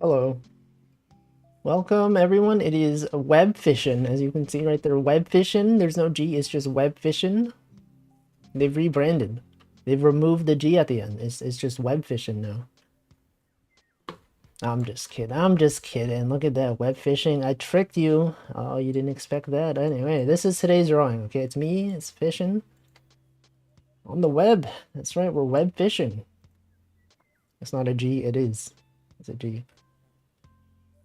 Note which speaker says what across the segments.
Speaker 1: Hello. Welcome everyone. It is web fishing. As you can see right there, web fishing. There's no G, it's just web fishing. They've rebranded. They've removed the G at the end. It's just web fishing now. I'm just kidding. I'm just kidding. Look at that. Web fishing. I tricked you. Oh, you didn't expect that. Anyway, this is today's drawing. Okay, it's me. It's fishing. On the web. That's right, we're web fishing. It's not a G, it is. It's a G.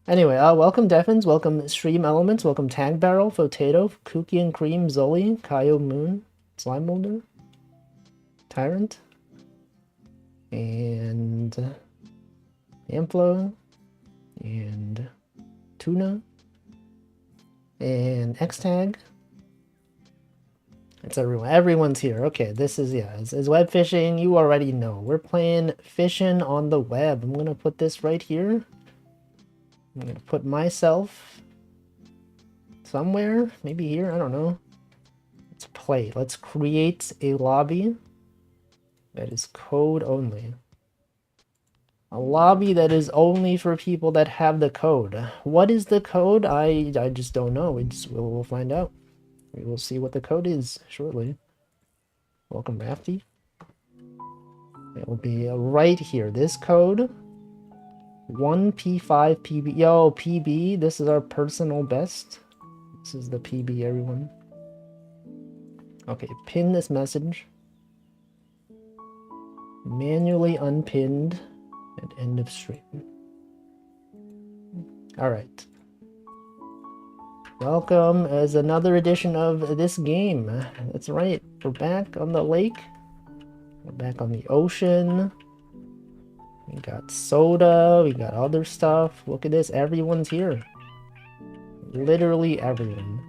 Speaker 1: Anyway, welcome Defins, welcome Stream Elements, welcome Tag Barrel, Potato, Cookie and Cream, Zoli, Kaio Moon, Slime Molder, Tyrant, and Amplo, and Tuna, and X-Tag. It's everyone. Everyone's here. Okay, this is, yeah, it's web fishing. You already know. We're playing fishing on the web. I'm going to put this right here. I'm going to put myself somewhere, maybe here, I don't know. Let's play. Let's create a lobby that is code only. A lobby that is only for people that have the code. What is the code? I just don't know. We'll find out. We will see what the code is shortly. Welcome, Rafty. It will be right here. This code 1P5PB. Yo, PB, this is our personal best. This is the PB, everyone. Okay, pin this message. Manually unpinned at end of stream. Alright. Welcome as another edition of this game. That's right, we're back on the lake. We're back on the ocean. We got soda, we got other stuff. Look at this, everyone's here. Literally everyone.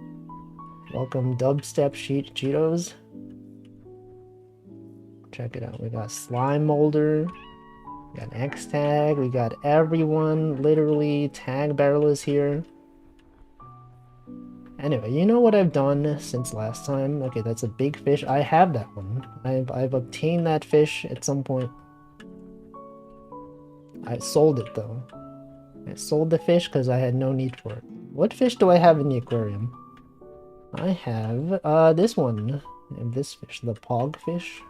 Speaker 1: Welcome Dubstep Cheetos. Check it out, we got Slime Molder. We got X-Tag, we got everyone. Literally, Tag Barrel is here. Anyway, you know what I've done since last time? Okay, that's a big fish. I have that one. I've obtained that fish at some point. I sold it though. I sold the fish because I had no need for it. What fish do I have in the aquarium? I have this one. And this fish, the pog fish.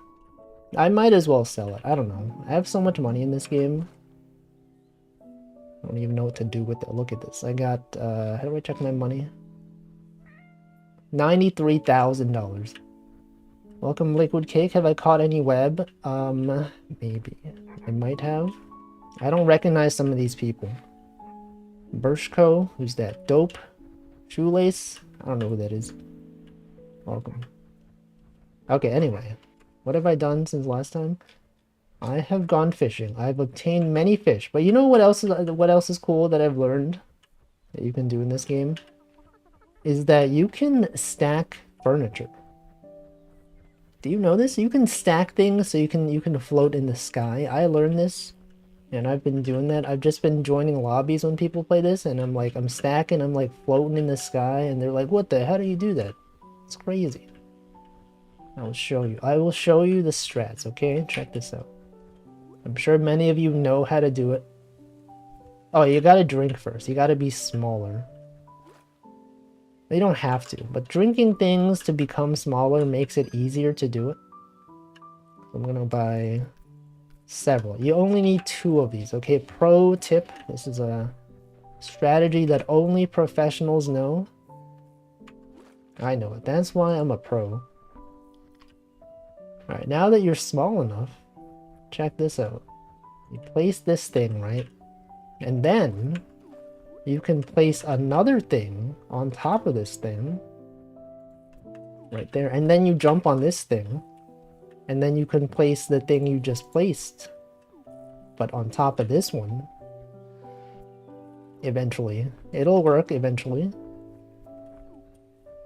Speaker 1: I might as well sell it. I don't know. I have so much money in this game. I don't even know what to do with it. Look at this. I got how do I check my money? $93,000. Welcome Liquid Cake. Have I caught any web? Maybe. I might have. I don't recognize some of these people. Burshko, who's that? Dope? Shoelace? I don't know who that is. Welcome. Okay, anyway. What have I done since last time? I have gone fishing. I've obtained many fish. But you know what else is cool that I've learned that you can do in this game? Is that you can stack furniture. Do you know this? You can stack things so you can float in the sky. I learned this. And I've been doing that. I've just been joining lobbies when people play this, and I'm stacking, I'm like floating in the sky, and they're like, what the, how do you do that? It's crazy. I will show you. I will show you the strats, okay? Check this out. I'm sure many of you know how to do it. Oh, you gotta drink first. You gotta be smaller. You don't have to, but drinking things to become smaller makes it easier to do it. I'm gonna buy several. You only need 2 of these, okay? Pro tip. This is a strategy that only professionals know. I know it. That's why I'm a pro. Alright, now that you're small enough, check this out. You place this thing, right? And then you can place another thing on top of this thing. Right there. And then you jump on this thing. And then you can place the thing you just placed. But on top of this one. Eventually. It'll work eventually.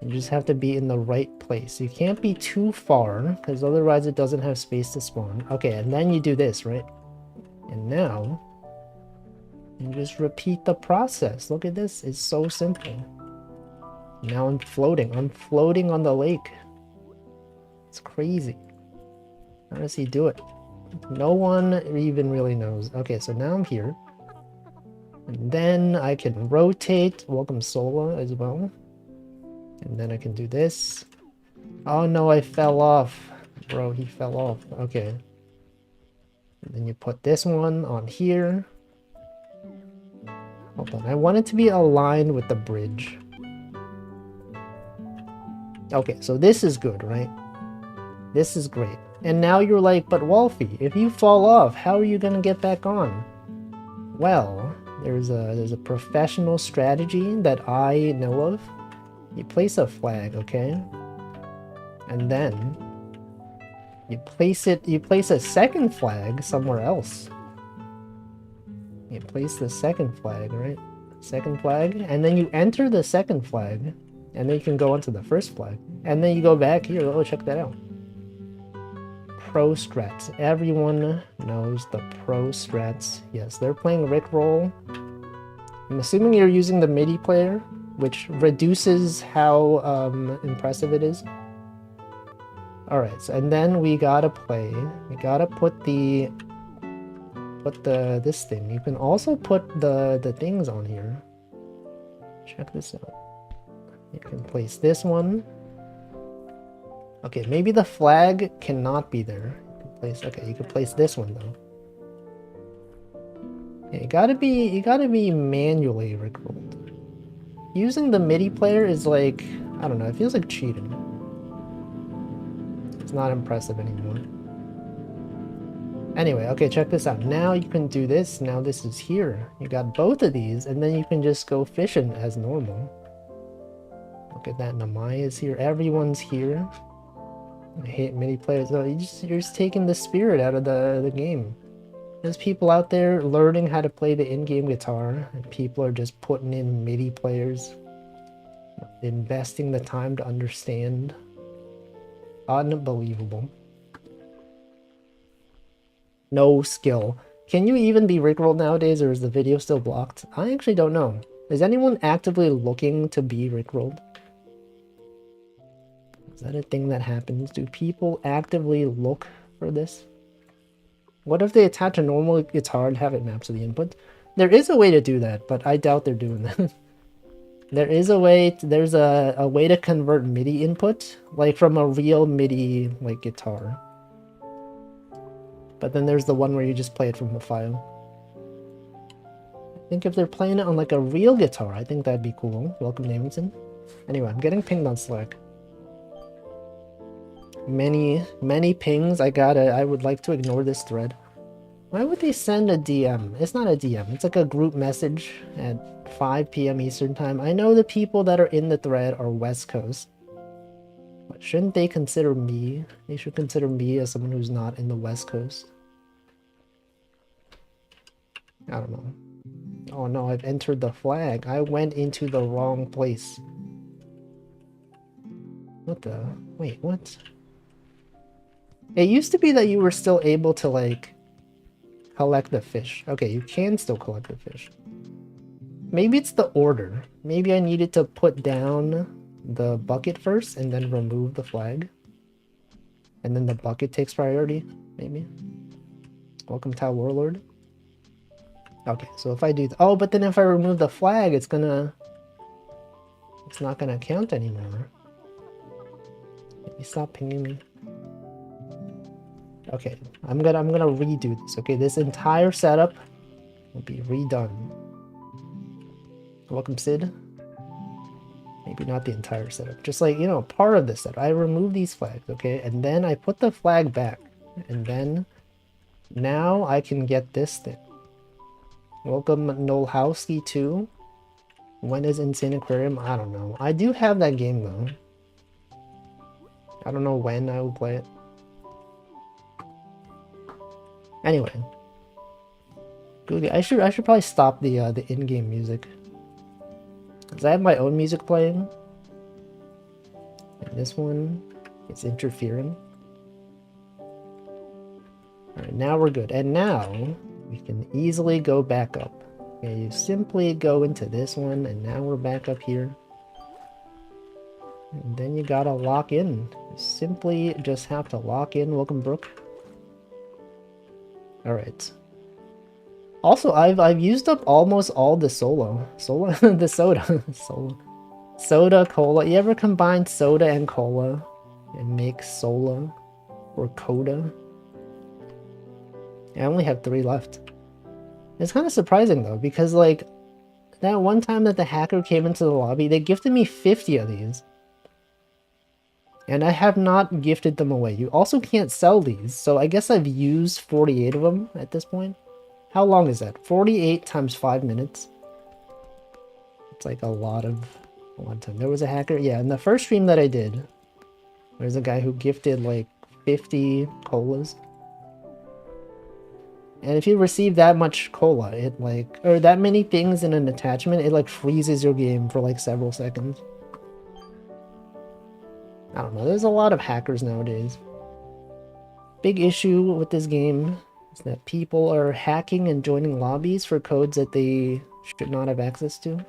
Speaker 1: You just have to be in the right place. You can't be too far, because otherwise it doesn't have space to spawn. Okay, and then you do this, right? And now, you just repeat the process. Look at this. It's so simple. Now I'm floating. I'm floating on the lake. It's crazy. How does he do it? No one even really knows. Okay, so now I'm here. And then I can rotate. Welcome Sola as well. And then I can do this. Oh no, I fell off. Bro, he fell off. Okay. And then you put this one on here. Hold on. I want it to be aligned with the bridge. Okay, so this is good, right? This is great. And now you're like, but Wolfie, if you fall off, how are you gonna get back on? Well, there's a professional strategy that I know of. You place a flag, okay? And then you place a second flag somewhere else. You place the second flag, right? Second flag, and then you enter the second flag, and then you can go onto the first flag. And then you go back here. Oh, check that out. Pro strats. Everyone knows the pro strats. Yes, they're playing Rickroll. I'm assuming you're using the MIDI player, which reduces how impressive it is. Alright, so, and then we gotta play. We gotta put this thing. You can also put the things on here. Check this out. You can place this one. Okay, maybe the flag cannot be there. You can place this one though. Yeah, you gotta be manually rickrolled. Using the MIDI player is like, I don't know, it feels like cheating. It's not impressive anymore. Anyway, okay, check this out. Now you can do this. Now this is here. You got both of these, and then you can just go fishing as normal. Look at that. Namai is here. Everyone's here. I hate MIDI players though. You're just taking the spirit out of the game. There's people out there learning how to play the in-game guitar, and people are just putting in MIDI players, investing the time to understand. Unbelievable. No skill. Can you even be rickrolled nowadays, or is the video still blocked? I actually don't know. Is anyone actively looking to be rickrolled? Is that a thing that happens? Do people actively look for this? What if they attach a normal guitar and have it mapped to the input? There is a way to do that, but I doubt they're doing that. There's a way to convert MIDI input, like from a real MIDI like guitar. But then there's the one where you just play it from the file. I think if they're playing it on like a real guitar, I think that'd be cool. Welcome, Namington. Anyway, I'm getting pinged on Slack. Many pings. I would like to ignore this thread. Why would they send a DM? It's not a DM. It's like a group message at 5 p.m. Eastern time. I know the people that are in the thread are West Coast. But shouldn't they consider me? They should consider me as someone who's not in the West Coast. I don't know. Oh no, I've entered the flag. I went into the wrong place. What the? Wait, what? It used to be that you were still able to, like, collect the fish. Okay, you can still collect the fish. Maybe it's the order. Maybe I needed to put down the bucket first and then remove the flag. And then the bucket takes priority, maybe. Welcome, Tau Warlord. Okay, so if I do... Oh, but then if I remove the flag, it's not gonna count anymore. Maybe stop pinging me. Okay, I'm gonna redo this. Okay, this entire setup will be redone. Welcome, Sid. Maybe not the entire setup, just like, you know, part of this setup. I remove these flags, okay, and then I put the flag back, and then now I can get this thing. Welcome, Nolhowski 2. When is Insane Aquarium? I don't know. I do have that game though. I don't know when I will play it. Anyway, Google. I should probably stop the in-game music, because I have my own music playing, and this one is interfering. All right, now we're good, and now we can easily go back up. Okay, you simply go into this one, and now we're back up here. And then you gotta lock in. You simply just have to lock in. Welcome, Brooke. Alright. Also, I've used up almost all the the soda, soda, cola. You ever combine soda and cola and make sola or coda? I only have 3 left. It's kind of surprising though, because like that one time that the hacker came into the lobby, they gifted me 50 of these. And I have not gifted them away. You also can't sell these, so I guess I've used 48 of them at this point. How long is that? 48 times 5 minutes. It's like a lot of time. There was a hacker. Yeah, in the first stream that I did, there's a guy who gifted like 50 colas. And if you receive that much cola, it like, or that many things in an attachment, it like freezes your game for like several seconds. I don't know, there's a lot of hackers nowadays. Big issue with this game is that people are hacking and joining lobbies for codes that they should not have access to.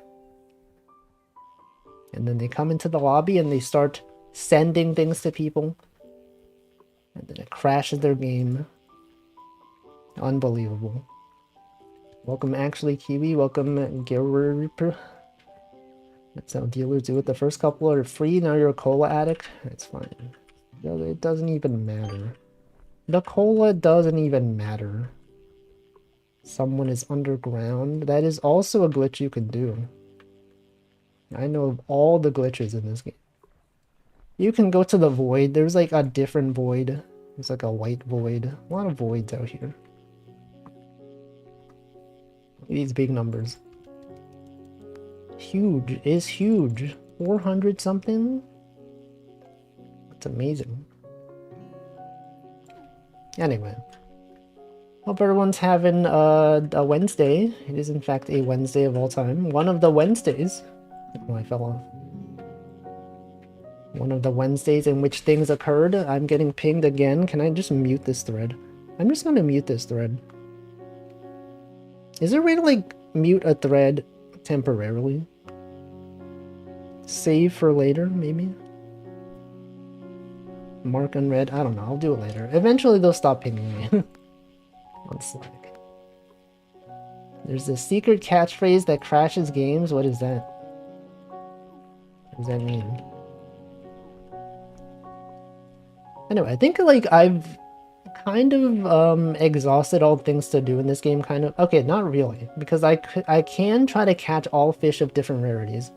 Speaker 1: And then they come into the lobby and they start sending things to people. And then it crashes their game. Unbelievable. Welcome Actually Kiwi, welcome Gerber. That's how dealers do it. The first couple are free, now you're a cola addict. It's fine. It doesn't even matter. The cola doesn't even matter. Someone is underground. That is also a glitch you can do. I know of all the glitches in this game. You can go to the void. There's like a different void. There's like a white void. A lot of voids out here. These big numbers. Huge is huge. 400 something? That's amazing. Anyway. Hope everyone's having a Wednesday. It is in fact a Wednesday of all time. One of the Wednesdays. Oh, I fell off. One of the Wednesdays in which things occurred. I'm getting pinged again. Can I just mute this thread? I'm just gonna mute this thread. Is there a way to like mute a thread temporarily? Save for later, maybe? Mark unread? I don't know, I'll do it later. Eventually they'll stop pinging me. On Slack. There's a secret catchphrase that crashes games. What is that? What does that mean? Anyway, I think like I've kind of exhausted all things to do in this game, kind of. Okay, not really, because I can try to catch all fish of different rarities.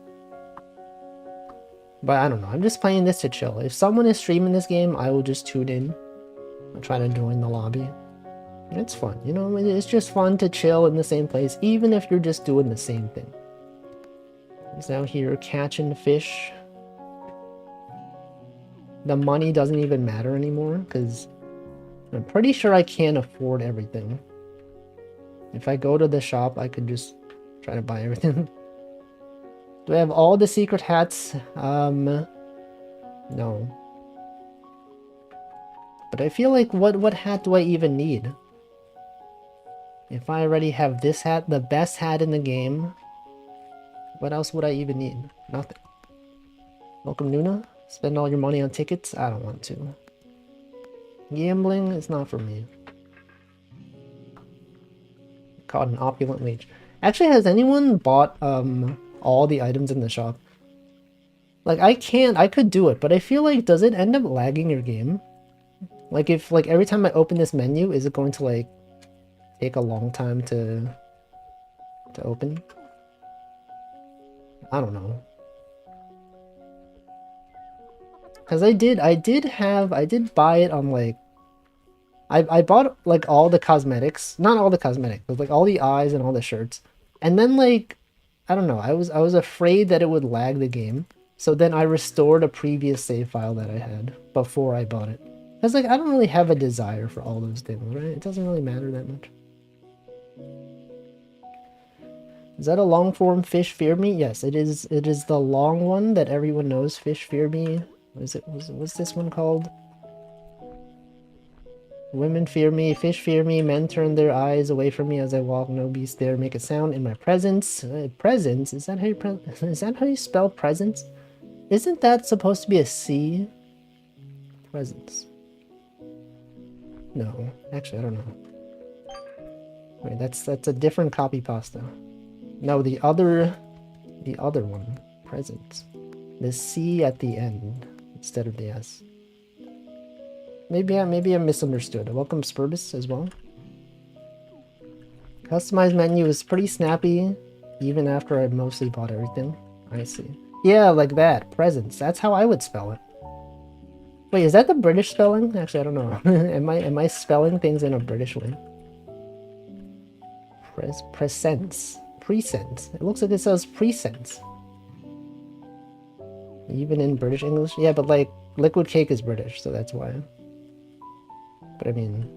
Speaker 1: But I don't know, I'm just playing this to chill. If someone is streaming this game, I will just tune in. I'll try to join the lobby. It's fun, you know, it's just fun to chill in the same place, even if you're just doing the same thing. He's out here catching fish. The money doesn't even matter anymore, because I'm pretty sure I can't afford everything. If I go to the shop, I could just try to buy everything. Do I have all the secret hats? No. But I feel like what hat do I even need? If I already have this hat, the best hat in the game, what else would I even need? Nothing. Welcome, Nuna. Spend all your money on tickets? I don't want to. Gambling is not for me. Caught an opulent leech. Actually, has anyone bought all the items in the shop? Like, I could do it, but I feel like, does it end up lagging your game? Like, if, like, every time I open this menu, is it going to, like, take a long time to open? I don't know. Because I did buy it on, like, I bought, like, all the cosmetics. Not all the cosmetics, but, like, all the eyes and all the shirts. And then, like, I don't know, I was afraid that it would lag the game. So then I restored a previous save file that I had before I bought it. Because, like, I don't really have a desire for all those things, right? It doesn't really matter that much. Is that a long form Fish Fear Me? Yes, it is. It is the long one that everyone knows. Fish Fear Me. What's this one called? Women fear me, fish fear me, men turn their eyes away from me as I walk, no beast dare make a sound in my presence. Presence? Is that how you spell presence? Isn't that supposed to be a C? Presence. No, actually I don't know. Wait, that's a different copy pasta. No, the other one. Present. The C at the end instead of the S. Maybe I misunderstood. Welcome Spurbus as well. Customized menu is pretty snappy, even after I mostly bought everything. I see. Yeah, like that. Presents. That's how I would spell it. Wait, is that the British spelling? Actually, I don't know. am I spelling things in a British way? Presents. Presents. It looks like it says presents. Even in British English? Yeah, but like Liquid Cake is British, so that's why. But I mean,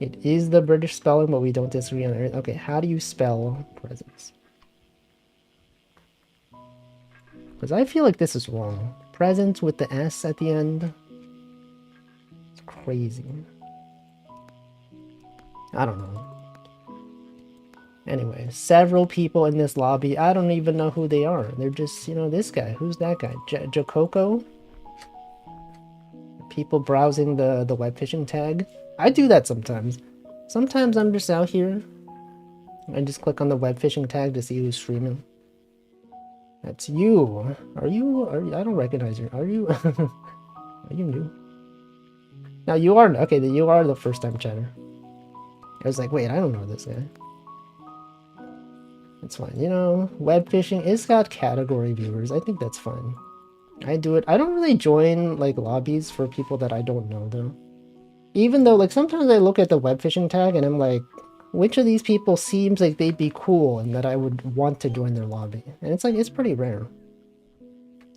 Speaker 1: it is the British spelling, but we don't disagree on it. Okay, how do you spell presents? Because I feel like this is wrong. Presents with the S at the end. It's crazy. I don't know. Anyway, several people in this lobby. I don't even know who they are. They're just, you know, this guy. Who's that guy? Jokoko? People browsing the web fishing tag. I do that sometimes. Sometimes I'm just out here. I just click on the web fishing tag to see who's streaming. That's you. Are you? I don't recognize you. Are you? Are you new? Now you are. Okay, you are the first time chatter. I was like, wait, I don't know this guy. It's fine. You know, web fishing, it's got category viewers. I think that's fine. I do it. I don't really join like lobbies for people that I don't know though. Even though like sometimes I look at the web fishing tag and I'm like, which of these people seems like they'd be cool and that I would want to join their lobby? And it's like, it's pretty rare.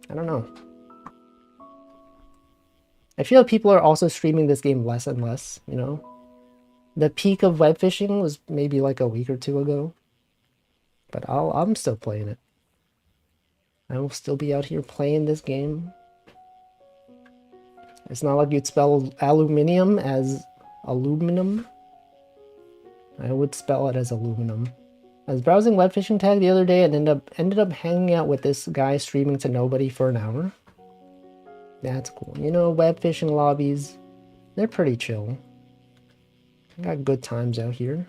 Speaker 1: I don't know. I feel like people are also streaming this game less and less, you know? The peak of web fishing was maybe like a week or two ago. But I'm still playing it. I will still be out here playing this game. It's not like you'd spell aluminium as aluminum. I would spell it as aluminum. I was browsing web fishing tag the other day and ended up hanging out with this guy streaming to nobody for an hour. That's cool. You know, web fishing lobbies, they're pretty chill. I got good times out here.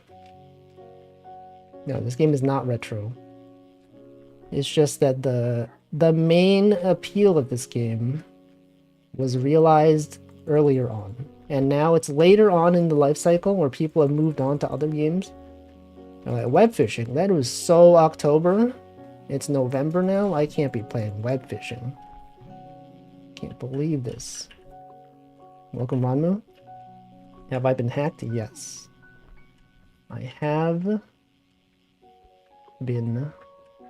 Speaker 1: No, this game is not retro. It's just that the main appeal of this game was realized earlier on. And now it's later on in the life cycle where people have moved on to other games. Like, web fishing, that was so October. It's November now. I can't be playing web fishing. Can't believe this. Welcome, Ranmu. Have I been hacked? Yes. I have been.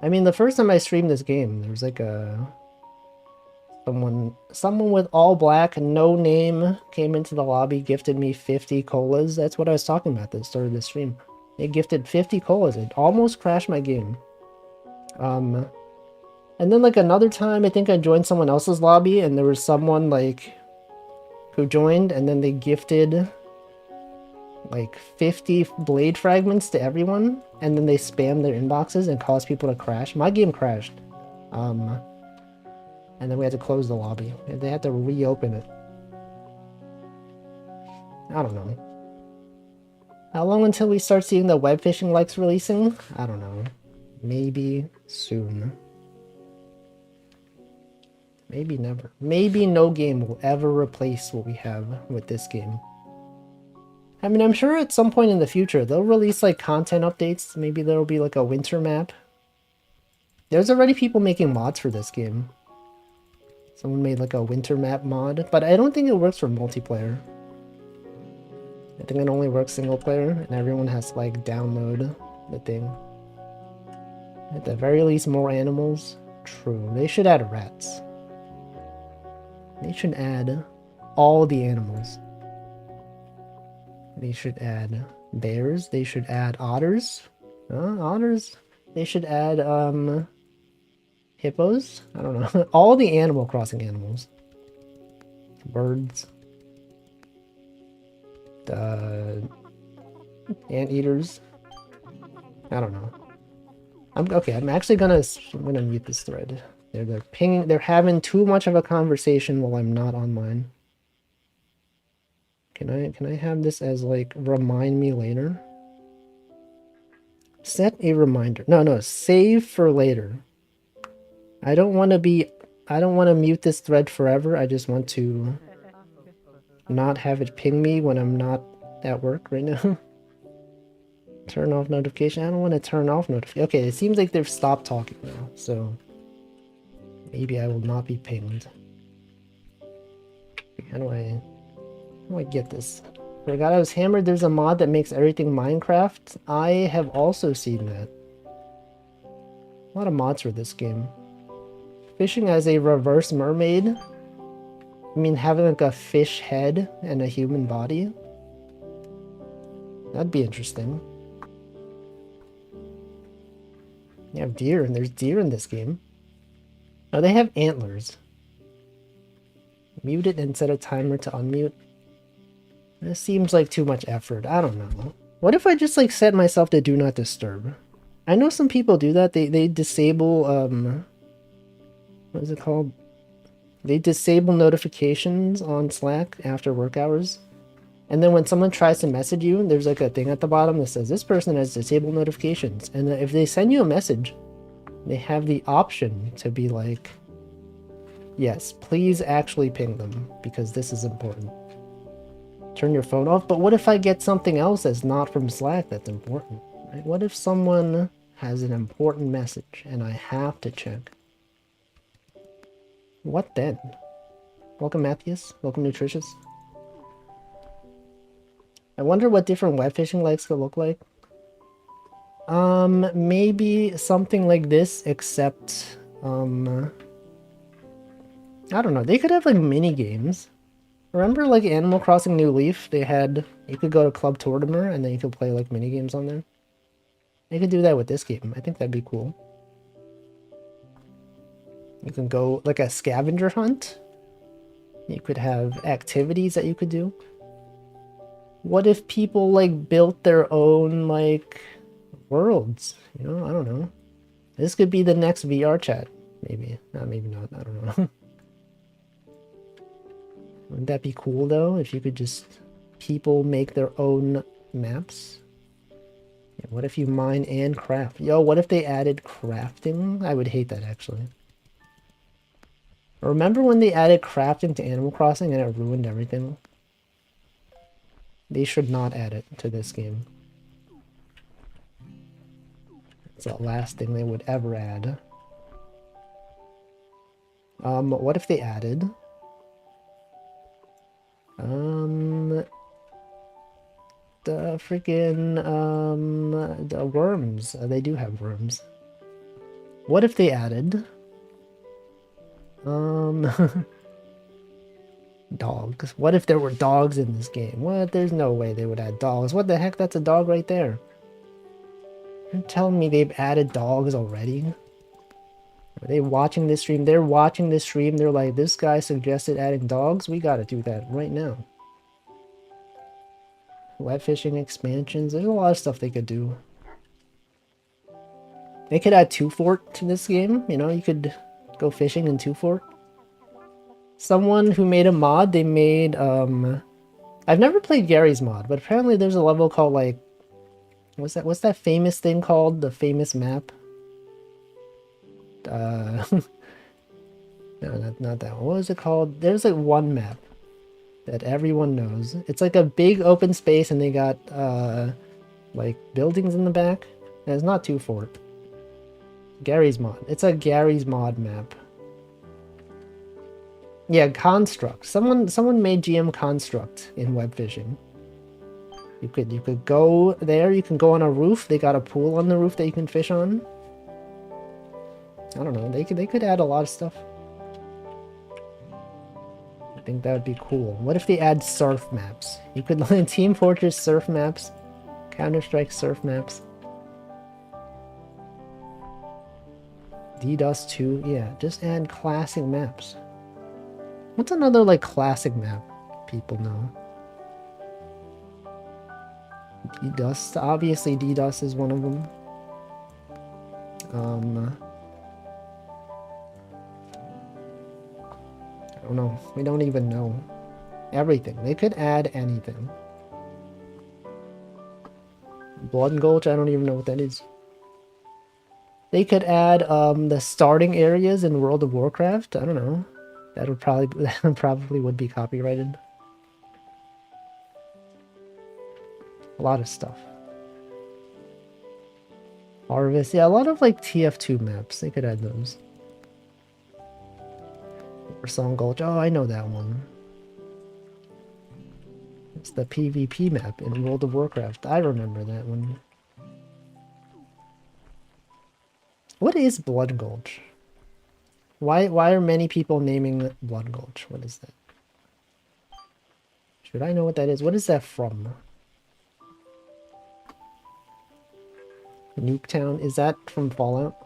Speaker 1: I mean, the first time I streamed this game, there was like someone with all black, no name, came into the lobby, gifted me 50 colas. That's what I was talking about at the start of the stream. They gifted 50 colas. It almost crashed my game. And then like another time, I think I joined someone else's lobby, and there was someone like who joined, and then they gifted like 50 blade fragments to everyone, and then they spammed their inboxes and caused people to crash. My game crashed. And then we had to close the lobby. They had to reopen it. I don't know. How long until we start seeing the web fishing likes releasing? I don't know. Maybe soon. Maybe never. Maybe no game will ever replace what we have with this game. I mean, I'm sure at some point in the future, they'll release like content updates. Maybe there'll be like a winter map. There's already people making mods for this game. Someone made like a winter map mod, but I don't think it works for multiplayer. I think it only works single player, and everyone has to like download the thing. At the very least, more animals. True. They should add rats. They should add all the animals. They should add bears. They should add otters. Otters. They should add hippos. I don't know. All the Animal Crossing animals. Birds. Anteaters. I don't know. I'm actually gonna mute this thread. They're having too much of a conversation while I'm not online. Can I have this as like remind me later? Set a reminder. No, save for later. I don't want to mute this thread forever. I just want to not have it ping me when I'm not at work right now. Turn off notification. I don't want to turn off notification. Okay, it seems like they've stopped talking now, so maybe I will not be pinged. How do I get this? Forgot I was hammered. There's a mod that makes everything Minecraft. I have also seen that. A lot of mods for this game. Fishing as a reverse mermaid. I mean, having like a fish head and a human body. That'd be interesting. You have deer, and there's deer in this game. Oh, they have antlers. Mute it and set a timer to unmute. This seems like too much effort. I don't know. What if I just like set myself to do not disturb? I know some people do that. They disable what is it called? They disable notifications on Slack after work hours. And then when someone tries to message you, there's like a thing at the bottom that says this person has disabled notifications. And if they send you a message, they have the option to be like, yes, please actually ping them because this is important. Turn your phone off. But what if I get something else that's not from Slack that's important? Right? What if someone has an important message and I have to check? What then? Welcome, Matthias. Welcome, Nutritious. I wonder what different web fishing legs could look like. Maybe something like this, except, I don't know. They could have like mini games. Remember like Animal Crossing New Leaf? They had, you could go to Club Tortimer and then you could play like mini games on there. They could do that with this game. I think that'd be cool. You can go like a scavenger hunt. You could have activities that you could do. What if people like built their own like worlds? You know, I don't know. This could be the next VR chat. Maybe. Maybe not. I don't know. Wouldn't that be cool though? If you could just people make their own maps? Yeah, what if you mine and craft? Yo, what if they added crafting? I would hate that actually. Remember when they added crafting to Animal Crossing and it ruined everything? They should not add it to this game. It's the last thing they would ever add. What if they added? The freaking, the worms. They do have worms. What if they added? Dogs. What if there were dogs in this game? What? There's no way they would add dogs. What the heck? That's a dog right there. You're telling me they've added dogs already? Are they watching this stream? They're watching this stream. They're like, this guy suggested adding dogs. We gotta do that right now. Web fishing expansions. There's a lot of stuff they could do. They could add 2 Fort to this game. You know, you could go fishing in 2 Fort. Someone who made a mod, they made, I've never played Gary's mod, but apparently there's a level called, like, what's that famous thing called? The famous map? No, not that one. What was it called? There's, like, one map that everyone knows. It's, like, a big open space, and they got, like, buildings in the back. And it's not 2 Fort. Gary's mod. It's a Gary's mod map. Yeah, Construct. Someone made GM Construct in web fishing. You could go there. You can go on a roof. They got a pool on the roof that you can fish on. I don't know. They could add a lot of stuff. I think that would be cool. What if they add surf maps? You could learn Team Fortress surf maps, Counter-Strike surf maps. DDoS 2. Yeah, just add classic maps. What's another, like, classic map people know? DDoS. Obviously, DDoS is one of them. I don't know. We don't even know. Everything. They could add anything. Blood Gulch, I don't even know what that is. They could add the starting areas in World of Warcraft. I don't know. That would probably would be copyrighted. A lot of stuff. Harvest, yeah, a lot of like TF2 maps. They could add those. Song Gulch, oh, I know that one. It's the PvP map in World of Warcraft. I remember that one. What is Blood Gulch? Why are many people naming Blood Gulch? What is that? Should I know what that is? What is that from? Nuketown? Is that from Fallout?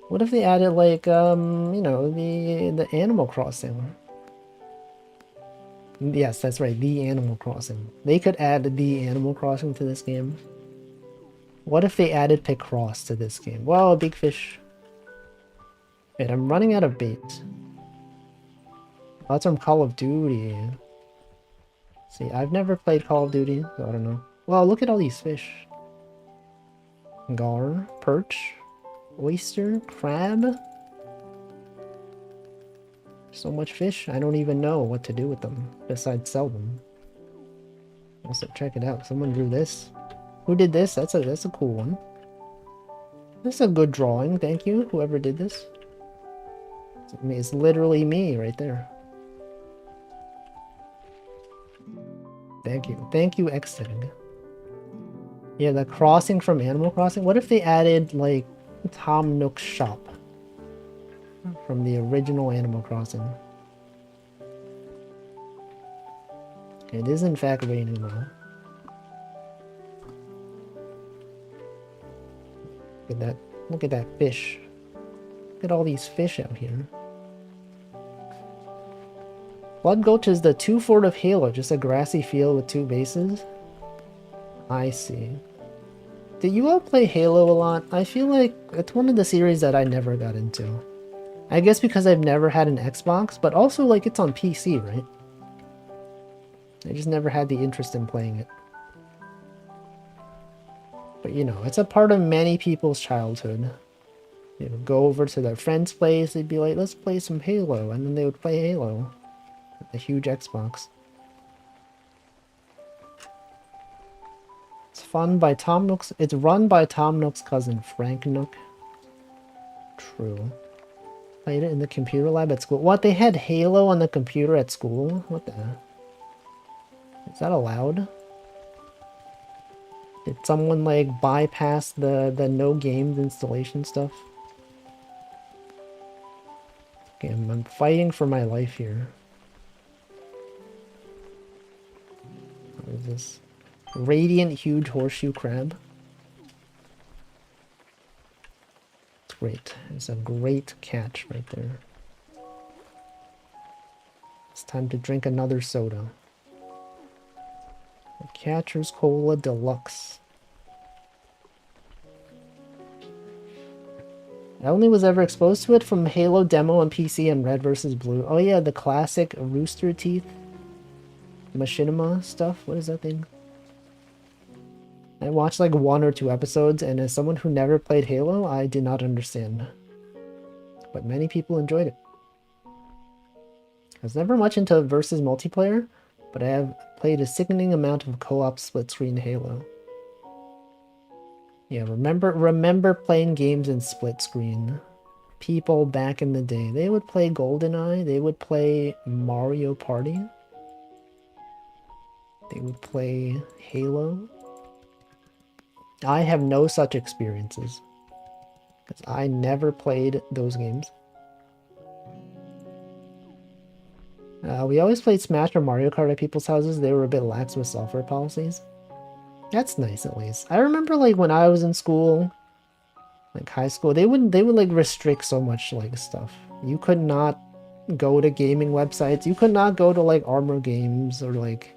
Speaker 1: What if they added like you know, the Animal Crossing? Yes, that's right, the Animal Crossing. They could add the Animal Crossing to this game. What if they added Picross to this game? Whoa, a big fish. Wait, I'm running out of bait. Oh, that's from Call of Duty. See, I've never played Call of Duty, so I don't know. Wow, look at all these fish. Gar, perch, oyster, crab. So much fish, I don't even know what to do with them, besides sell them. Also, check it out. Someone drew this. Who did this? That's a cool one. That's a good drawing, thank you, whoever did this. It's literally me right there. Thank you. Thank you, Xtag. Yeah, the crossing from Animal Crossing. What if they added, like, Tom Nook's shop from the original Animal Crossing? Okay, it is in fact raining now. Look at that. Look at that fish. Look at all these fish out here. Blood Gulch is the 2 Fort of Halo, just a grassy field with 2 bases. I see. Did you all play Halo a lot? I feel like it's one of the series that I never got into. I guess because I've never had an Xbox, but also like it's on PC, right? I just never had the interest in playing it. But you know, it's a part of many people's childhood. They would go over to their friend's place, they'd be like, let's play some Halo, and then they would play Halo. With a huge Xbox. It's run by Tom Nook's cousin, Frank Nook. True. Played it in the computer lab at school. What, they had Halo on the computer at school? What the hell? Is that allowed? Did someone like bypass the no games installation stuff? Okay, I'm fighting for my life here. What is this? Radiant huge horseshoe crab. It's great. It's a great catch right there. It's time to drink another soda. The Catcher's Cola Deluxe. I only was ever exposed to it from Halo demo on PC and Red vs. Blue. Oh yeah, the classic Rooster Teeth machinima stuff. What is that thing? I watched like 1 or 2 episodes, and as someone who never played Halo, I did not understand. But many people enjoyed it. I was never much into versus multiplayer, but I have played a sickening amount of co-op split-screen Halo. Yeah, remember playing games in split screen. People back in the day, they would play GoldenEye, they would play Mario Party. They would play Halo. I have no such experiences, because I never played those games. We always played Smash or Mario Kart at people's houses. They were a bit lax with software policies. That's nice, at least. I remember, like, when I was in school, like high school, they would like restrict so much like stuff. You could not go to gaming websites. You could not go to like Armor Games or like,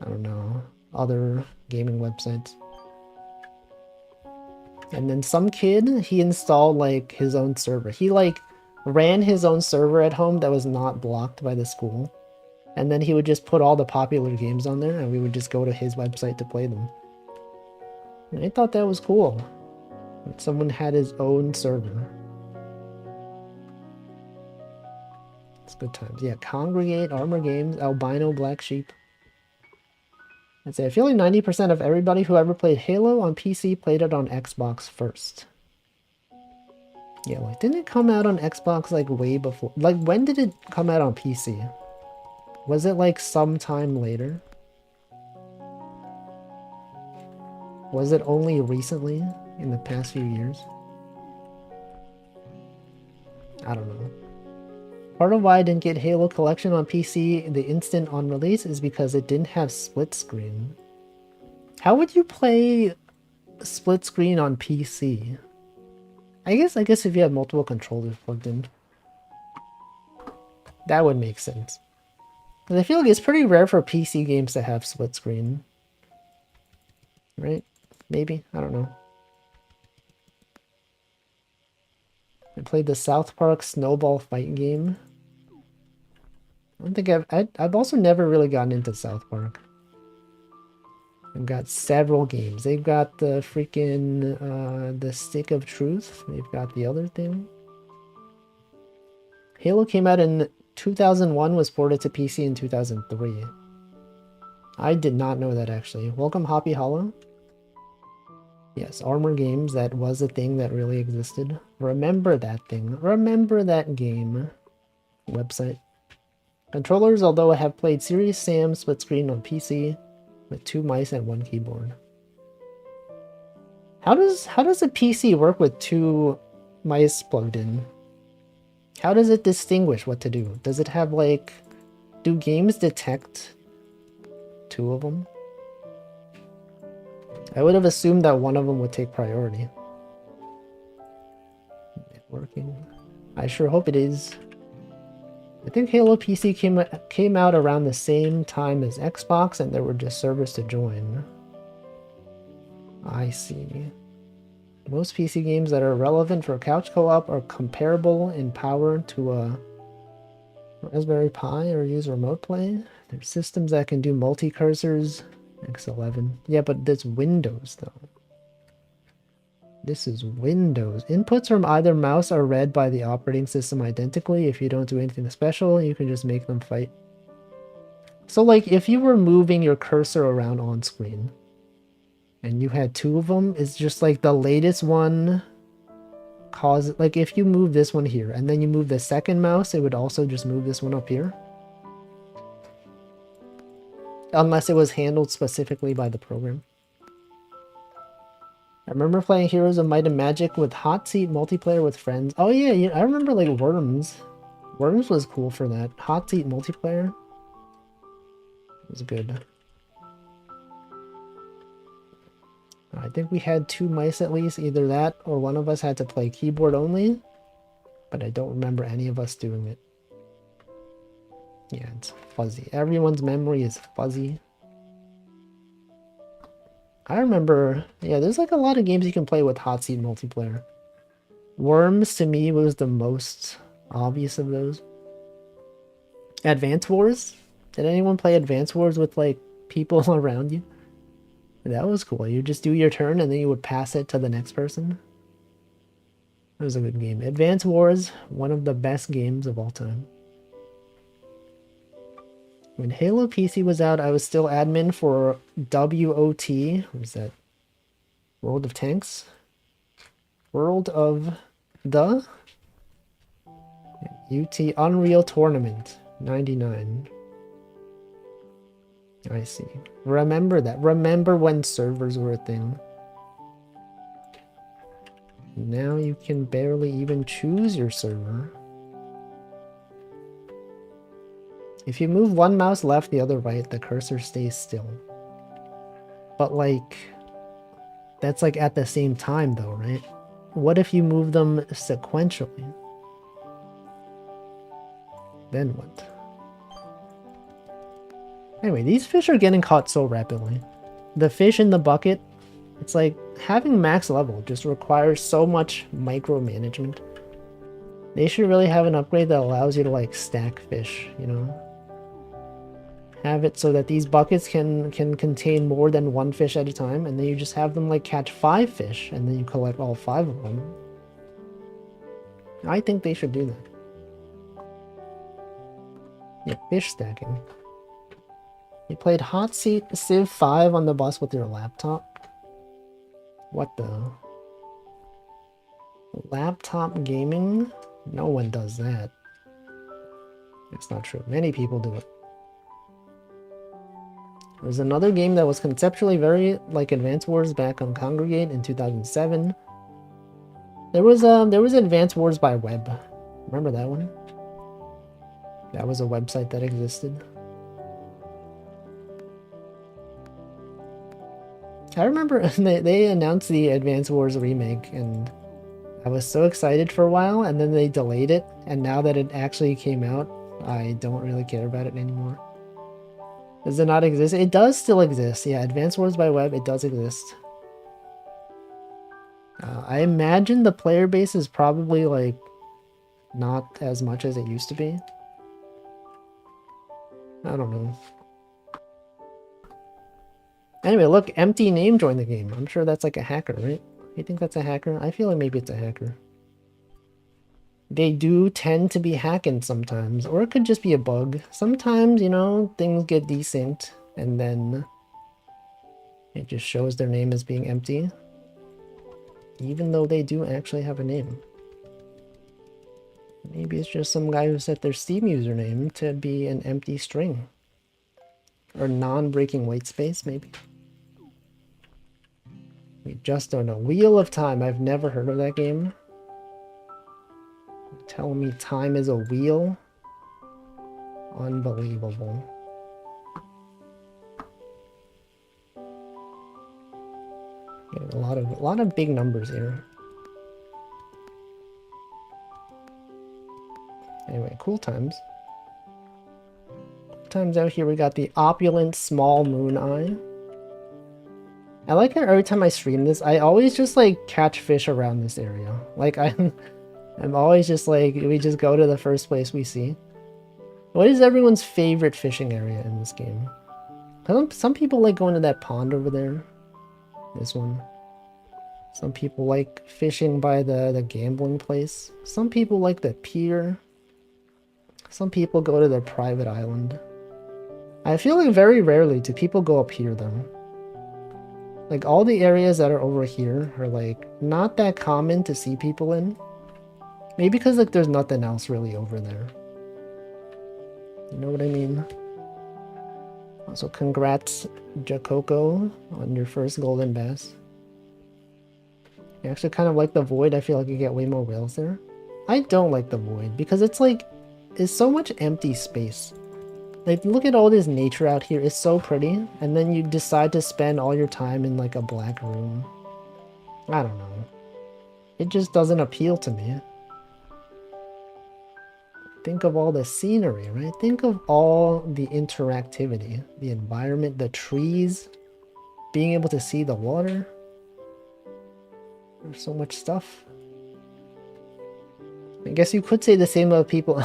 Speaker 1: I don't know, other gaming websites. And then some kid, he installed like his own server. He like ran his own server at home that was not blocked by the school. And then he would just put all the popular games on there and we would just go to his website to play them. And I thought that was cool. That someone had his own server. It's good times. Yeah, Congregate, Armor Games, Albino, Black Sheep. I'd say I feel like 90% of everybody who ever played Halo on PC played it on Xbox first. Yeah, like, didn't it come out on Xbox, like, way before? Like, when did it come out on PC? Was it, like, sometime later? Was it only recently, in the past few years? I don't know. Part of why I didn't get Halo Collection on PC the instant on release is because it didn't have split screen. How would you play split screen on PC? I guess if you have multiple controllers plugged in. That would make sense. Because I feel like it's pretty rare for PC games to have split screen. Right? Maybe? I don't know. I played the South Park Snowball Fight game. I don't think I've also never really gotten into South Park. They've got several games. They've got the freaking, the Stick of Truth. They've got the other thing. Halo came out in 2001, was ported to PC in 2003. I did not know that, actually. Welcome, Hoppy Hollow. Yes, Armor Games, that was a thing that really existed. Remember that thing. Remember that game. Website. Controllers, although I have played Serious Sam split screen on PC with 2 mice and 1 keyboard. How does a PC work with 2 mice plugged in? How does it distinguish what to do? Does it have, like, do games detect 2 of them? I would have assumed that one of them would take priority. Networking. I sure hope it is. I think Halo PC came out around the same time as Xbox, and there were just servers to join. I see. Most PC games that are relevant for couch co-op are comparable in power to a Raspberry Pi or use remote play. There's systems that can do multi-cursors. X11. Yeah, but that's Windows, though. This is Windows. Inputs from either mouse are read by the operating system identically. If you don't do anything special, you can just make them fight. So, like, if you were moving your cursor around on screen, and you had 2 of them, it's just like the latest one cause, like, if you move this one here, and then you move the second mouse, it would also just move this one up here. Unless it was handled specifically by the program. I remember playing Heroes of Might and Magic with hot seat multiplayer with friends. Oh yeah, I remember, like, Worms. Worms was cool for that. Hot seat multiplayer. It was good. I think we had 2 mice at least. Either that or one of us had to play keyboard only. But I don't remember any of us doing it. Yeah, it's fuzzy. Everyone's memory is fuzzy. I remember, yeah, there's like a lot of games you can play with hot seat multiplayer. Worms, to me, was the most obvious of those. Advance Wars? Did anyone play Advance Wars with, like, people around you? That was cool. You just do your turn and then you would pass it to the next person. It was a good game. Advance Wars, one of the best games of all time. When Halo PC was out, I was still admin for WOT. What was that? World of Tanks? World of the UT Unreal Tournament 99. I see. Remember that. Remember when servers were a thing. Now you can barely even choose your server. If you move one mouse left, the other right, the cursor stays still. But, like, that's, like, at the same time, though, right? What if you move them sequentially? Then what? Anyway, these fish are getting caught so rapidly. The fish in the bucket, it's like having max level just requires so much micromanagement. They should really have an upgrade that allows you to like stack fish, you know? Have it so that these buckets can contain more than one fish at a time, and then you just have them like catch 5 fish, and then you collect all 5 of them. I think they should do that. Yeah, fish stacking. You played Hot Seat Civ 5 on the bus with your laptop? What the? Laptop gaming? No one does that. It's not true. Many people do it. There's another game that was conceptually very like Advance Wars back on Congregate in 2007. There was Advance Wars by Web. Remember that one? That was a website that existed. I remember they announced the Advance Wars remake, and I was so excited for a while, and then they delayed it, and now that it actually came out, I don't really care about it anymore. Does it not exist? It does still exist. Yeah, Advance Wars by Web, it does exist. I imagine the player base is probably like not as much as it used to be. I don't know. Anyway, look, Empty Name joined the game. I'm sure that's like a hacker, right? You think that's a hacker? I feel like maybe it's a hacker. They do tend to be hacking sometimes, or it could just be a bug. Sometimes, you know, things get desynced, and then it just shows their name as being empty, even though they do actually have a name. Maybe it's just some guy who set their Steam username to be an empty string. Or non-breaking white space, maybe. We just don't know. Wheel of Time. I've never heard of that game. You're telling me time is a wheel? Unbelievable. Yeah, a lot of big numbers here. Anyway, cool times. Times out here we got the opulent small moon eye. I like it every time I stream this, I always just like catch fish around this area. Like I'm always just like, we just go to the first place we see. What is everyone's favorite fishing area in this game? Some people like going to that pond over there. This one. Some people like fishing by the gambling place. Some people like the pier. Some people go to their private island. I feel like very rarely do people go up here though. Like all the areas that are over here are like not that common to see people in. Maybe because like there's nothing else really over there. You know what I mean? Also congrats Jacoco on your first golden bass. I actually kind of like the void. I feel like you get way more whales there. I don't like the void because it's like it's so much empty space. Like, look at all this nature out here. It's so pretty. And then you decide to spend all your time in, like, a black room. I don't know. It just doesn't appeal to me. Think of all the scenery, right? Think of all the interactivity. The environment, the trees. Being able to see the water. There's so much stuff. I guess you could say the same about people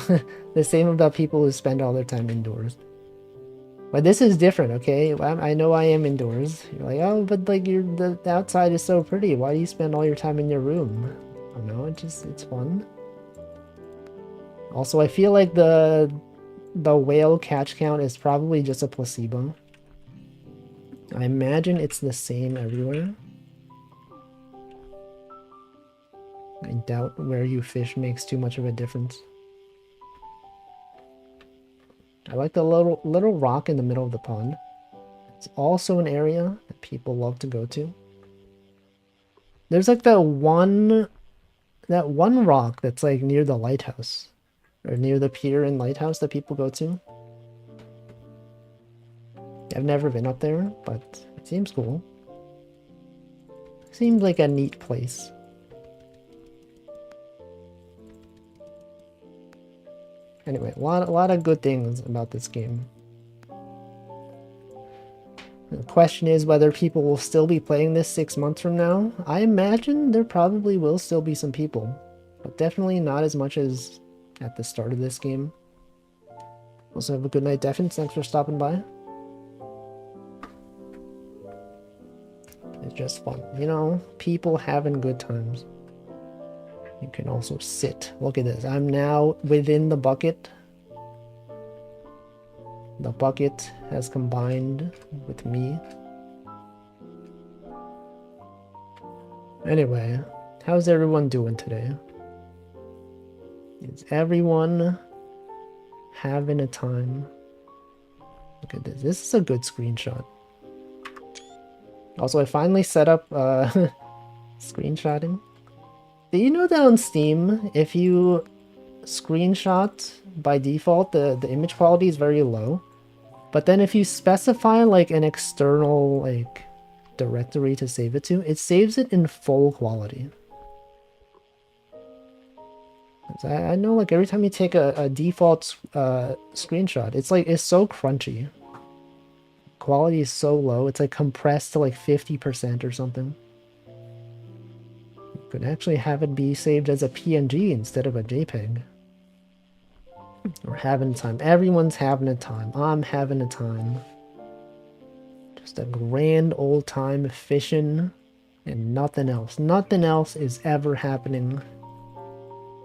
Speaker 1: the same about people who spend all their time indoors. But this is different, okay? I know I am indoors. You're like, oh, but like the outside is so pretty. Why do you spend all your time in your room? I don't know, it's fun. Also, I feel like the whale catch count is probably just a placebo. I imagine it's the same everywhere. I doubt where you fish makes too much of a difference. I like the little rock in the middle of the pond. It's also an area that people love to go to. There's like that one rock that's like near the lighthouse. Or near the pier and lighthouse that people go to. I've never been up there, but it seems cool. Seems like a neat place. Anyway, a lot of good things about this game. The question is whether people will still be playing this 6 months from now. I imagine there probably will still be some people. but definitely not as much as at the start of this game. Also, have a good night, Defin. Thanks for stopping by. It's just fun. You know, people having good times. You can also sit. Look at this. I'm now within the bucket. The bucket has combined with me. Anyway, how's everyone doing today? Is everyone having a time? Look at this. This is a good screenshot. Also, I finally set up screenshotting. Do you know that on Steam, if you screenshot by default, the image quality is very low? But then if you specify like an external like directory to save it to, it saves it in full quality. I know like every time you take a default screenshot, it's so crunchy. Quality is so low, it's like compressed to like 50% or something. You could actually have it be saved as a PNG instead of a JPEG. We're having time. Everyone's having a time. I'm having a time. Just a grand old time fishing and nothing else. Nothing else is ever happening.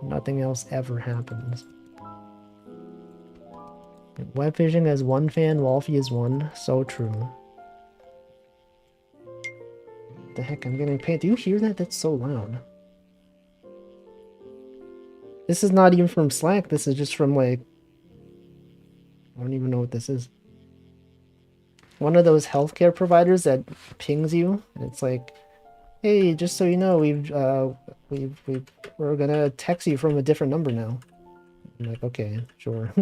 Speaker 1: Nothing else ever happens. Web fishing has one fan, Wolfie is one. So true. What the heck, I'm getting paid. Do you hear that? That's so loud. This is not even from Slack. This is just from like... I don't even know what this is. One of those healthcare providers that pings you. And it's like, hey, just so you know, we're gonna text you from a different number now. I'm like, okay, sure.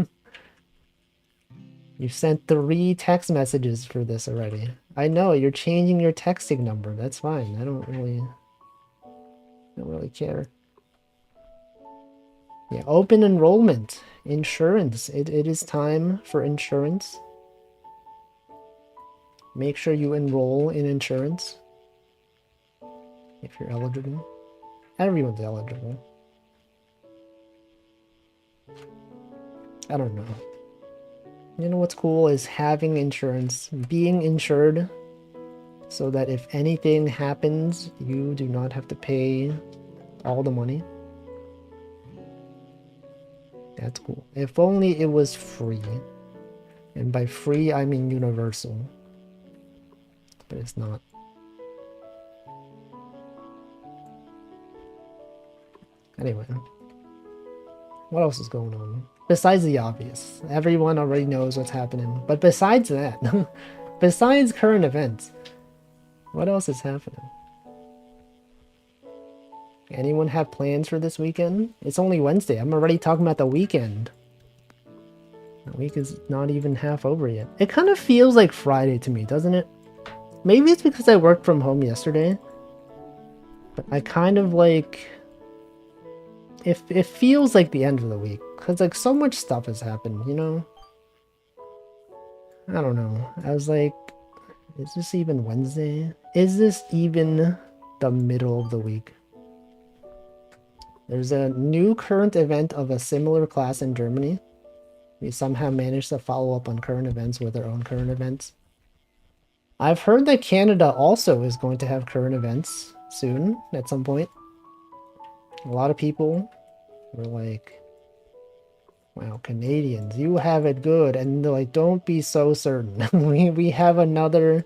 Speaker 1: You've sent 3 text messages for this already. I know, you're changing your texting number. That's fine. I don't really care. Yeah, open enrollment. Insurance. It is time for insurance. Make sure you enroll in insurance. If you're eligible. Everyone's eligible. I don't know. You know what's cool is having insurance, being insured, so that if anything happens, you do not have to pay all the money. That's cool. If only it was free. And by free, I mean universal. But it's not. Anyway. What else is going on? Besides the obvious. Everyone already knows what's happening. But besides that, besides current events, what else is happening? Anyone have plans for this weekend? It's only Wednesday. I'm already talking about the weekend. The week is not even half over yet. It kind of feels like Friday to me, doesn't it? Maybe it's because I worked from home yesterday. But I kind of like... It feels like the end of the week. Because like so much stuff has happened, you know? I don't know. I was like, is this even Wednesday? Is this even the middle of the week? There's a new current event of a similar class in Germany. We somehow managed to follow up on current events with our own current events. I've heard that Canada also is going to have current events soon, at some point. A lot of people were like, wow, Canadians, you have it good. And they're like, don't be so certain. we have another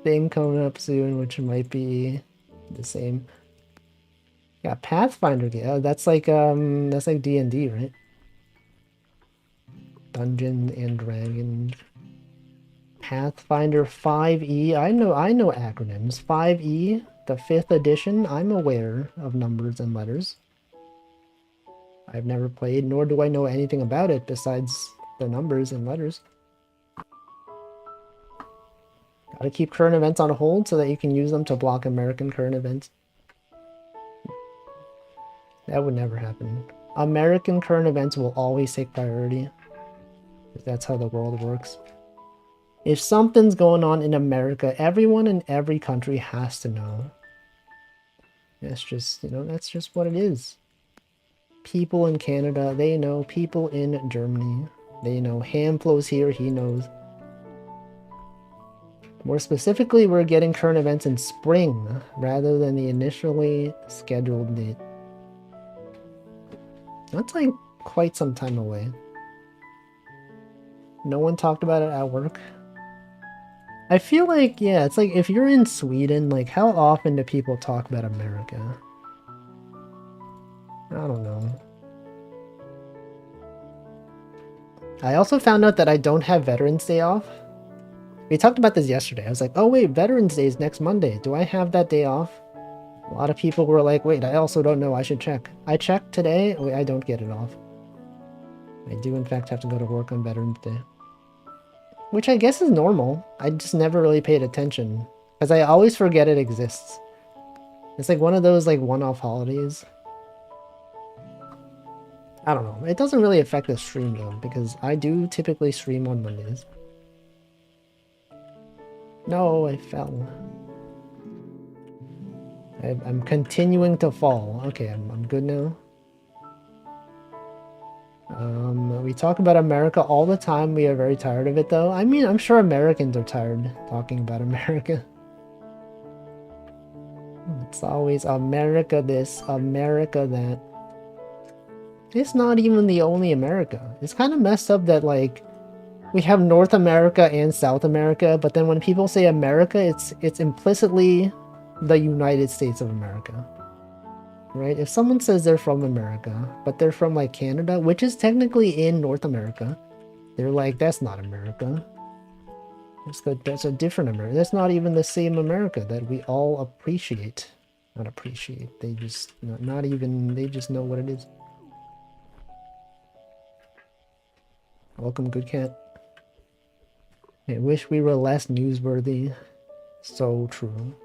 Speaker 1: thing coming up soon, which might be the same. Yeah, Pathfinder game. Oh, that's like D&D, right? Dungeons and Dragons. Pathfinder 5e. I know acronyms. 5e, the 5th edition. I'm aware of numbers and letters. I've never played, nor do I know anything about it besides the numbers and letters. Gotta keep current events on hold so that you can use them to block American current events. That would never happen. American current events will always take priority. That's how the world works. If something's going on in America, everyone in every country has to know. That's just, you know, that's just what it is. people in Canada. They know people in Germany. They know ham flows here. He knows. More specifically, we're getting current events in spring rather than the initially scheduled date. That's like quite some time away. No one talked about it at work. I feel like, yeah, it's like if you're in Sweden, like how often do people talk about America? I don't know. I also found out that I don't have Veterans Day off. We talked about this yesterday. I was like, oh wait, Veterans Day is next Monday. Do I have that day off? A lot of people were like, wait, I also don't know. I should check. I checked today. Wait, I don't get it off. I do, in fact, have to go to work on Veterans Day. Which I guess is normal. I just never really paid attention. Because I always forget it exists. It's like one of those like one-off holidays. I don't know. It doesn't really affect the stream though, because I do typically stream on Mondays. No, I fell. I'm continuing to fall. Okay, I'm good now. We talk about America all the time. We are very tired of it though. I mean, I'm sure Americans are tired talking about America. It's always America this, America that. It's not even the only America. It's kind of messed up that like we have North America and South America, but then when people say America, it's implicitly the United States of America. Right? If someone says they're from America, but they're from like Canada, which is technically in North America, they're like, that's not America. That's a different America. That's not even the same America that we all appreciate. Not appreciate. They just not even. They just know what it is. Welcome, good cat. I wish we were less newsworthy. So true.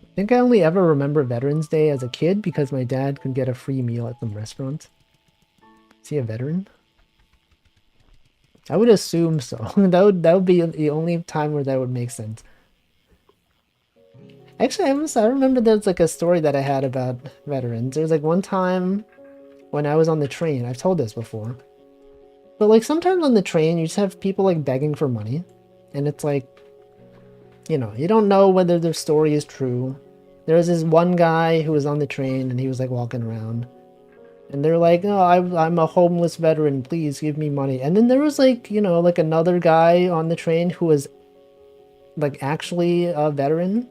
Speaker 1: I think I only ever remember Veterans Day as a kid because my dad could get a free meal at some restaurant. Is he a veteran? I would assume so. that would be the only time where that would make sense. Actually, I remember there's like a story that I had about veterans. There was like one time when I was on the train. I've told this before. But like sometimes on the train, you just have people like begging for money. And it's like, you know, you don't know whether their story is true. There was this one guy who was on the train and he was like walking around. And they're like, oh, I'm a homeless veteran. Please give me money. And then there was like, you know, like another guy on the train who was like actually a veteran.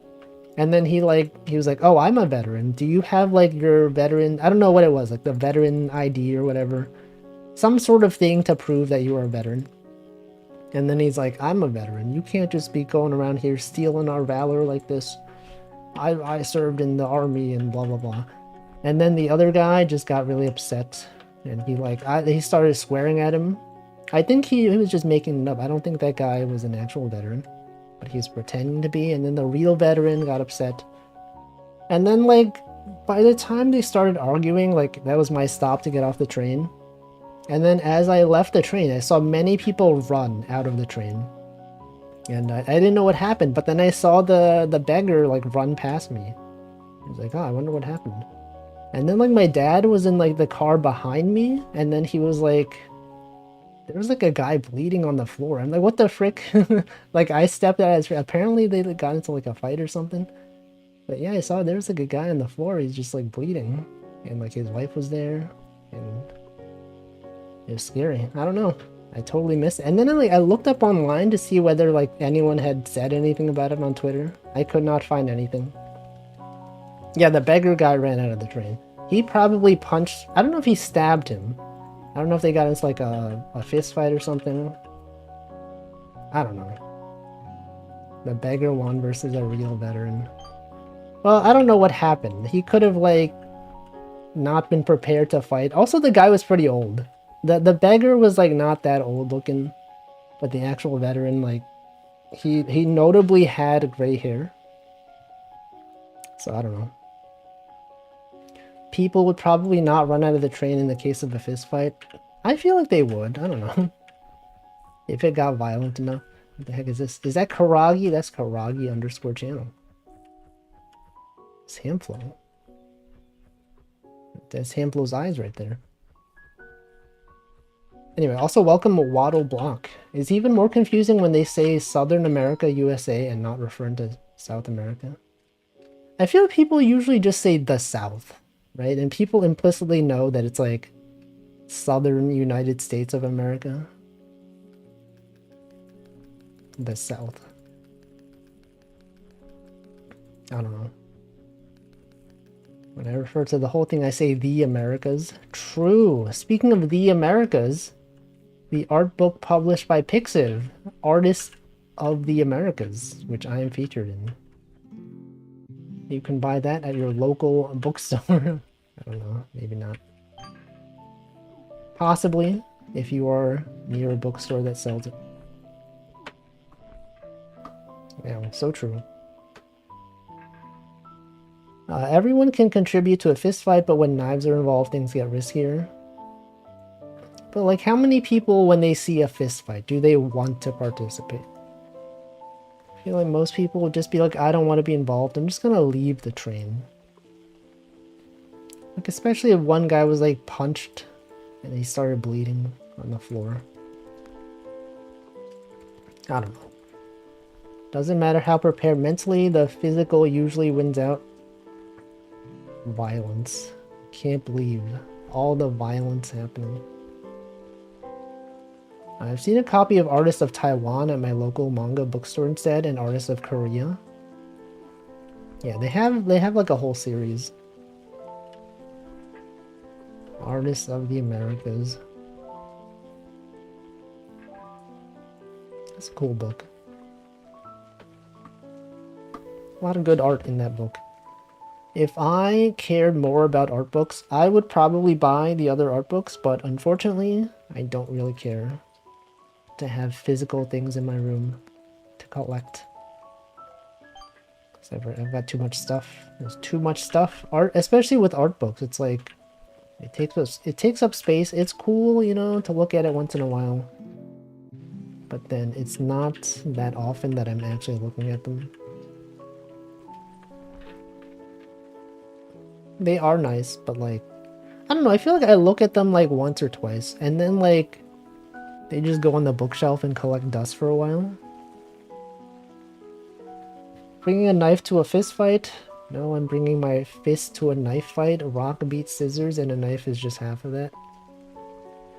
Speaker 1: And then he was like, oh, I'm a veteran. Do you have like your veteran? I don't know what it was, like the veteran ID or whatever. Some sort of thing to prove that you are a veteran. And then he's like, I'm a veteran. You can't just be going around here stealing our valor like this. I served in the army and blah, blah, blah. And then the other guy just got really upset. And he started swearing at him. I think he was just making it up. I don't think that guy was an actual veteran. But he's pretending to be. And then the real veteran got upset. And then like, by the time they started arguing, like that was my stop to get off the train. And then as I left the train, I saw many people run out of the train. And I didn't know what happened, but then I saw the beggar like run past me. I was like, oh, I wonder what happened. And then like my dad was in like the car behind me, and then he was like, there was like a guy bleeding on the floor. I'm like, what the frick? Like I stepped out, apparently they got into like a fight or something. But yeah, I saw there was like a guy on the floor, he's just like bleeding. And like his wife was there, and it was scary. I don't know. I totally missed it. And then I looked up online to see whether like anyone had said anything about it on Twitter. I could not find anything. Yeah, the beggar guy ran out of the train. He probably punched, I don't know if he stabbed him. I don't know if they got into like a fist fight or something. I don't know. The beggar won versus a real veteran. Well, I don't know what happened. He could have like not been prepared to fight. Also, the guy was pretty old. The beggar was like not that old looking, but the actual veteran, like he notably had gray hair. So I don't know. People would probably not run out of the train in the case of a fist fight. I feel like they would. I don't know. If it got violent enough. What the heck is this? Is that Karagi? That's Karagi _channel. Samflow. That's Hamplo's eyes right there. Anyway, also welcome Waddle Block. It's even more confusing when they say Southern America, USA, and not referring to South America. I feel people usually just say the South, right? And people implicitly know that it's like Southern United States of America. The South. I don't know. When I refer to the whole thing, I say the Americas. True. Speaking of the Americas, the art book published by Pixiv, Artists of the Americas, which I am featured in. You can buy that at your local bookstore. I don't know, maybe not. Possibly, if you are near a bookstore that sells it. Yeah, so true. Everyone can contribute to a fist fight, but when knives are involved, things get riskier. But like, how many people, when they see a fist fight, do they want to participate? I feel like most people would just be like, I don't want to be involved. I'm just gonna leave the train. Like, especially if one guy was like punched and he started bleeding on the floor. I don't know. Doesn't matter how prepared mentally, the physical usually wins out. Violence. Can't believe all the violence happening. I've seen a copy of Artists of Taiwan at my local manga bookstore instead, and Artists of Korea. Yeah, they have like a whole series. Artists of the Americas. That's a cool book. A lot of good art in that book. If I cared more about art books, I would probably buy the other art books, but unfortunately, I don't really care to have physical things in my room to collect. I've got too much stuff. There's too much stuff. Art, especially with art books, it's like it takes up space. It's cool, you know, to look at it once in a while. But then it's not that often that I'm actually looking at them. They are nice, but like, I don't know, I feel like I look at them like once or twice, and then like, they just go on the bookshelf and collect dust for a while. Bringing a knife to a fist fight? No, I'm bringing my fist to a knife fight. A rock beats scissors and a knife is just half of that.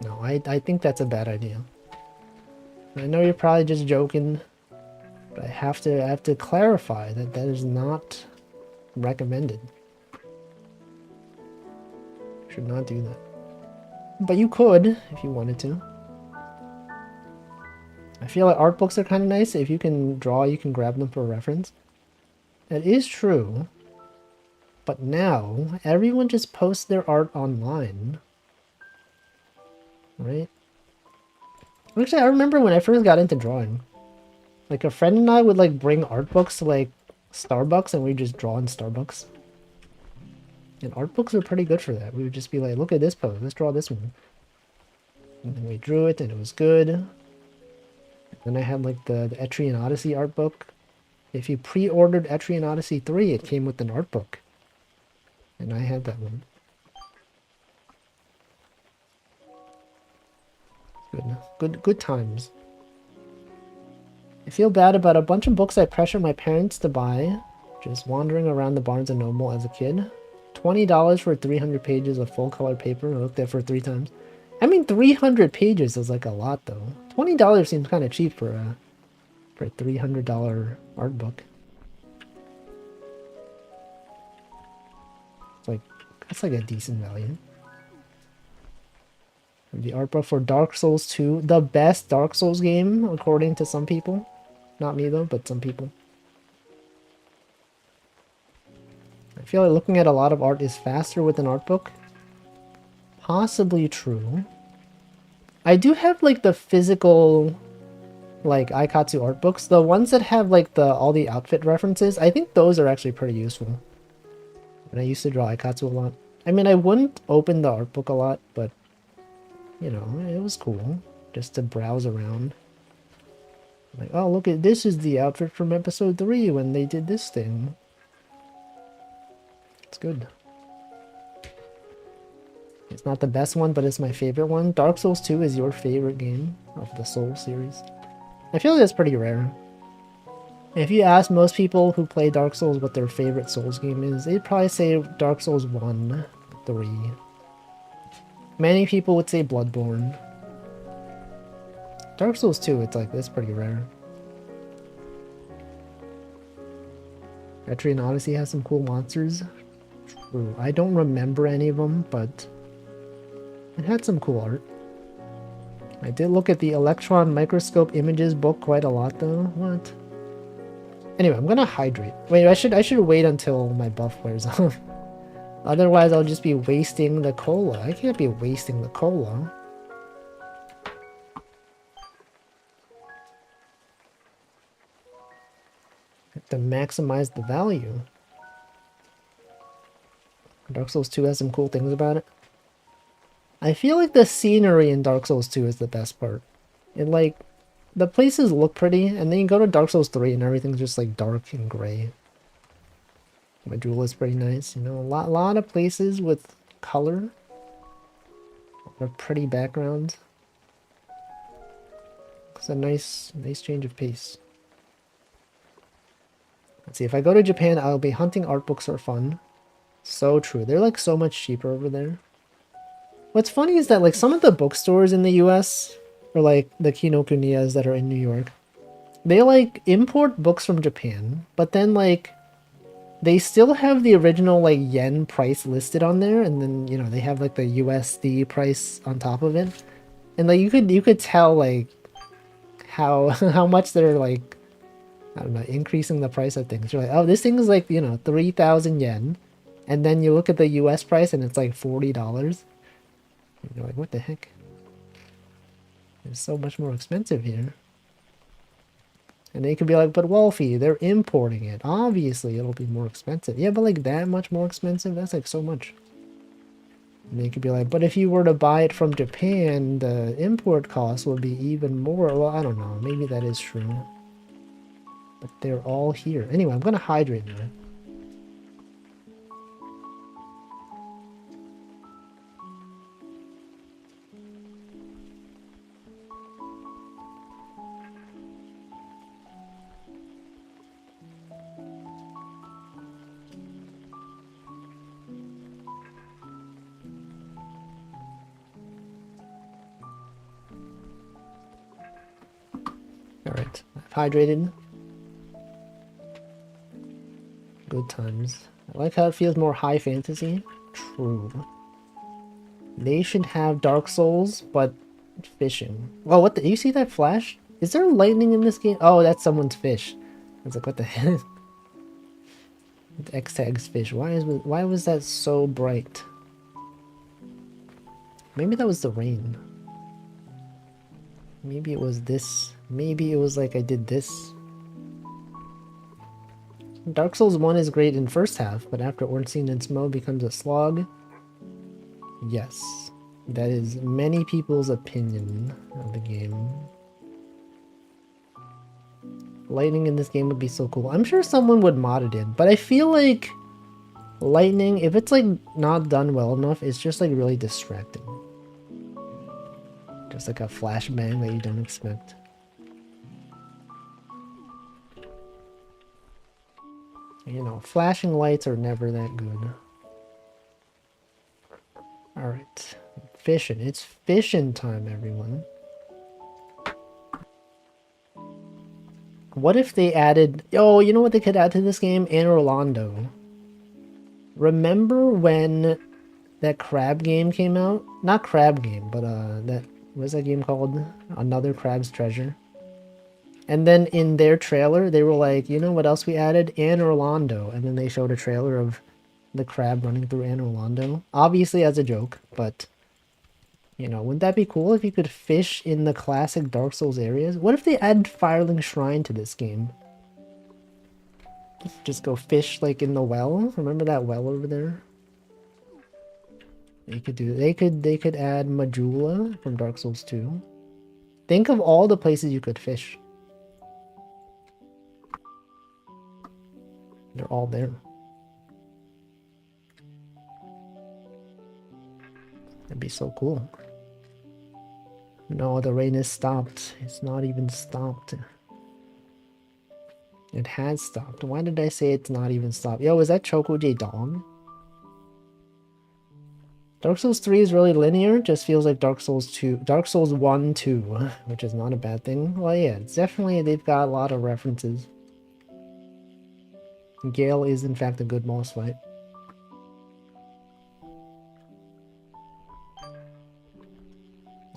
Speaker 1: No, I think that's a bad idea. I know you're probably just joking, but I have to clarify that that is not recommended. Should not do that. But you could, if you wanted to. I feel like art books are kind of nice. If you can draw, you can grab them for reference. That is true. But now, everyone just posts their art online. Right? Actually, I remember when I first got into drawing. Like, a friend and I would, like, bring art books to, like, Starbucks, and we'd just draw in Starbucks. And art books are pretty good for that. We would just be like, look at this pose, let's draw this one. And then we drew it, and it was good. Then I had, like, the Etrian Odyssey art book. If you pre-ordered Etrian Odyssey 3, it came with an art book. And I had that one. Good times. I feel bad about a bunch of books I pressured my parents to buy, just wandering around the Barnes & Noble as a kid. $20 for 300 pages of full-color paper. I looked at it for 3 times. I mean, 300 pages is like a lot, though. $20 seems kind of cheap for a $300 art book. It's like, that's like a decent value. The art book for Dark Souls 2, the best Dark Souls game, according to some people. Not me, though, but some people. I feel like looking at a lot of art is faster with an art book. Possibly true. I do have, like, the physical, like, Aikatsu art books. The ones that have, like, all the outfit references, I think those are actually pretty useful. And I used to draw Aikatsu a lot. I mean, I wouldn't open the art book a lot, but, you know, it was cool just to browse around. Like, oh, look at this is the outfit from episode 3 when they did this thing. It's good. It's not the best one, but it's my favorite one. Dark Souls 2 is your favorite game of the Soul series. I feel like that's pretty rare. If you ask most people who play Dark Souls what their favorite Souls game is, they'd probably say Dark Souls 1, 3. Many people would say Bloodborne. Dark Souls 2, it's like, that's pretty rare. Etrian Odyssey has some cool monsters. True. I don't remember any of them, but it had some cool art. I did look at the electron microscope images book quite a lot though. What? Anyway, I'm gonna hydrate. Wait, I should wait until my buff wears off. Otherwise I'll just be wasting the cola. I can't be wasting the cola. Have to maximize the value. Dark Souls 2 has some cool things about it. I feel like the scenery in Dark Souls 2 is the best part. It like, the places look pretty, and then you go to Dark Souls 3 and everything's just like dark and gray. Majula is pretty nice, you know, a lot of places with color. A pretty background. It's a nice change of pace. Let's see, if I go to Japan, I'll be hunting art books for fun. So true. They're like so much cheaper over there. What's funny is that like some of the bookstores in the US, or like the Kinokuniya's that are in New York, they like import books from Japan, but then like they still have the original like yen price listed on there, and then you know they have like the USD price on top of it, and like you could tell like how how much they're like, I don't know, increasing the price of things. You're like, oh, this thing is like, you know, 3,000 yen, and then you look at the US price and it's like $40. And you're like, what the heck? It's so much more expensive here. And they could be like, but Wolfie, they're importing it. Obviously, it'll be more expensive. Yeah, but like that much more expensive? That's like so much. And they could be like, but if you were to buy it from Japan, the import cost would be even more. Well, I don't know. Maybe that is true. But they're all here. Anyway, I'm going to hydrate now. Alright, I've hydrated. Good times. I like how it feels more high fantasy. True. They should have Dark Souls, but fishing. Oh, what the? You see that flash? Is there lightning in this game? Oh, that's someone's fish. I was like, what the heck? X-Tag's fish. Why was that so bright? Maybe that was the rain. Maybe it was this. Maybe it was like I did this. Dark Souls 1 is great in first half, but after Ornstein and Smo becomes a slog. Yes. That is many people's opinion of the game. Lightning in this game would be so cool. I'm sure someone would mod it in, but I feel like lightning, if it's like not done well enough, it's just like really distracting. Just like a flashbang that you don't expect. You know, flashing lights are never that good. Alright. Fishing. It's fishing time, everyone. What if they added... Oh, you know what they could add to this game? Anne Orlando. Remember when that crab game came out? Not crab game, but that... What's that game called? Another Crab's Treasure. And then in their trailer, they were like, you know what else we added? Anne Orlando. And then they showed a trailer of the crab running through Anne Orlando. Obviously as a joke, but... You know, wouldn't that be cool if you could fish in the classic Dark Souls areas? What if they add Firelink Shrine to this game? Just go fish like in the well? Remember that well over there? They could do, they could add Majula from Dark Souls 2. Think of all the places you could fish. They're all there. That'd be so cool. No, the rain is stopped. It's not even stopped. It has stopped. Why did I say it's not even stopped? Yo, is that Choco-J dog? Dark Souls 3 is really linear. Just feels like Dark Souls 2. Dark Souls 1, 2, which is not a bad thing. Well, yeah, it's definitely, they've got a lot of references. Gale is, in fact, a good boss fight.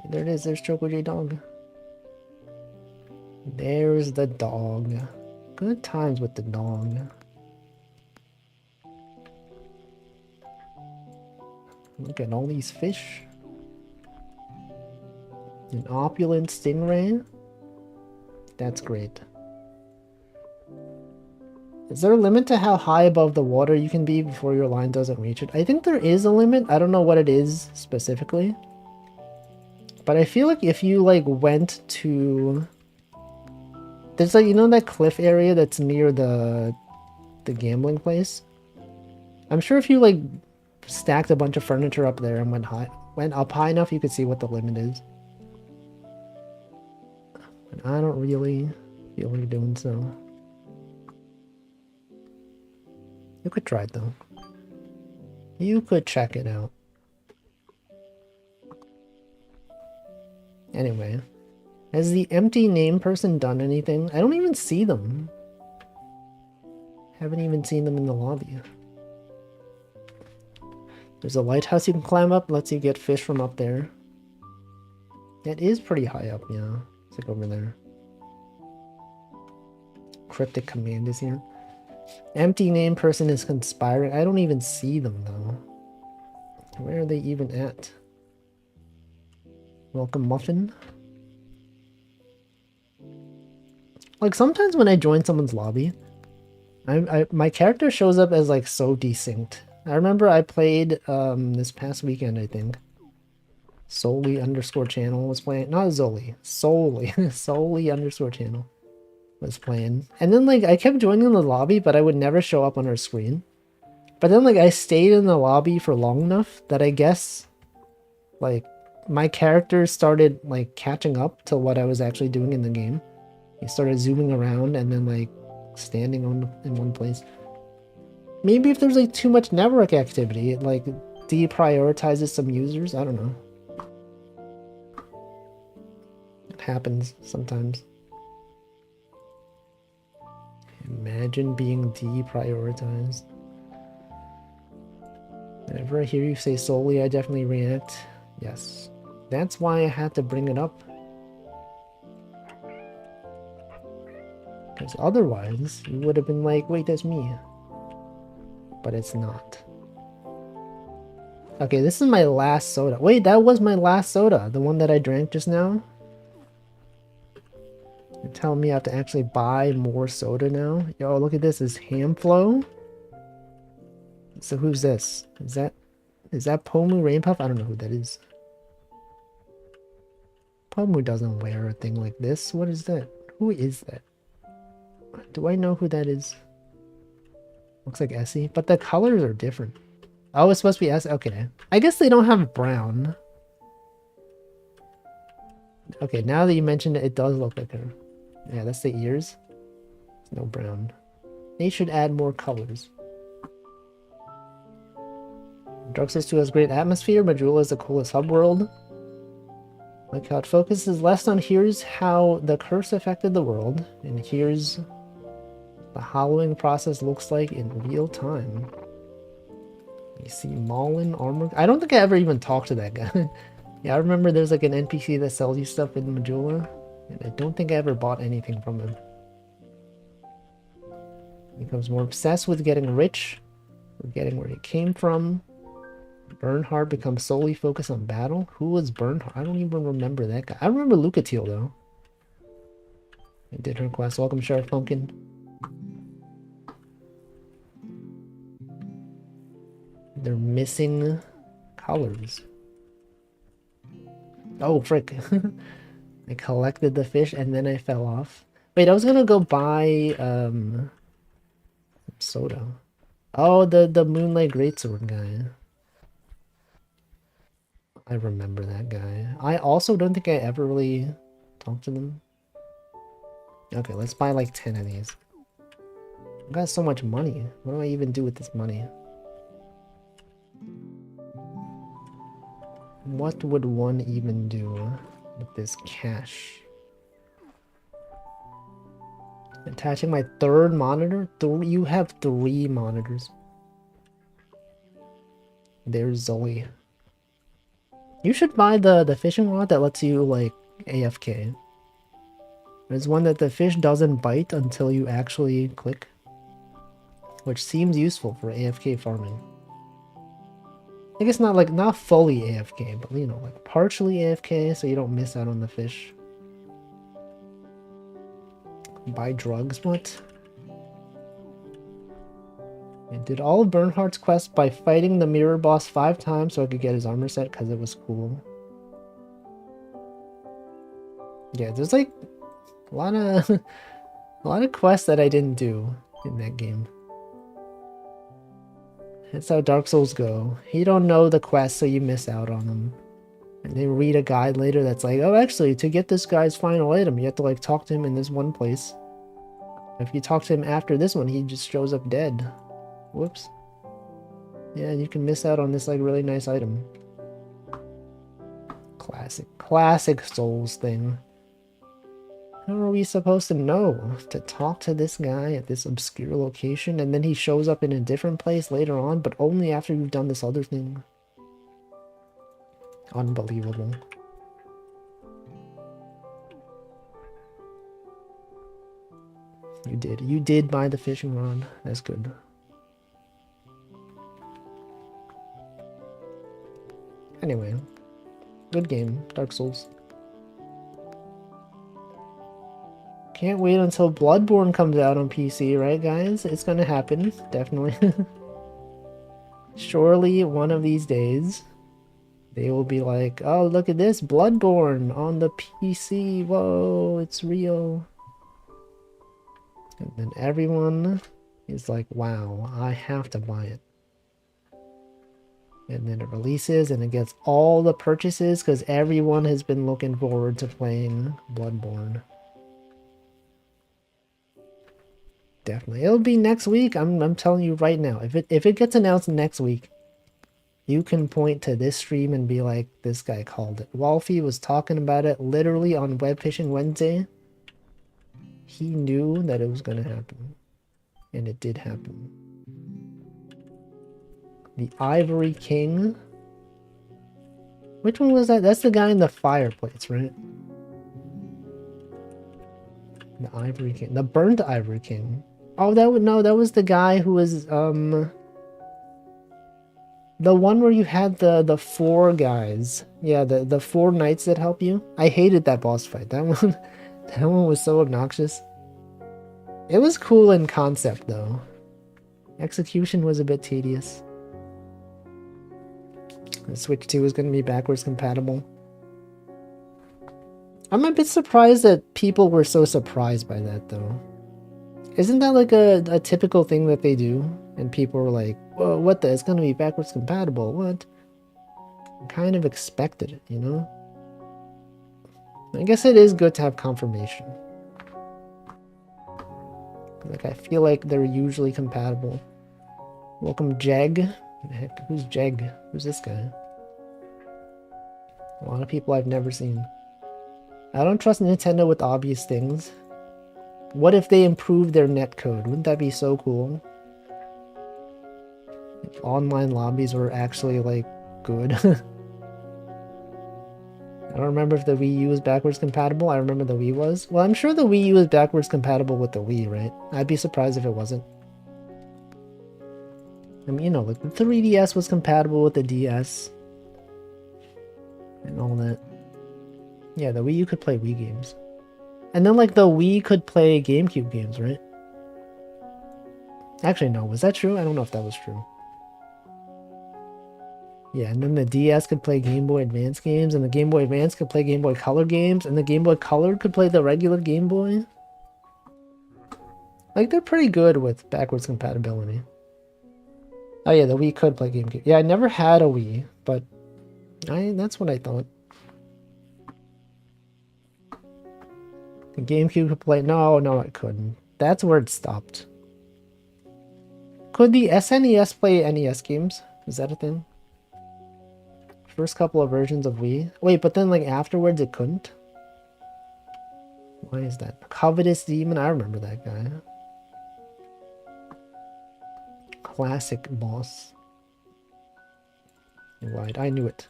Speaker 1: There it is. There's Choco-J dog. There's the dog. Good times with the dog. Look at all these fish. An opulent stingray. That's great. Is there a limit to how high above the water you can be before your line doesn't reach it? I think there is a limit. I don't know what it is specifically. But I feel like if you like went to... There's like, you know that cliff area that's near the gambling place? I'm sure if you like stacked a bunch of furniture up there and went up high enough, you could see what the limit is. But I don't really feel like doing so. You could try it though. You could check it out. Anyway, has the empty name person done anything? I don't even see them. Haven't even seen them in the lobby. There's a lighthouse you can climb up, lets you get fish from up there. That is pretty high up, yeah. It's like over there. Cryptic command is here. Empty name person is conspiring. I don't even see them though. Where are they even at? Welcome Muffin. Like sometimes when I join someone's lobby, my character shows up as like so desynced. I remember I played this past weekend, I think. Solely underscore channel was playing. Not Zoli. Solely. Solely underscore channel was playing. And then like I kept joining the lobby, but I would never show up on her screen. But then like I stayed in the lobby for long enough that I guess like my character started like catching up to what I was actually doing in the game. He started zooming around and then like standing in one place. Maybe if there's like too much network activity, it like deprioritizes some users. I don't know. It happens sometimes. Imagine being deprioritized. Whenever I hear you say solely, I definitely react. Yes. That's why I had to bring it up. Because otherwise, you would have been like, wait, that's me. But it's not. Okay, this is my last soda. Wait, that was my last soda. The one that I drank just now? You're telling me I have to actually buy more soda now? Yo, look at this. Is Hamflow? So who's this? Is that Pomu Rainpuff? I don't know who that is. Pomu doesn't wear a thing like this. What is that? Who is that? Do I know who that is? Looks like Essie, but the colors are different. Oh, it's supposed to be Essie. Okay. I guess they don't have brown. Okay, now that you mentioned it, it does look like her. Yeah, that's the ears. No brown. They should add more colors. Dark Souls 2 has great atmosphere. Majula is the coolest hub world. Like how it focuses less on here's how the curse affected the world, and here's the hollowing process looks like in real time. You see Maulin armor. I don't think I ever even talked to that guy. Yeah, I remember there's like an NPC that sells you stuff in Majula, and I don't think I ever bought anything from him. He becomes more obsessed with getting rich, forgetting where he came from. Bernhard becomes solely focused on battle. Who was Bernhard? I don't even remember that guy. I remember Lucatiel though. I did her quest. Welcome, Sheriff Pumpkin. They're missing colors. Oh, frick. I collected the fish and then I fell off. Wait, I was gonna go buy soda. Oh, the Moonlight Greatsword guy. I remember that guy. I also don't think I ever really talked to them. Okay, let's buy like 10 of these. I've got so much money. What do I even do with this money? What would one even do with this cash? Attaching my third monitor? You have 3 monitors. There's Zoe. You should buy the fishing rod that lets you, like, AFK. There's one that the fish doesn't bite until you actually click, which seems useful for AFK farming. I guess not fully AFK, but you know, like partially AFK so you don't miss out on the fish. Buy drugs? What? I did all of Bernhardt's quests by fighting the mirror boss 5 times so I could get his armor set because it was cool. Yeah, there's like a lot of quests that I didn't do in that game. That's how Dark Souls go. You don't know the quests, so you miss out on them. And they read a guide later that's like, oh, actually, to get this guy's final item, you have to, like, talk to him in this one place. If you talk to him after this one, he just shows up dead. Whoops. Yeah, you can miss out on this, like, really nice item. Classic Souls thing. How are we supposed to know to talk to this guy at this obscure location and then he shows up in a different place later on, but only after you've done this other thing? Unbelievable. You did buy the fishing rod. That's good. Anyway, good game, Dark Souls. Can't wait until Bloodborne comes out on PC, right guys? It's gonna happen, definitely. Surely one of these days, they will be like, oh, look at this, Bloodborne on the PC, whoa, it's real. And then everyone is like, wow, I have to buy it. And then it releases and it gets all the purchases because everyone has been looking forward to playing Bloodborne. Definitely. It'll be next week. I'm telling you right now. If it gets announced next week, you can point to this stream and be like, this guy called it. Wolfie was talking about it literally on Webfishing Wednesday. He knew that it was going to happen. And it did happen. The Ivory King. Which one was that? That's the guy in the fireplace, right? The Ivory King. The Burnt Ivory King. Oh, that was the guy who was, the one where you had the 4 guys. Yeah, the 4 knights that help you. I hated that boss fight. That one was so obnoxious. It was cool in concept, though. Execution was a bit tedious. The Switch 2 is going to be backwards compatible. I'm a bit surprised that people were so surprised by that, though. Isn't that like a typical thing that they do? And people were like, whoa, what the? It's going to be backwards compatible. What? I kind of expected it, you know? I guess it is good to have confirmation. Like, I feel like they're usually compatible. Welcome, Jeg. Heck, who's Jeg? Who's this guy? A lot of people I've never seen. I don't trust Nintendo with obvious things. What if they improve their netcode? Wouldn't that be so cool? If online lobbies were actually, like, good. I don't remember if the Wii U was backwards compatible. I remember the Wii was. Well, I'm sure the Wii U is backwards compatible with the Wii, right? I'd be surprised if it wasn't. I mean, you know, like the 3DS was compatible with the DS. And all that. Yeah, the Wii U could play Wii games. And then, like, the Wii could play GameCube games, right? Actually, no. Was that true? I don't know if that was true. Yeah, and then the DS could play Game Boy Advance games, and the Game Boy Advance could play Game Boy Color games, and the Game Boy Color could play the regular Game Boy. Like, they're pretty good with backwards compatibility. Oh yeah, the Wii could play GameCube. Yeah, I never had a Wii, but That's what I thought. The GameCube could play. No, it couldn't. That's where it stopped. Could the SNES play NES games? Is that a thing? First couple of versions of Wii. Wait, but then like afterwards it couldn't? Why is that? Covetous Demon? I remember that guy. Classic boss. Right, I knew it.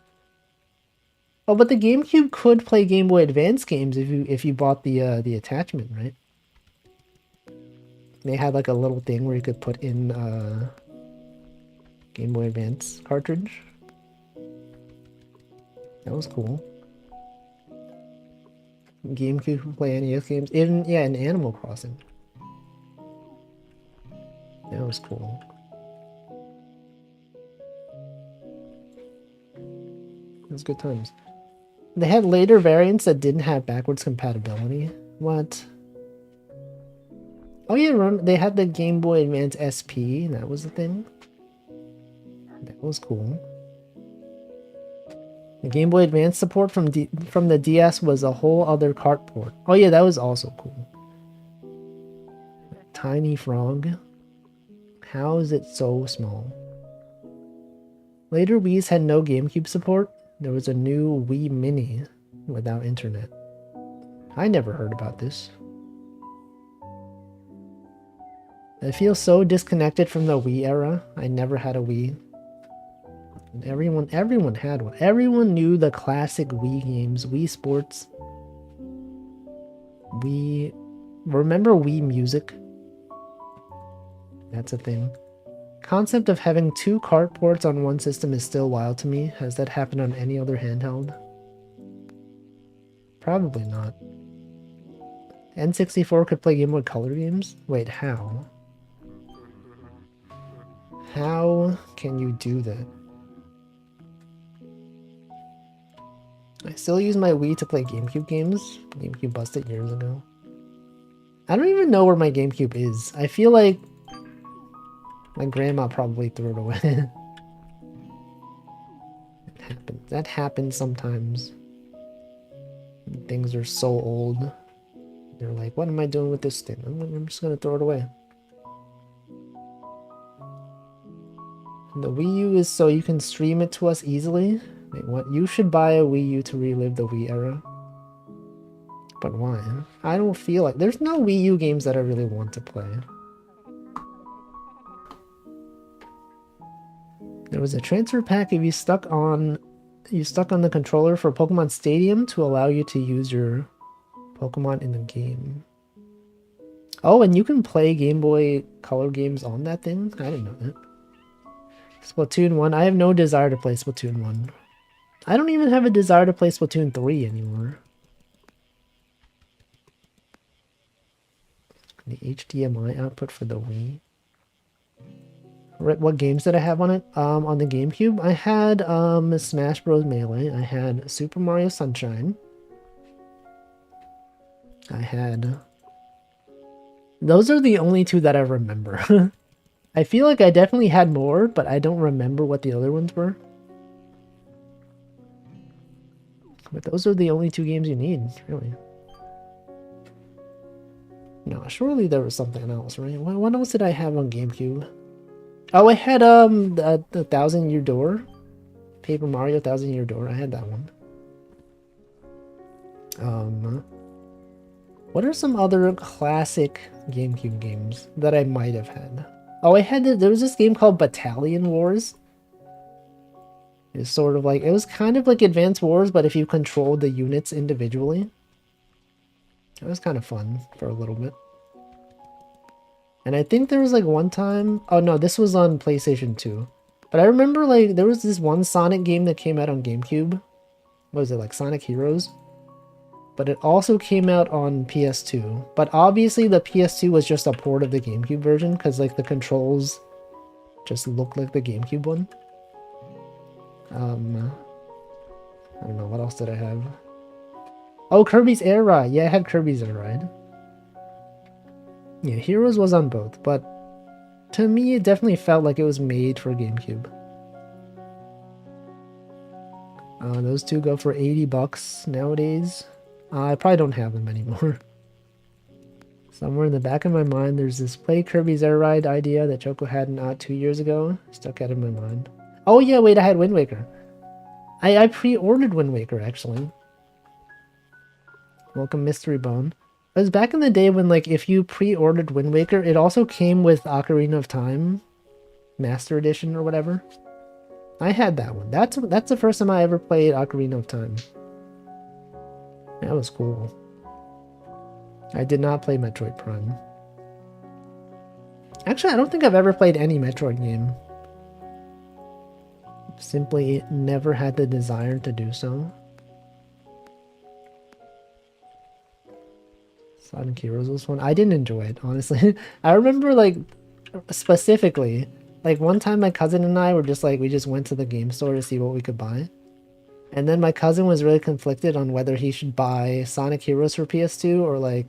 Speaker 1: Oh, but the GameCube could play Game Boy Advance games if you bought the attachment, right? They had like a little thing where you could put in Game Boy Advance cartridge. That was cool. GameCube could play NES games. Even in Animal Crossing. That was cool. It was good times. They had later variants that didn't have backwards compatibility. What? Oh yeah, remember they had the Game Boy Advance SP. That was the thing. That was cool. The Game Boy Advance support from the DS was a whole other cart port. Oh yeah, that was also cool. Tiny Frog. How is it so small? Later Wii's had no GameCube support. There was a new Wii Mini without internet. I never heard about this. I feel so disconnected from the Wii era. I never had a Wii. Everyone had one. Everyone knew the classic Wii games, Wii Sports. Remember Wii Music? That's a thing. Concept of having two cart ports on one system is still wild to me. Has that happened on any other handheld? Probably not. N64 could play Game Boy Color games? Wait, how? How can you do that? I still use my Wii to play GameCube games. GameCube busted years ago. I don't even know where my GameCube is. I feel like my grandma probably threw it away. It happens. That happens sometimes. Things are so old. They're like, what am I doing with this thing? I'm just gonna throw it away. The Wii U is so you can stream it to us easily. Wait, what? You should buy a Wii U to relive the Wii era. But why? I don't feel like... There's no Wii U games that I really want to play. There was a transfer pack if you stuck on the controller for Pokemon Stadium to allow you to use your Pokemon in the game. Oh, and you can play Game Boy Color games on that thing? I didn't know that. Splatoon 1. I have no desire to play Splatoon 1. I don't even have a desire to play Splatoon 3 anymore. The HDMI output for the Wii. What games did I have on it? On the GameCube, I had Smash Bros. Melee. I had Super Mario Sunshine. I had... Those are the only two that I remember. I feel like I definitely had more, but I don't remember what the other ones were. But those are the only two games you need, really. No, surely there was something else, right? What else did I have on GameCube? Oh, I had the Thousand Year Door. Paper Mario Thousand Year Door. I had that one. What are some other classic GameCube games that I might have had? Oh, there was this game called Battalion Wars. It's sort of like, it was kind of like Advance Wars, but if you controlled the units individually. It was kind of fun for a little bit. And I think there was like one time, oh no, this was on PlayStation 2. But I remember like there was this one Sonic game that came out on GameCube. What was it, like Sonic Heroes? But it also came out on PS2. But obviously the PS2 was just a port of the GameCube version because like the controls just looked like the GameCube one. I don't know, what else did I have? Oh, Kirby's Air Ride. Yeah, I had Kirby's Air Ride. Yeah, Heroes was on both, but to me it definitely felt like it was made for GameCube. Those two go for 80 bucks nowadays. I probably don't have them anymore. Somewhere in the back of my mind, there's this play Kirby's Air Ride idea that Choco had not 2 years ago. Stuck out in my mind. Oh yeah, wait, I had Wind Waker. I pre-ordered Wind Waker, actually. Welcome, Mystery Bone. It was back in the day when, like, if you pre-ordered Wind Waker, it also came with Ocarina of Time Master Edition or whatever. I had that one. That's the first time I ever played Ocarina of Time. That was cool. I did not play Metroid Prime. Actually, I don't think I've ever played any Metroid game. Simply never had the desire to do so. Sonic Heroes was fun. I didn't enjoy it, honestly. I remember, like, specifically, like, one time my cousin and I were just like, we just went to the game store to see what we could buy. And then my cousin was really conflicted on whether he should buy Sonic Heroes for PS2 or, like,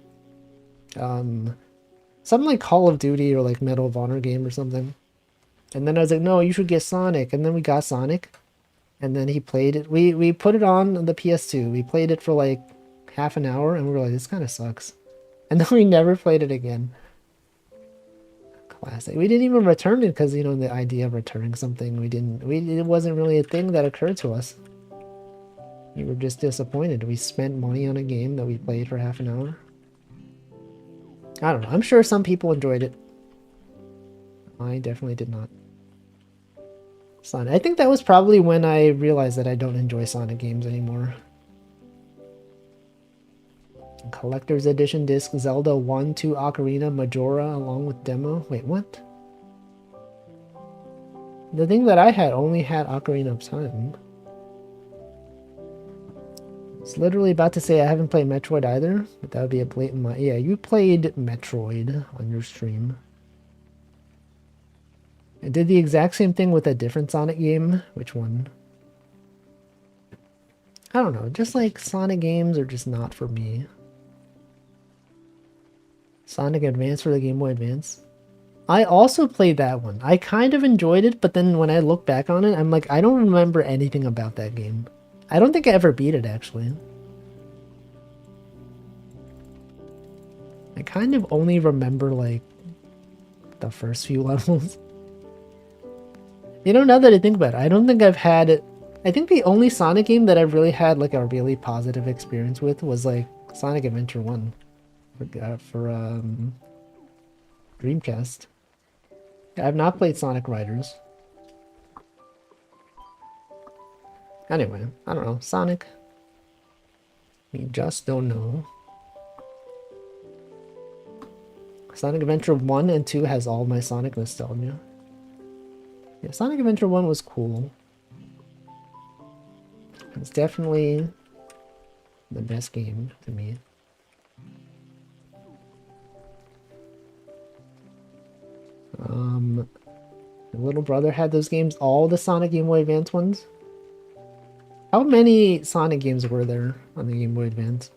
Speaker 1: something like Call of Duty or, like, Medal of Honor game or something. And then I was like, no, you should get Sonic. And then we got Sonic. And then he played it. We put it on the PS2. We played it for, like, half an hour. And we were like, this kind of sucks. And then we never played it again. Classic. We didn't even return it because, you know, the idea of returning something, it wasn't really a thing that occurred to us. We were just disappointed. We spent money on a game that we played for half an hour. I don't know. I'm sure some people enjoyed it. I definitely did not. Sonic. I think that was probably when I realized that I don't enjoy Sonic games anymore. Collector's Edition disc Zelda 1, 2 Ocarina Majora along with demo. Wait, what? The thing that I had only had Ocarina of Time. It's literally about to say I haven't played Metroid either, but that would be a blatant lie. Yeah, you played Metroid on your stream. I did the exact same thing with a different Sonic game. Which one? I don't know. Just like Sonic games are just not for me. Sonic Advance for the Game Boy Advance. I also played that one. I kind of enjoyed it, but then when I look back on it, I'm like, I don't remember anything about that game. I don't think I ever beat it, actually. I kind of only remember, like, the first few levels. You know, now that I think about it, I don't think I've had it. I think the only Sonic game that I've really had, like, a really positive experience with was, like, Sonic Adventure 1 for Dreamcast. I've not played Sonic Riders. Anyway, I don't know. Sonic. We just don't know. Sonic Adventure 1 and 2 has all my Sonic nostalgia. Yeah, Sonic Adventure 1 was cool. It's definitely the best game to me. My little brother had those games, all the Sonic Game Boy Advance ones. How many Sonic games were there on the Game Boy Advance?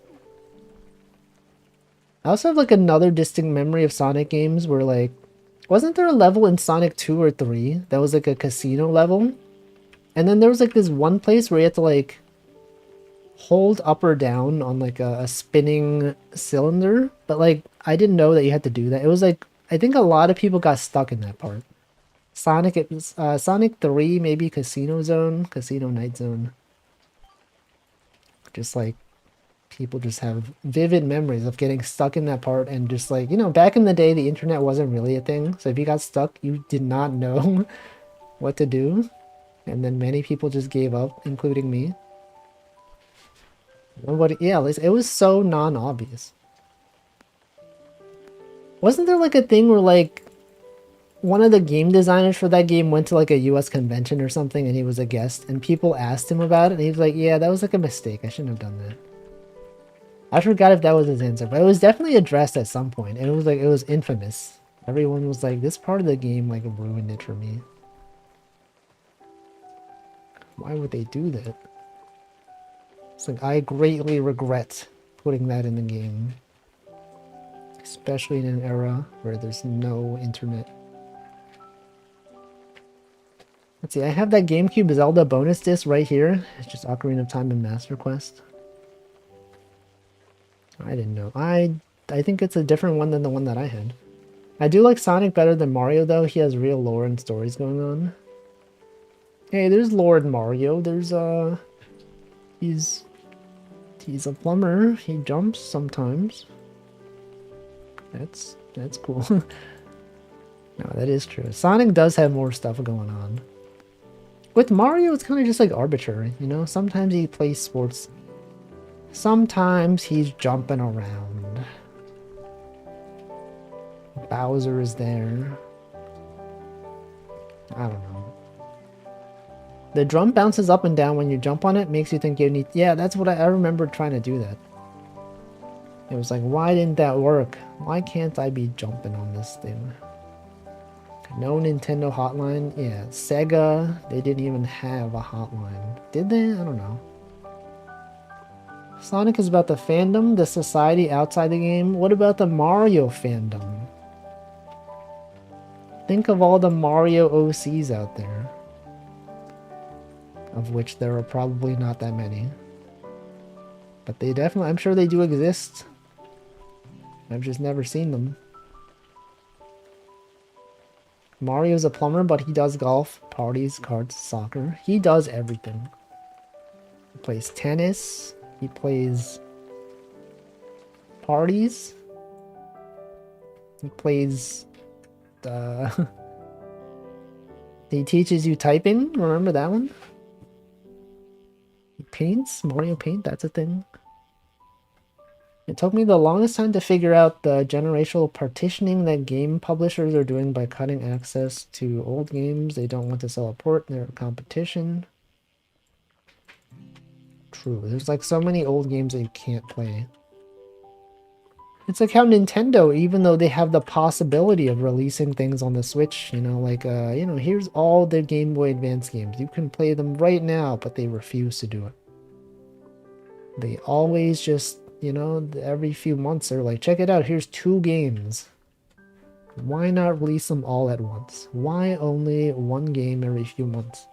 Speaker 1: I also have, like, another distinct memory of Sonic games where, like, wasn't there a level in Sonic 2 or 3 that was, like, a casino level? And then there was, like, this one place where you had to, like, hold up or down on, like, a spinning cylinder. But, like, I didn't know that you had to do that. It was, like, I think a lot of people got stuck in that part. Sonic 3, maybe Casino Zone, Casino Night Zone. Just, like, people just have vivid memories of getting stuck in that part and just, like, you know, back in the day, the internet wasn't really a thing. So if you got stuck, you did not know what to do. And then many people just gave up, including me. Nobody, yeah, it was so non-obvious. Wasn't there, like, a thing where, like, one of the game designers for that game went to, like, a US convention or something and he was a guest and people asked him about it and he was like, yeah, that was, like, a mistake. I shouldn't have done that. I forgot if that was his answer, but it was definitely addressed at some point and it was, like, it was infamous. Everyone was like, this part of the game, like, ruined it for me. Why would they do that? It's like, I greatly regret putting that in the game. Especially in an era where there's no internet. Let's see, I have that GameCube Zelda bonus disc right here. It's just Ocarina of Time and Master Quest. I didn't know. I think it's a different one than the one that I had. I do like Sonic better than Mario, though. He has real lore and stories going on. Hey, there's Lord Mario. There's, he's a plumber. He jumps sometimes. That's cool. No, that is true. Sonic does have more stuff going on. With Mario, it's kind of just like arbitrary, you know? Sometimes he plays sports. Sometimes he's jumping around. Bowser is there. I don't know. The drum bounces up and down when you jump on it, makes you think you need... Yeah, that's what I remember trying to do that. It was like, why didn't that work? Why can't I be jumping on this thing? No Nintendo hotline? Yeah, Sega, they didn't even have a hotline. Did they? I don't know. Sonic is about the fandom, the society outside the game. What about the Mario fandom? Think of all the Mario OCs out there. Of which there are probably not that many. But they definitely, I'm sure they do exist. I've just never seen them. Mario's a plumber, but he does golf, parties, cards, soccer. He does everything. He plays tennis. He plays parties. He plays... he teaches you typing. Remember that one? He paints. Mario Paint, that's a thing. It took me the longest time to figure out the generational partitioning that game publishers are doing by cutting access to old games. They don't want to sell a port, they're competition. True, there's like so many old games that you can't play. It's like how Nintendo, even though they have the possibility of releasing things on the Switch, you know, like, you know, here's all the Game Boy Advance games. You can play them right now, but they refuse to do it. They always just... You know, every few months they're like, check it out, here's 2 games. Why not release them all at once? Why only one game every few months?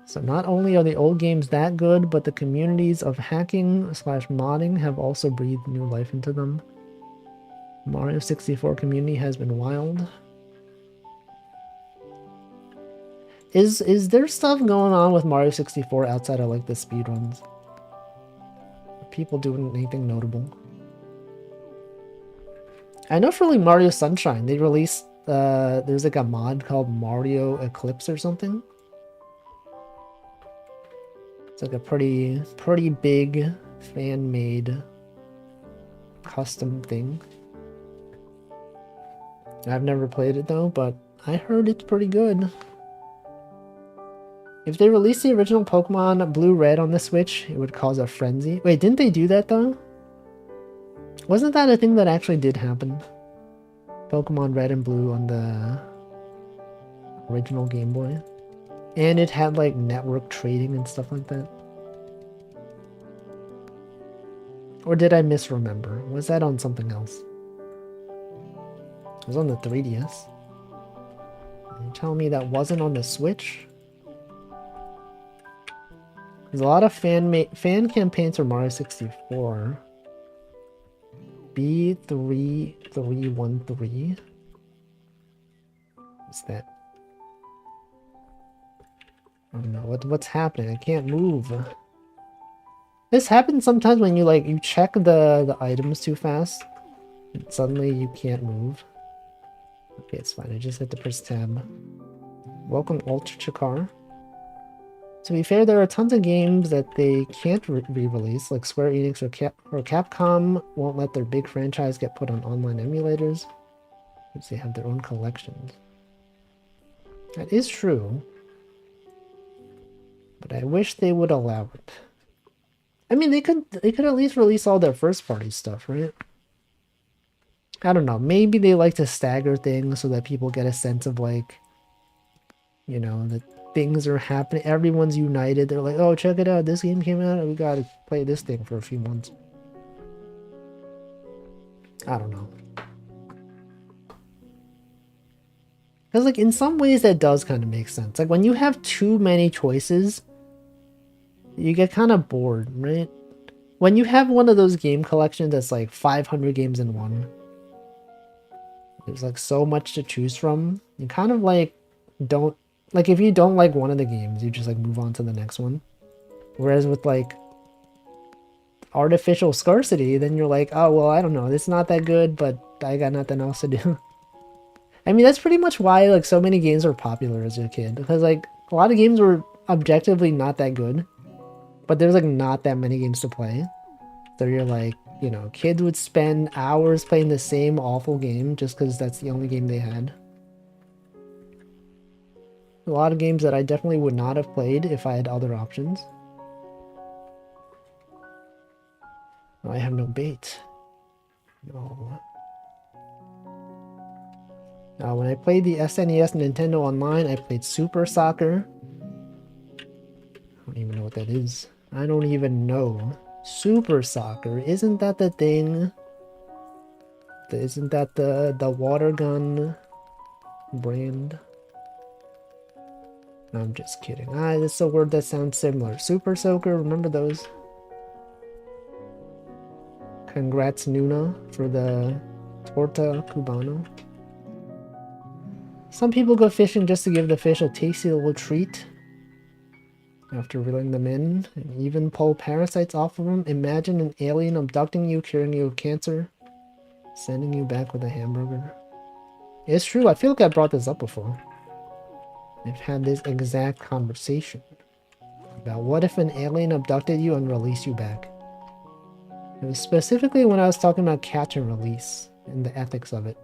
Speaker 1: So not only are the old games that good, but the communities of hacking / modding have also breathed new life into them. Mario 64 community has been wild. Is there stuff going on with Mario 64 outside of like the speedruns? Are people doing anything notable? I know for like Mario Sunshine, they released there's like a mod called Mario Eclipse or something. It's like a pretty big fan-made custom thing. I've never played it though, but I heard it's pretty good. If they released the original Pokemon Blue Red on the Switch, it would cause a frenzy. Wait, didn't they do that though? Wasn't that a thing that actually did happen? Pokemon Red and Blue on the original Game Boy. And it had like network trading and stuff like that. Or did I misremember? Was that on something else? It was on the 3DS. Are you telling me that wasn't on the Switch? There's a lot of fan campaigns for Mario 64. B3313. What's that? I don't know what's happening. I can't move. This happens sometimes when you check the items too fast, and suddenly you can't move. Okay, it's fine. I just had to press tab. Welcome, Ultra Chakar. To be fair, there are tons of games that they can't re-release, like Square Enix or Capcom won't let their big franchise get put on online emulators, because they have their own collections. That is true, but I wish they would allow it. I mean, they could at least release all their first-party stuff, right? I don't know. Maybe they like to stagger things so that people get a sense of like, you know, that things are happening. Everyone's united. They're like, oh, check it out. This game came out. We gotta play this thing for a few months. I don't know. Because, like, in some ways that does kind of make sense. Like, when you have too many choices, you get kind of bored, right? When you have one of those game collections that's like 500 games in one, there's like so much to choose from. You kind of like don't, like, if you don't like one of the games, you just like move on to the next one. Whereas with like artificial scarcity, then you're like, oh, well, I don't know, it's not that good, but I got nothing else to do. I mean, that's pretty much why like so many games were popular as a kid, because like a lot of games were objectively not that good, but there's like not that many games to play. So you're like, you know, kids would spend hours playing the same awful game just because that's the only game they had. A lot of games that I definitely would not have played if I had other options. Oh, I have no bait. No. Now, when I played the SNES Nintendo Online, I played Super Soccer. I don't even know what that is. I don't even know. Super Soccer, isn't that the thing? Isn't that the water gun brand? No, I'm just kidding. Ah, that's a word that sounds similar. Super Soaker, remember those? Congrats, Nuna, for the Torta Cubano. Some people go fishing just to give the fish a tasty little treat. After reeling them in, and even pull parasites off of them. Imagine an alien abducting you, curing you of cancer, sending you back with a hamburger. It's true, I feel like I brought this up before. I've had this exact conversation about what if an alien abducted you and released you back. It was specifically when I was talking about catch and release and the ethics of it.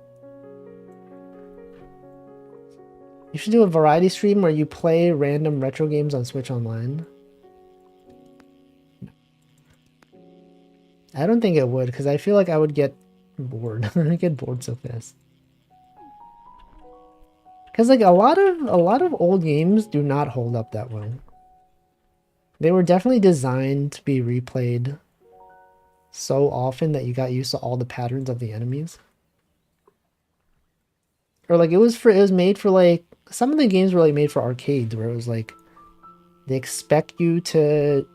Speaker 1: You should do a variety stream where you play random retro games on Switch Online. I don't think it would, because I feel like I would get bored. I get bored so fast. Because like a lot of old games do not hold up that well. They were definitely designed to be replayed so often that you got used to all the patterns of the enemies. Or like it was made for like some of the games were like made for arcades where it was like they expect you to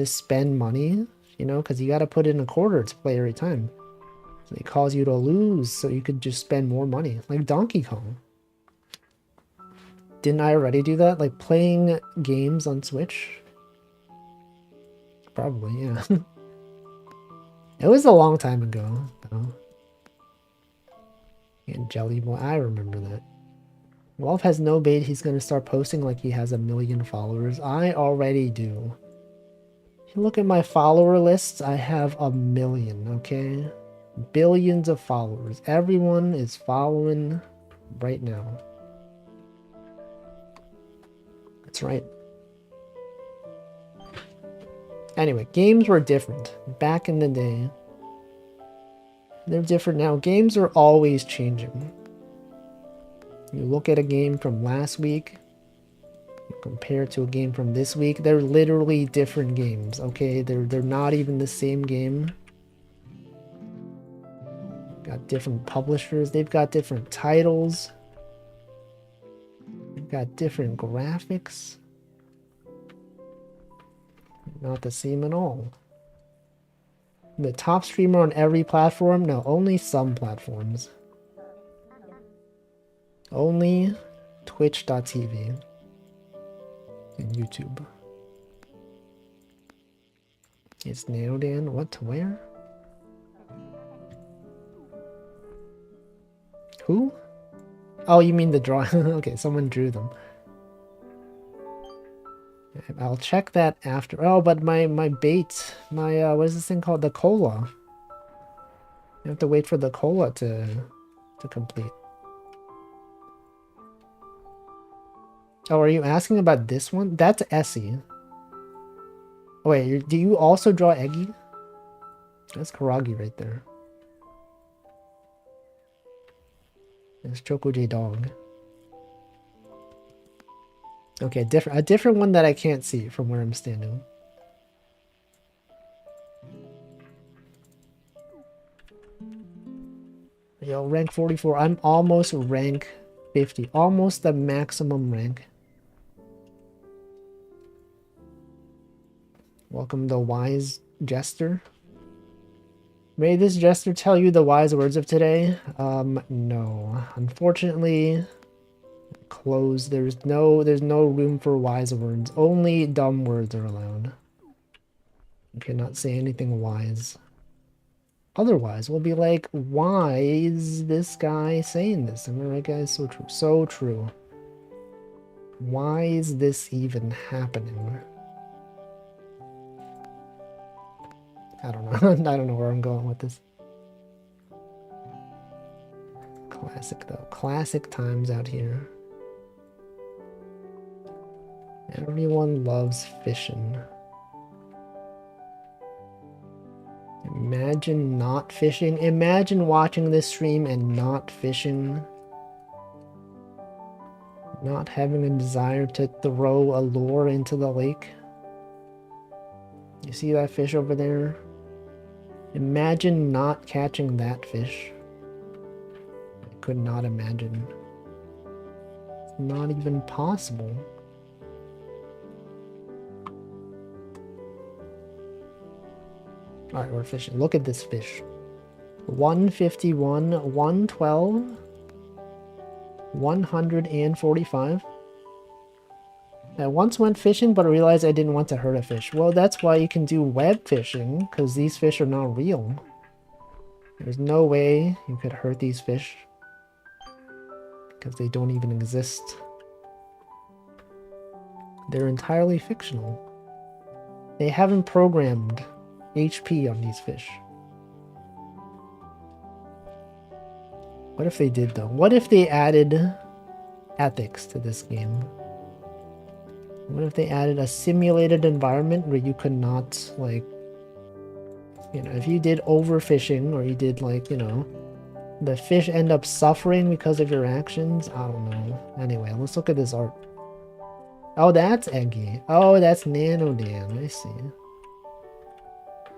Speaker 1: spend money, you know, because you got to put in a quarter to play every time. So they cause you to lose so you could just spend more money. Like Donkey Kong. Didn't I already do that? Like playing games on Switch? Probably, yeah. It was a long time ago, though. And Jelly Boy, I remember that. Wolf has no bait, he's gonna start posting like he has 1 million followers. I already do. If you look at my follower lists, I have 1 million, okay? Billions of followers. Everyone is following right now. That's right. Anyway, games were different back in the day. They're different now. Games are always changing. You look at a game from last week, you compare it to a game from this week, they're literally different games, okay? They're not even the same game. Got different publishers, they've got different titles. They've got different graphics. Not the same at all. The top streamer on every platform? No, only some platforms. Only Twitch.tv and YouTube. It's nailed in. What to wear? Who? Oh, you mean the draw? Okay, someone drew them. I'll check that after. Oh, but my bait, my what is this thing called? The cola. You have to wait for the cola to complete. Oh, are you asking about this one? That's Essie. Oh, wait, do you also draw Eggy? That's Karagi right there. It's Choco J Dog. Okay, a different one that I can't see from where I'm standing. Yo, rank 44. I'm almost rank 50. Almost the maximum rank. Welcome the wise jester. May this jester tell you the wise words of today? No. Unfortunately, closed. There's no room for wise words. Only dumb words are allowed. You cannot say anything wise. Otherwise, we'll be like, why is this guy saying this? I mean, that guy is so true. So true. Why is this even happening? I don't know. I don't know where I'm going with this. Classic, though. Classic times out here. Everyone loves fishing. Imagine not fishing. Imagine watching this stream and not fishing. Not having a desire to throw a lure into the lake. You see that fish over there? Imagine not catching that fish. I could not imagine. It's not even possible. Alright, we're fishing. Look at this fish. 151, 112, 145. I once went fishing, but I realized I didn't want to hurt a fish. Well, that's why you can do web fishing, because these fish are not real. There's no way you could hurt these fish, because they don't even exist. They're entirely fictional. They haven't programmed HP on these fish. What if they did, though? What if they added ethics to this game? What if they added a simulated environment where you could not, like, you know, if you did overfishing, or you did, like, you know, the fish end up suffering because of your actions? I don't know. Anyway, let's look at this art. Oh, that's Eggy. Oh, that's Nanodan. I see.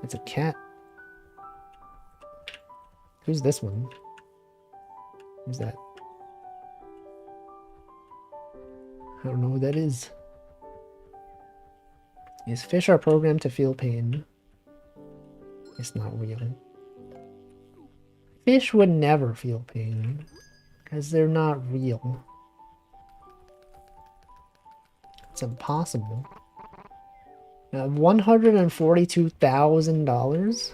Speaker 1: It's a cat. Who's this one? Who's that? I don't know who that is. These fish are programmed to feel pain. It's not real. Fish would never feel pain, because they're not real. It's impossible. $142,000?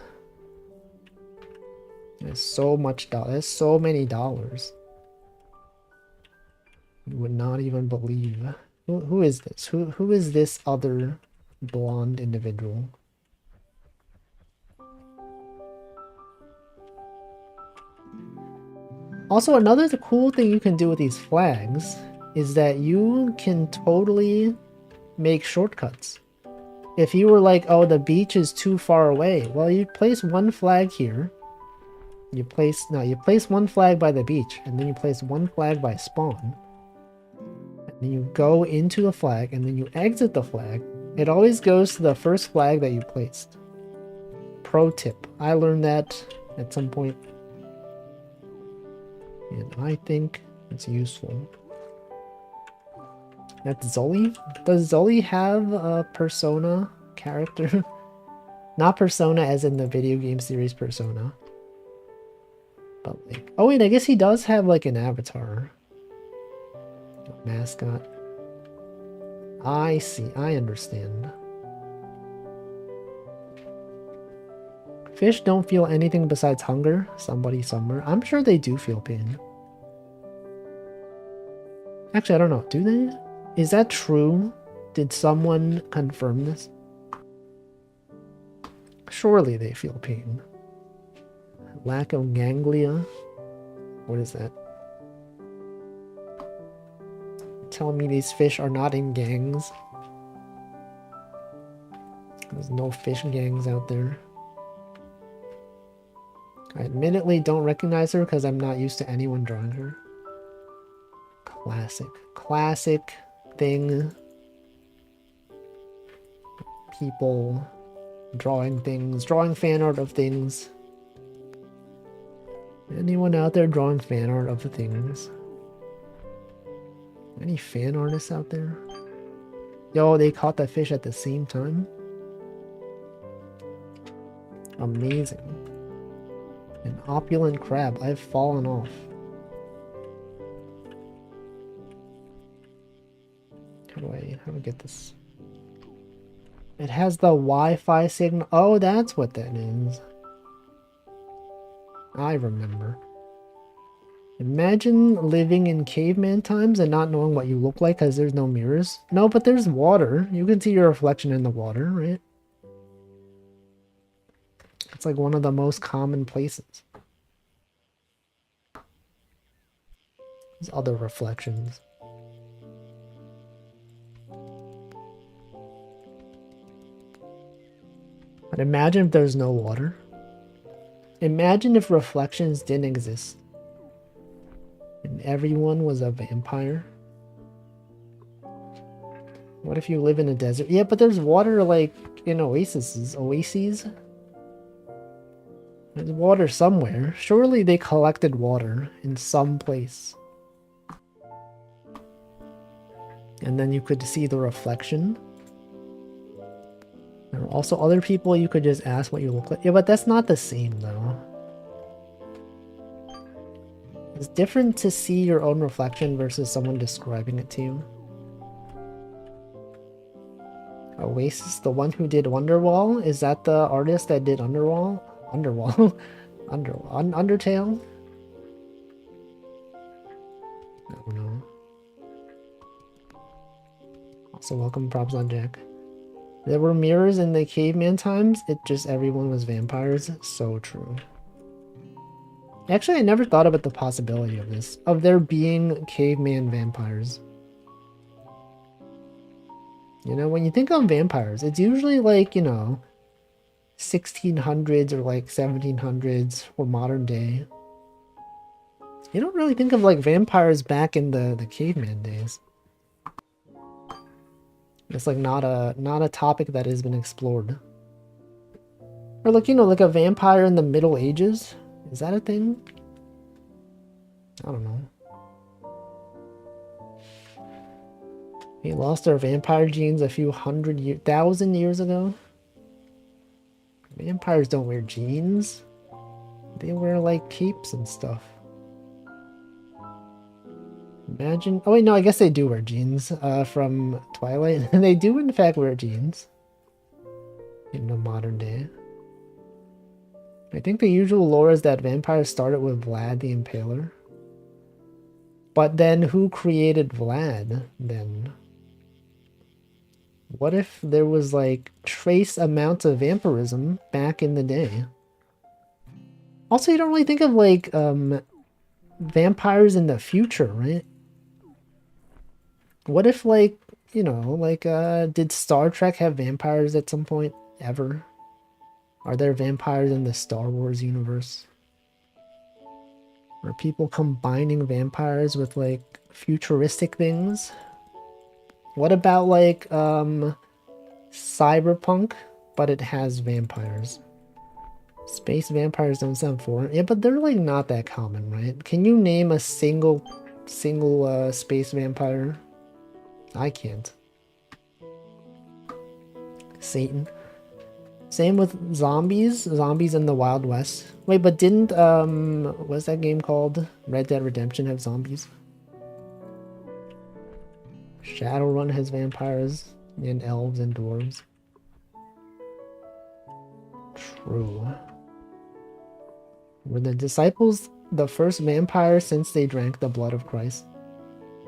Speaker 1: That's so much dollars. That's so many dollars. You would not even believe. Who is this? Who is this other blonde individual? Also, another cool thing you can do with these flags is that you can totally make shortcuts. If you were like, oh, the beach is too far away, well, you place one flag here. You place one flag by the beach, and then you place one flag by spawn. And then you go into the flag, and then you exit the flag. It always goes to the first flag that you placed. Pro tip. I learned that at some point, and I think it's useful. That's Zully? Does Zully have a Persona character? Not Persona as in the video game series Persona. But like, oh wait, I guess he does have like an avatar. A mascot. I see, I understand. Fish don't feel anything besides hunger. Somebody somewhere. I'm sure they do feel pain. Actually, I don't know. Do they? Is that true? Did someone confirm this? Surely they feel pain. Lack of ganglia? What is that? Telling me these fish are not in gangs? There's no fish gangs out there. I admittedly don't recognize her because I'm not used to anyone drawing her. Classic. Classic thing. People drawing things, drawing fan art of things. Anyone out there drawing fan art of things? Any fan artists out there? Yo, they caught the fish at the same time. Amazing. An opulent crab. I've fallen off. How do I get this? It has the Wi-Fi signal. Oh, that's what that is. I remember. Imagine living in caveman times and not knowing what you look like because there's no mirrors. No, but there's water. You can see your reflection in the water, right? It's like one of the most common places. There's other reflections. But imagine if there's no water. Imagine if reflections didn't exist. And everyone was a vampire. What if you live in a desert? Yeah, but there's water like in oases. Oases? There's water somewhere. Surely they collected water in some place. And then you could see the reflection. There are also other people you could just ask what you look like. Yeah, but that's not the same though. It's different to see your own reflection versus someone describing it to you. Oasis, the one who did Wonderwall? Is that the artist that did Undertale? I don't know. Also, welcome props on Jack. There were mirrors in the caveman times. It just everyone was vampires. So true. Actually, I never thought about the possibility of this. Of there being caveman vampires. You know, when you think of vampires, it's usually like, you know, 1600s or like 1700s or modern day. You don't really think of like vampires back in the caveman days. It's like not a topic that has been explored. Or like, you know, like a vampire in the Middle Ages? Is that a thing? I don't know. They lost their vampire genes a few thousand years ago. Vampires don't wear jeans. They wear like capes and stuff. Imagine. Oh wait, no, I guess they do wear jeans from Twilight. They do in fact wear jeans in the modern day. I think the usual lore is that vampires started with Vlad the Impaler. But then who created Vlad then? What if there was like trace amounts of vampirism back in the day? Also, you don't really think of like vampires in the future, right? What if like, you know, like did Star Trek have vampires at some point ever? Are there vampires in the Star Wars universe? Are people combining vampires with like futuristic things? What about like cyberpunk, but it has vampires? Space vampires don't sound foreign. Yeah, but they're like not that common, right? Can you name a single space vampire? I can't. Satan. Same with zombies. Zombies in the Wild West. Wait, but didn't what's that game called? Red Dead Redemption have zombies? Shadowrun has vampires and elves and dwarves. True. Were the disciples the first vampires since they drank the blood of Christ?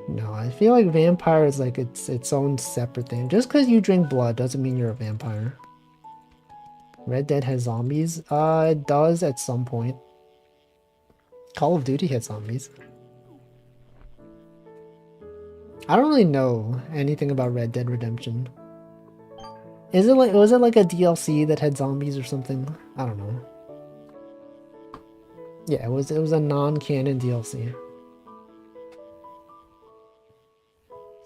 Speaker 1: No, I feel like vampire is like its own separate thing. Just because you drink blood doesn't mean you're a vampire. Red Dead has zombies? It does at some point. Call of Duty has zombies. I don't really know anything about Red Dead Redemption. Was it like a DLC that had zombies or something? I don't know. Yeah, it was a non-canon DLC.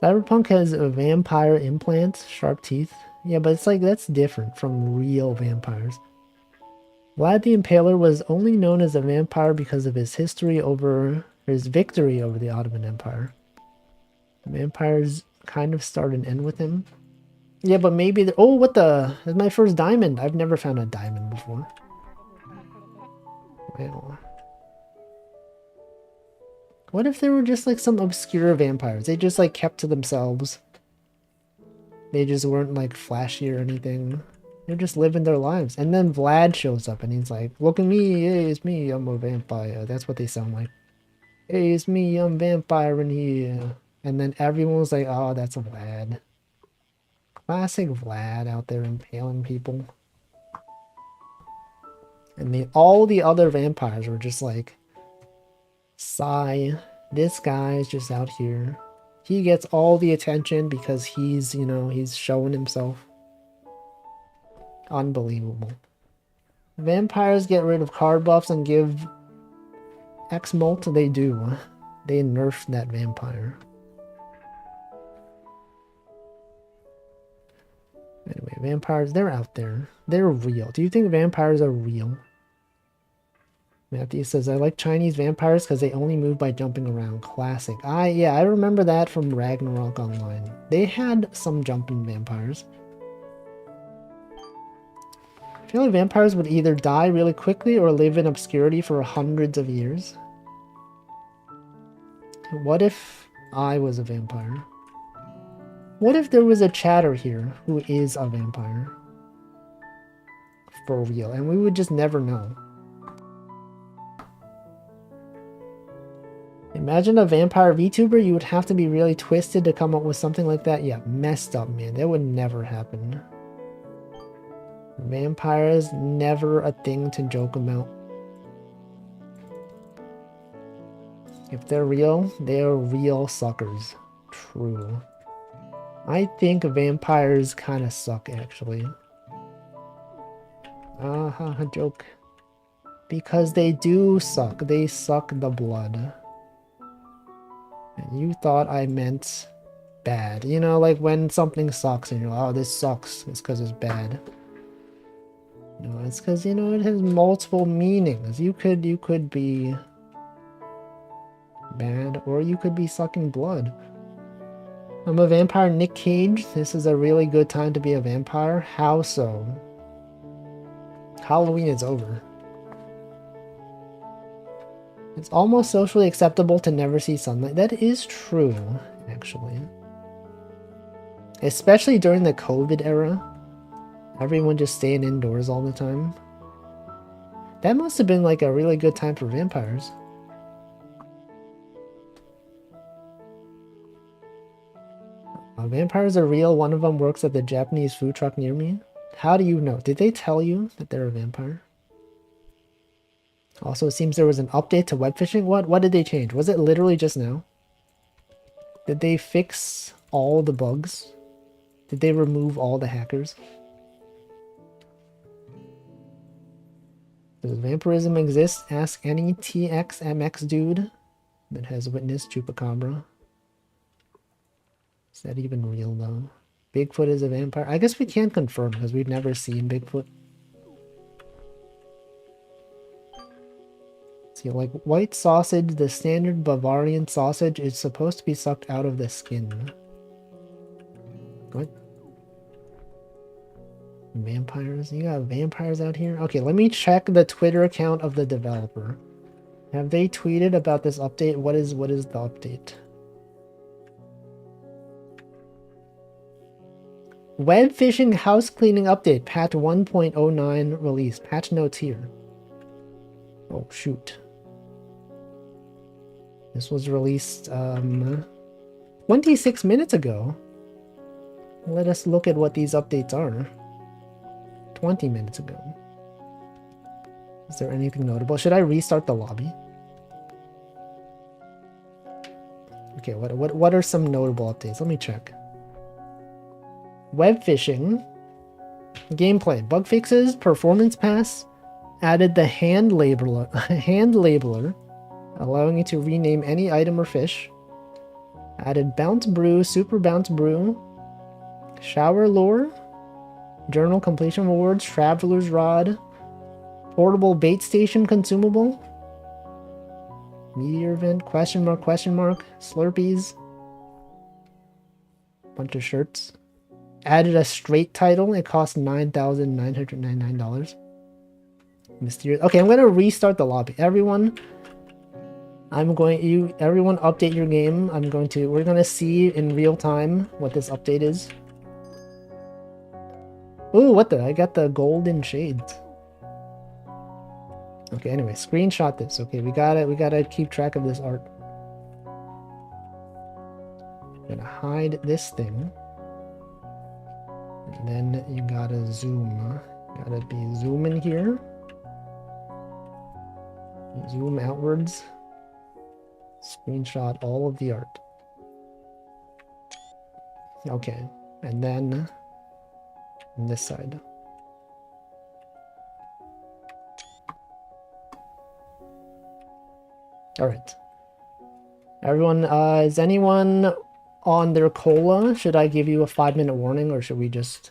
Speaker 1: Cyberpunk has a vampire implants, sharp teeth. Yeah, but it's like that's different from real vampires. Vlad the Impaler was only known as a vampire because of his victory over the Ottoman Empire. Vampires kind of start and end with him. Yeah, but maybe oh, what the? That's my first diamond. I've never found a diamond before. Well, what if there were just like some obscure vampires? They just like kept to themselves. They just weren't like flashy or anything. They're just living their lives. And then Vlad shows up and he's like, look at me, hey, it's me, I'm a vampire. That's what they sound like. Hey, it's me, I'm vampire in here. And then everyone's like, oh, that's Vlad. Classic Vlad out there impaling people. And all the other vampires were just like, sigh, this guy's just out here. He gets all the attention because he's, you know, he's showing himself. Unbelievable. Vampires get rid of card buffs and give X-Molt. They do. They nerfed that vampire. Anyway, vampires, they're out there. They're real. Do you think vampires are real? Matthew says, I like Chinese vampires because they only move by jumping around. Classic. Yeah, I remember that from Ragnarok Online. They had some jumping vampires. I feel like vampires would either die really quickly or live in obscurity for hundreds of years. What if I was a vampire? What if there was a chatter here who is a vampire? For real, and we would just never know. Imagine a vampire VTuber, you would have to be really twisted to come up with something like that. Yeah, messed up, man. That would never happen. Vampires, never a thing to joke about. If they're real, they're real suckers. True. I think vampires kind of suck, actually. Joke. Because they do suck. They suck the blood. And you thought I meant bad. You know, like when something sucks and you're like, oh, this sucks. It's because it's bad. No, it's because, you know, it has multiple meanings. You could be bad, or you could be sucking blood. I'm a vampire, Nick Cage. This is a really good time to be a vampire. How so? Halloween is over. It's almost socially acceptable to never see sunlight. That is true, actually. Especially during the COVID era. Everyone just staying indoors all the time. That must have been like a really good time for vampires. Vampires are real. One of them works at the Japanese food truck near me. How do you know? Did they tell you that they're a vampire? Also, it seems there was an update to webfishing. What did they change? Was it literally just now? Did they fix all the bugs? Did they remove all the hackers? Does vampirism exist? Ask any TXMX dude that has witnessed Chupacabra. Is that even real, though? Bigfoot is a vampire? I guess we can't confirm because we've never seen Bigfoot. See, like white sausage, the standard Bavarian sausage is supposed to be sucked out of the skin. What? Vampires? You got vampires out here? Okay, let me check the Twitter account of the developer. Have they tweeted about this update? What is the update? Web fishing house cleaning update. Patch 1.09 release. Patch notes here. Oh, shoot. This was released 26 minutes ago. Let us look at what these updates are. 20 minutes ago. Is there anything notable? Should I restart the lobby? Okay, what are some notable updates? Let me check. Web fishing. Gameplay. Bug fixes. Performance pass. Added the hand labeler, allowing you to rename any item or fish. Added bounce brew, super bounce brew, shower lure, journal completion rewards, traveler's rod, portable bait station consumable, meteor event, question mark, Slurpees. Bunch of shirts. Added a straight title. It costs $9,999. Mysterious. Okay, I'm gonna restart the lobby. Everyone, everyone update your game. We're gonna see in real time what this update is. Ooh, what the? I got the golden shades. Okay, anyway, screenshot this. Okay, we gotta keep track of this art. I'm gonna hide this thing. And then you gotta zoom. Gotta be zooming here. Zoom outwards. Screenshot all of the art. Okay, and then on this side. All right. Everyone, is anyone on their cola? Should I give you a 5-minute warning, or should we just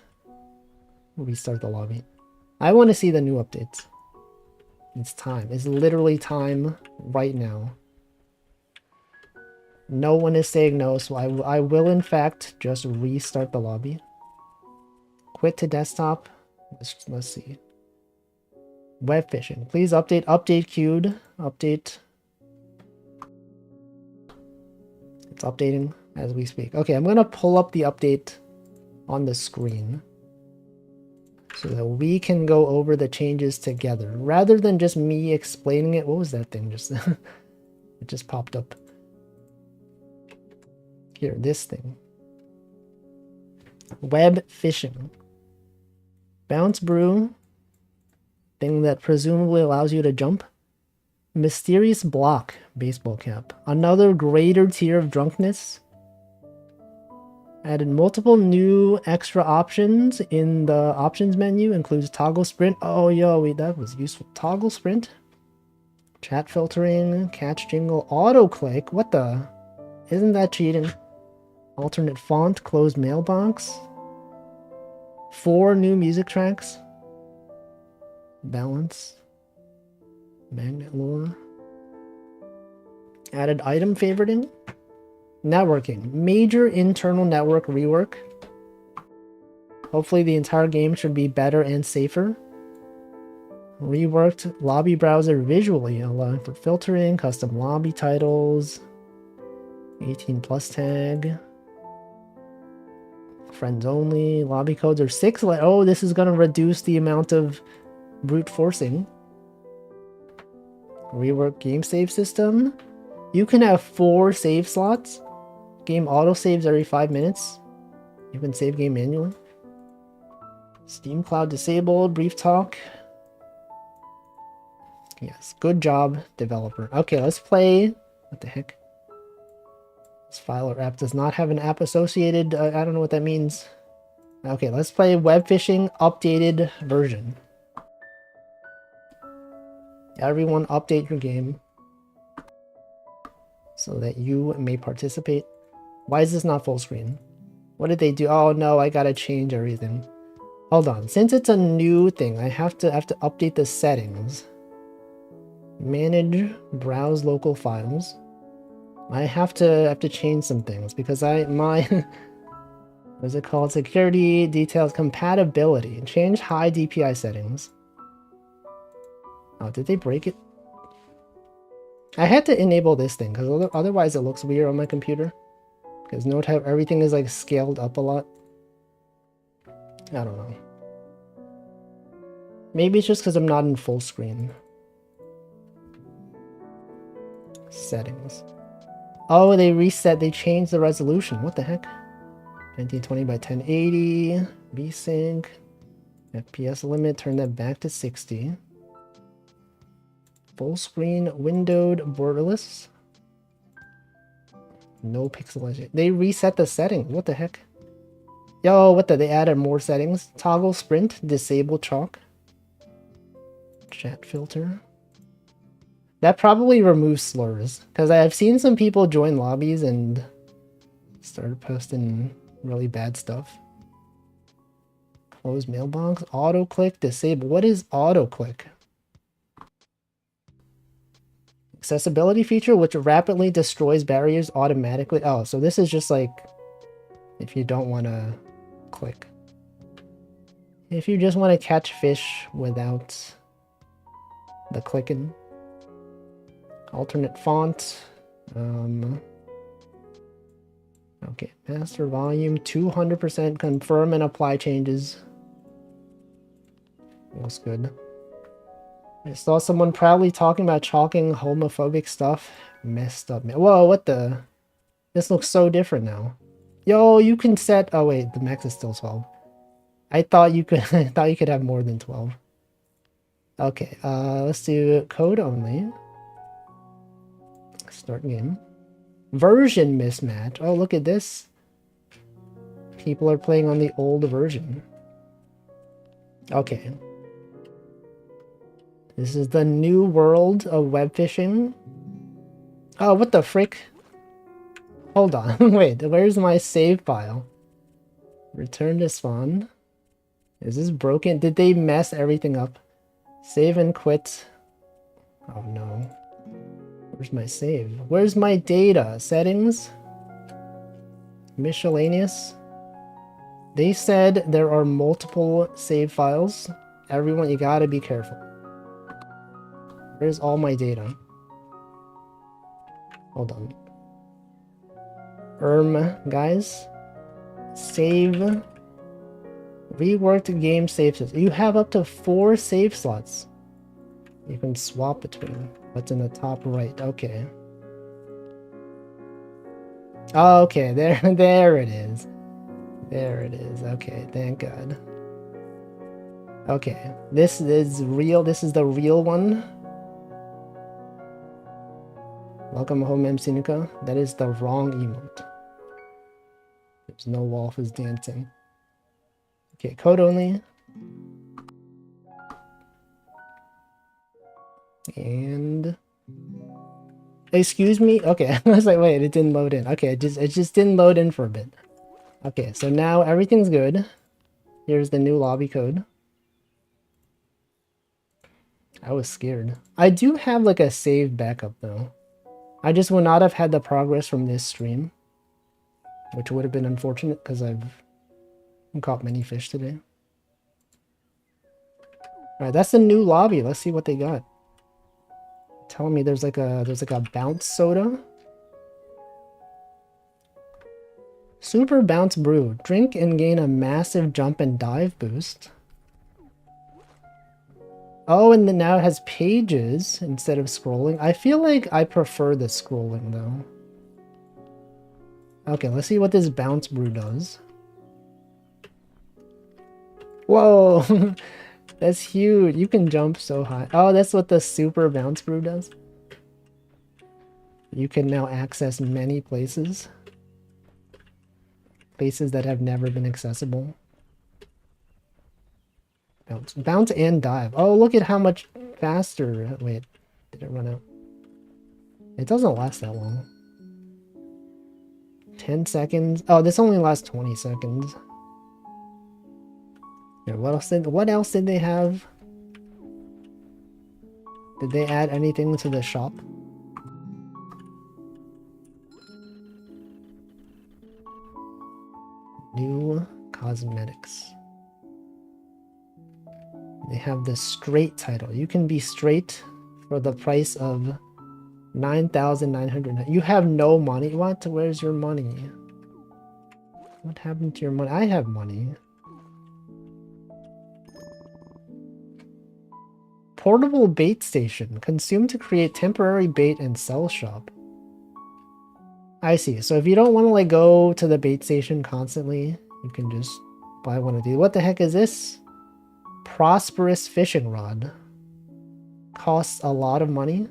Speaker 1: restart the lobby? I want to see the new updates. It's time. It's literally time right now. No one is saying no, so I will in fact just restart the lobby. Quit to desktop. Let's see. Web fishing. Please update queued. Update. It's updating as we speak. Okay, I'm gonna pull up the update on the screen so that we can go over the changes together rather than just me explaining it. What was that thing just it just popped up here, this thing. Web fishing. Bounce brew, thing that presumably allows you to jump. Mysterious block, baseball cap. Another greater tier of drunkenness. Added multiple new extra options in the options menu. Includes toggle sprint. Oh, yo, wait, that was useful. Toggle sprint. Chat filtering. Catch jingle. Auto click. What the? Isn't that cheating? Alternate font. Closed mailbox. 4 new music tracks. Balance. Magnet lure. Added item favoriting. Networking. Major internal network rework. Hopefully the entire game should be better and safer. Reworked lobby browser visually, allowing for filtering, custom lobby titles, 18 plus tag, friends only, lobby codes are 6. Oh, this is going to reduce the amount of brute forcing. Rework game save system. You can have 4 save slots. Game auto saves every 5 minutes. You can save game manually. Steam Cloud disabled. Brief talk. Yes, good job, developer. Okay, let's play. What the heck? This file or app does not have an app associated. I don't know what that means. Okay, let's play web fishing updated version. Everyone update your game so that you may participate. Why is this not full screen? What did they do? Oh no, I gotta change everything. Hold on. Since it's a new thing, I have to update the settings. Manage, browse local files. I have to change some things because my what is it called? Security details compatibility. Change high DPI settings. Oh, did they break it? I had to enable this thing because otherwise it looks weird on my computer. Because note how everything is like scaled up a lot. I don't know. Maybe it's just because I'm not in full screen. Settings. Oh, they changed the resolution. What the heck? 1920 by 1080. VSync. FPS limit, turn that back to 60. Full screen, windowed, borderless. No pixelation. They reset the settings. What the heck? Yo, what the? They added more settings. Toggle sprint, disable chalk. Chat filter. That probably removes slurs. Because I've seen some people join lobbies and start posting really bad stuff. Close mailbox. Auto click, disable. What is auto click? Accessibility feature which rapidly destroys barriers automatically. Oh, so this is just like if you don't want to click. If you just want to catch fish without the clicking. Alternate font. Okay, master volume, 200%, confirm and apply changes. Looks good. I saw someone proudly talking about chalking homophobic stuff. Messed up, man. Whoa, what the? This looks so different now. Yo, you can set... Oh wait, the max is still 12. I thought you could I thought you could have more than 12. Okay, let's do code only. Start game. Version mismatch. Oh, look at this. People are playing on the old version. Okay. This is the new world of web fishing. Oh, what the frick? Hold on. Wait, where's my save file? Return to spawn. Is this broken? Did they mess everything up? Save and quit. Oh no. Where's my save? Where's my data? Settings? Miscellaneous? They said there are multiple save files. Everyone, you gotta be careful. Where's all my data? Hold on. Guys. Save. Reworked game save slots. You have up to 4 save slots. You can swap between. What's in the top right? Okay. Oh, okay, there it is. There it is. Okay, thank God. Okay, this is real. This is the real one. Welcome home, MC Nuka. That is the wrong emote. There's no wolf is dancing. Okay, code only. And excuse me. Okay, I was like, wait, it didn't load in. Okay, it just didn't load in for a bit. Okay, so now everything's good. Here's the new lobby code. I was scared. I do have like a save backup though. I just would not have had the progress from this stream, which would have been unfortunate because I've caught many fish today. Alright, that's the new lobby. Let's see what they got. Telling me there's like a bounce soda. Super bounce brew. Drink and gain a massive jump and dive boost. Oh, and then now it has pages instead of scrolling. I feel like I prefer the scrolling though. Okay, let's see what this bounce brew does. Whoa! That's huge. You can jump so high. Oh, that's what the super bounce brew does. You can now access many places. Places that have never been accessible. Bounce and dive. Oh, look at how much faster. Wait, did it run out? It doesn't last that long. 10 seconds. Oh, this only lasts 20 seconds. Yeah, what else did they have? Did they add anything to the shop? New cosmetics. They have the straight title. You can be straight for the price of 9,900. You have no money. What? Where's your money? What happened to your money? I have money. Portable bait station. Consumed to create temporary bait and sell shop. I see. So if you don't want to like go to the bait station constantly, you can just buy one of these. What the heck is this? Prosperous fishing rod. Costs a lot of money.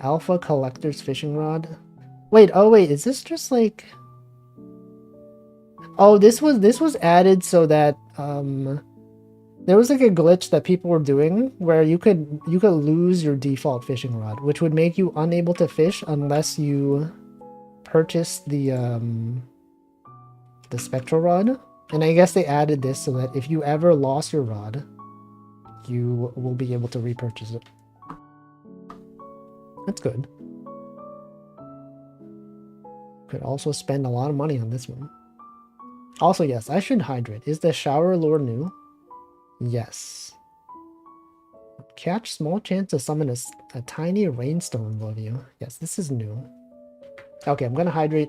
Speaker 1: Alpha collector's fishing rod. Wait, oh wait, is this just like... Oh, this was added so that there was like a glitch that people were doing where you could lose your default fishing rod, which would make you unable to fish unless you purchase the spectral rod. And I guess they added this so that if you ever lost your rod, you will be able to repurchase it. That's good. Could also spend a lot of money on this one. Also, yes, I should hydrate. Is the shower lure new? Yes. Catch small chance to summon a tiny rainstorm above you. Yes, this is new. Okay, I'm gonna hydrate.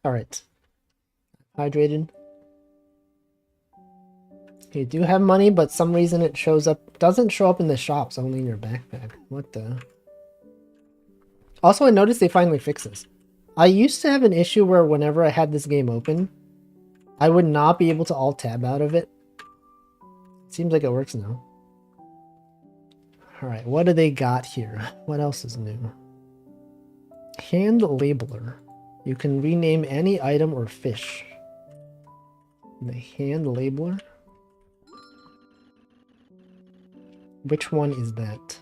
Speaker 1: Alright. Hydrated. You do have money, but some reason it doesn't show up in the shops, only in your backpack. What the? Also, I noticed they finally fixed this. I used to have an issue where whenever I had this game open, I would not be able to alt-tab out of it. Seems like it works now. Alright, what do they got here? What else is new? Hand labeler. You can rename any item or fish. The hand labeler? Which one is that?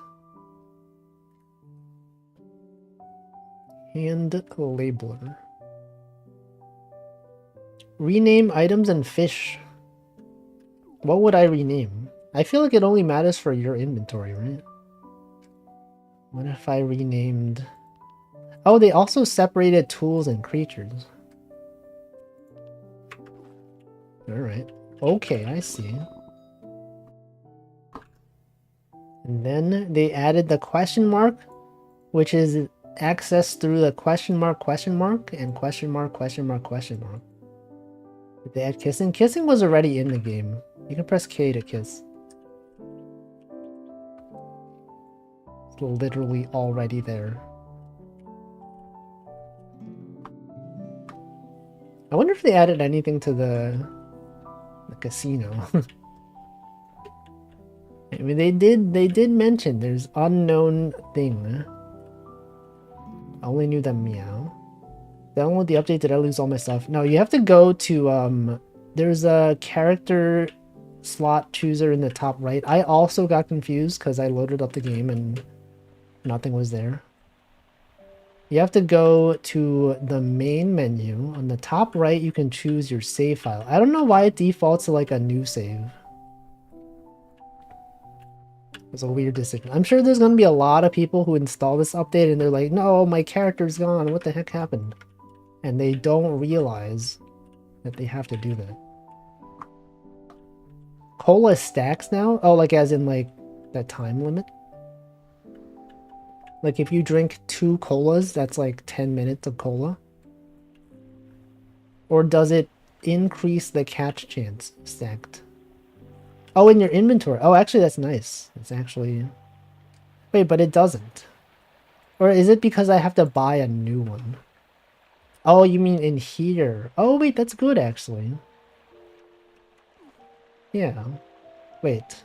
Speaker 1: Hand labeler. Rename items and fish. What would I rename? I feel like it only matters for your inventory, right? What if I renamed... Oh, they also separated tools and creatures. Alright. Okay, I see. And then they added the question mark, which is access through the question mark, and question mark, question mark, question mark. Did they add kissing? Kissing was already in the game. You can press K to kiss. It's literally already there. I wonder if they added anything to the casino. I mean, they did mention there's unknown thing. I only knew that meow. Download the update. Did I lose all my stuff? No, you have to go to there's a character slot chooser in the top right. I also got confused because I loaded up the game and nothing was there. You have to go to the main menu. On the top right, you can choose your save file. I don't know why it defaults to like a new save. It's a weird decision. I'm sure there's going to be a lot of people who install this update and they're like, no, my character's gone. What the heck happened? And they don't realize that they have to do that. Cola stacks now? Oh, like as in like that time limit? Like if you drink 2 colas, that's like 10 minutes of cola? Or does it increase the catch chance stacked? Oh, in your inventory. Oh, actually that's nice. It's actually... Wait, but it doesn't. Or is it because I have to buy a new one? Oh, you mean in here. Oh, wait, that's good actually. Yeah. Wait.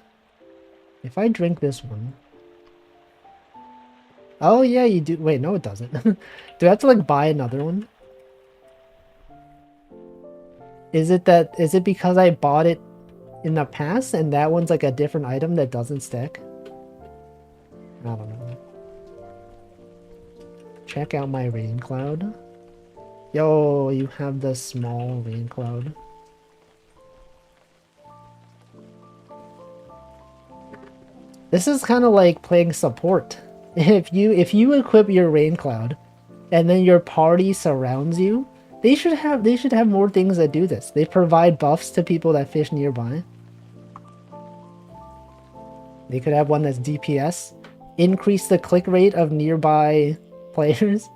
Speaker 1: If I drink this one... Oh, yeah, you do. Wait, no, it doesn't. Do I have to, like, buy another one? Is it because I bought it in the past and that one's, like, a different item that doesn't stack? I don't know. Check out my rain cloud. Yo, you have the small rain cloud. This is kind of like playing support. If you equip your rain cloud and then your party surrounds you, they should have more things that do this. They provide buffs to people that fish nearby. They could have one that's DPS, increase the click rate of nearby players.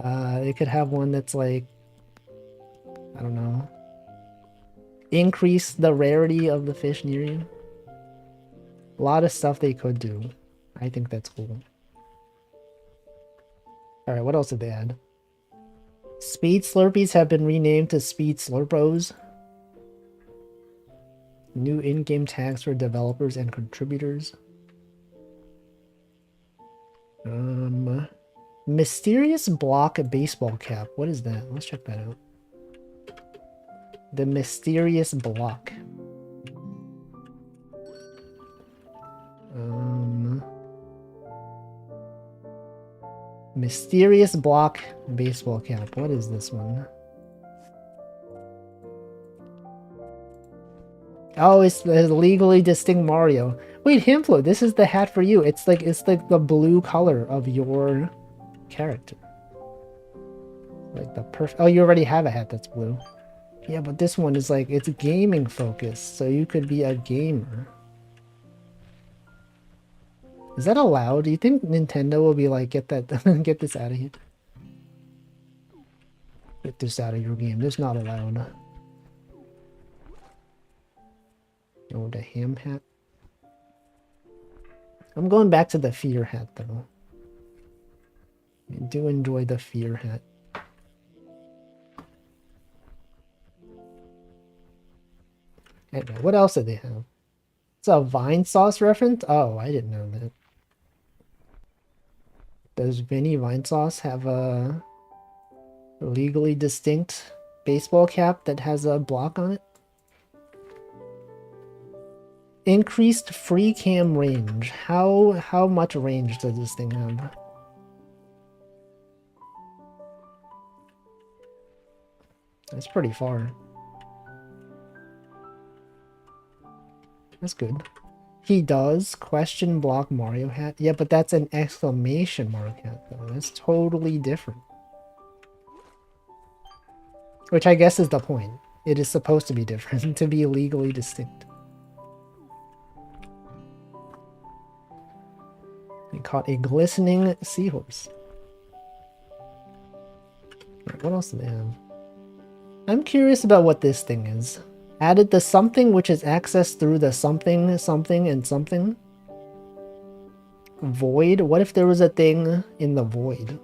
Speaker 1: They could have one that's like, I don't know, increase the rarity of the fish near you. A lot of stuff they could do. I think that's cool. Alright, what else did they add? Speed Slurpees have been renamed to Speed Slurpos. New in-game tags for developers and contributors. Mysterious block baseball cap. What is that? Let's check that out. The mysterious block. Mysterious block baseball cap. What is this one? Oh, it's legally distinct Mario. Wait, Himflo, this is the hat for you. It's like the blue color of your character. Like the perfect. Oh, you already have a hat that's blue. Yeah, but this one is like, it's gaming focused, so you could be a gamer. Is that allowed? Do you think Nintendo will be like, get that, get this out of here? Get this out of your game. This is not allowed. Oh, the ham hat. I'm going back to the fear hat though. I do enjoy the fear hat. Anyway, what else did they have? It's a Vine Sauce reference? Oh, I didn't know that. Does Vinny Vine Sauce have a legally distinct baseball cap that has a block on it? Increased free cam range. How much range does this thing have? That's pretty far. That's good. He does question block Mario hat. Yeah, but that's an exclamation mark hat though. That's totally different. Which I guess is the point. It is supposed to be different, to be legally distinct. I caught a glistening seahorse. Right, what else do they have? I'm curious about what this thing is. Added the something which is accessed through the something, something, and something. Void? What if there was a thing in the void?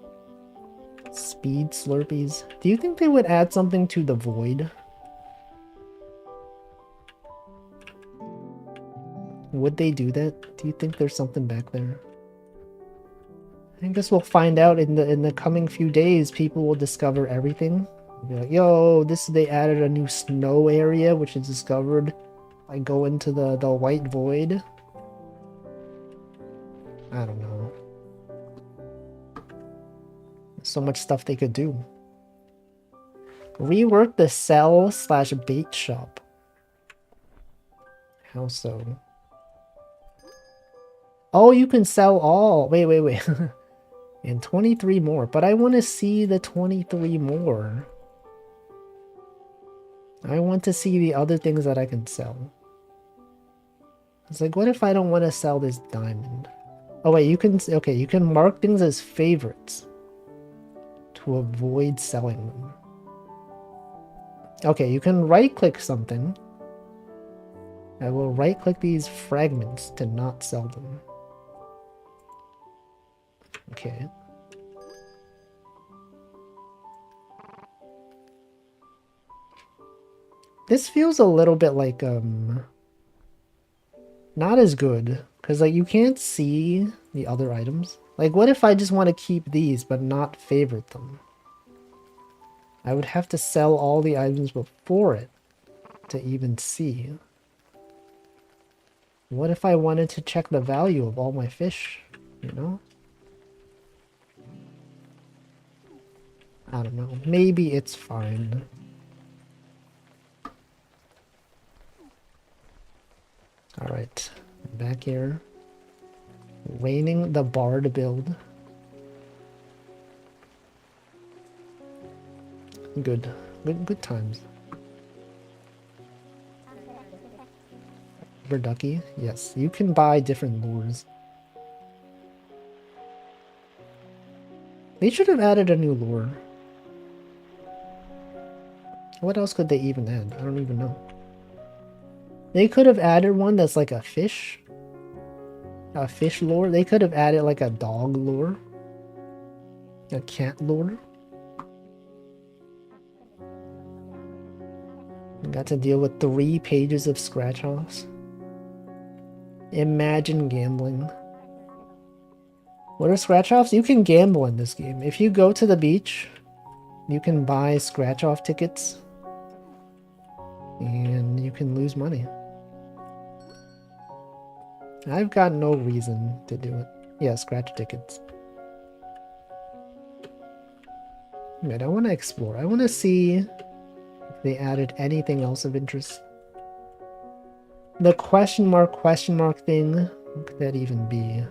Speaker 1: Speed Slurpees. Do you think they would add something to the void? Would they do that? Do you think there's something back there? I guess we'll find out in the coming few days. People will discover everything. Be like, yo, they added a new snow area, which is discovered by going to the white void. I don't know. There's so much stuff they could do. Rework the sell/bait shop. How so? Oh, you can sell all. Wait. And 23 more. But I want to see the 23 more. I want to see the other things that I can sell. It's like, what if I don't want to sell this diamond? Oh wait, you can, okay, you can mark things as favorites to avoid selling them. Okay, you can right-click something. I will right-click these fragments to not sell them. Okay. This feels a little bit like, not as good. Because, like, you can't see the other items. Like, what if I just want to keep these, but not favorite them? I would have to sell all the items before it to even see. What if I wanted to check the value of all my fish, you know? I don't know. Maybe it's fine. Alright, back here. Raining the Bard build. Good times. Ducky, yes, you can buy different lures. They should have added a new lure. What else could they even add? I don't even know. They could have added one that's like a fish. A fish lure. They could have added like a dog lure. A cat lure. Got to deal with 3 pages of scratch-offs. Imagine gambling. What are scratch-offs? You can gamble in this game. If you go to the beach, you can buy scratch-off tickets. And you can lose money. I've got no reason to do it. Yeah, scratch tickets. Right, I want to explore. I want to see if they added anything else of interest. The question mark thing, what could that even be?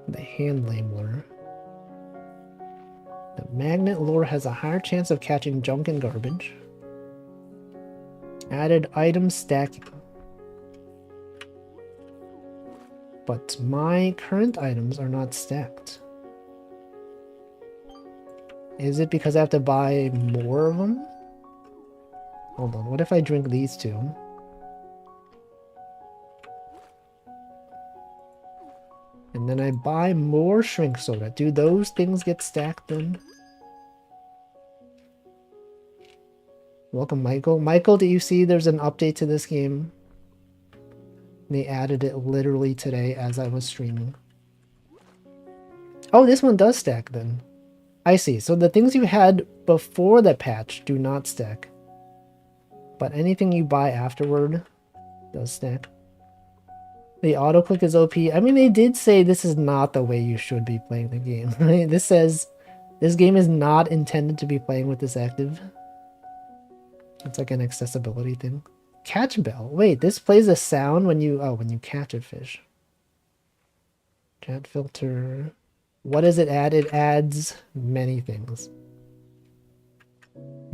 Speaker 1: The hand labeler. The magnet lure has a higher chance of catching junk and garbage. Added item stacking. But my current items are not stacked. Is it because I have to buy more of them? Hold on, what if I drink these two? And then I buy more shrink soda. Do those things get stacked then? Welcome, Michael. Michael, do you see there's an update to this game? They added it literally today as I was streaming. Oh, this one does stack then. I see. So the things you had before the patch do not stack. But anything you buy afterward does stack. The autoclick is OP. I mean, they did say this is not the way you should be playing the game. Right? This says this game is not intended to be playing with this active. It's like an accessibility thing. Catch bell. Wait, this plays a sound when you catch a fish. Chat filter. What does it add? It adds many things.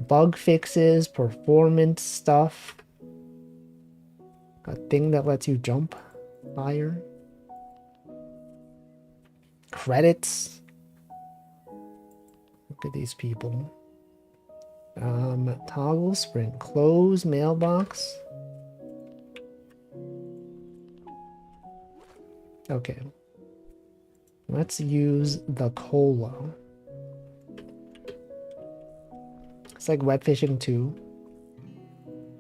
Speaker 1: Bug fixes, performance stuff. A thing that lets you jump higher. Credits. Look at these people. Toggle sprint. Close mailbox. Okay. Let's use the cola. It's like web fishing 2.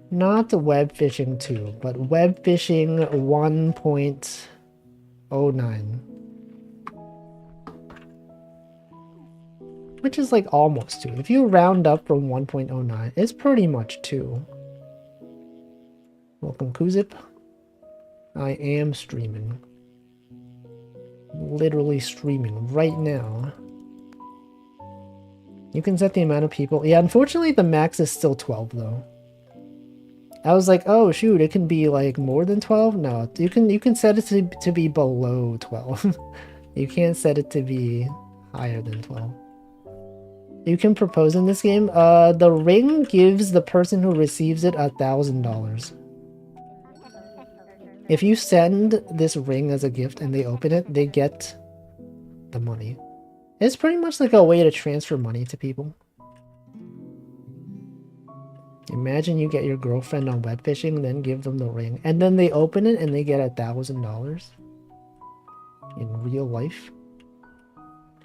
Speaker 1: Not web fishing 2, but web fishing 1.09. Which is like almost 2. If you round up from 1.09, it's pretty much 2. Welcome, Kuzip. I am streaming. Literally streaming right now. You can set the amount of people. Yeah, unfortunately the max is still 12 though. I was like, oh shoot, it can be like more than 12? No, you can set it to be below 12. You can't set it to be higher than 12. You can propose in this game. The ring gives the person who receives it $1,000. If you send this ring as a gift and they open it, they get the money. It's pretty much like a way to transfer money to people. Imagine you get your girlfriend on web fishing, then give them the ring, and then they open it and they get $1,000 in real life.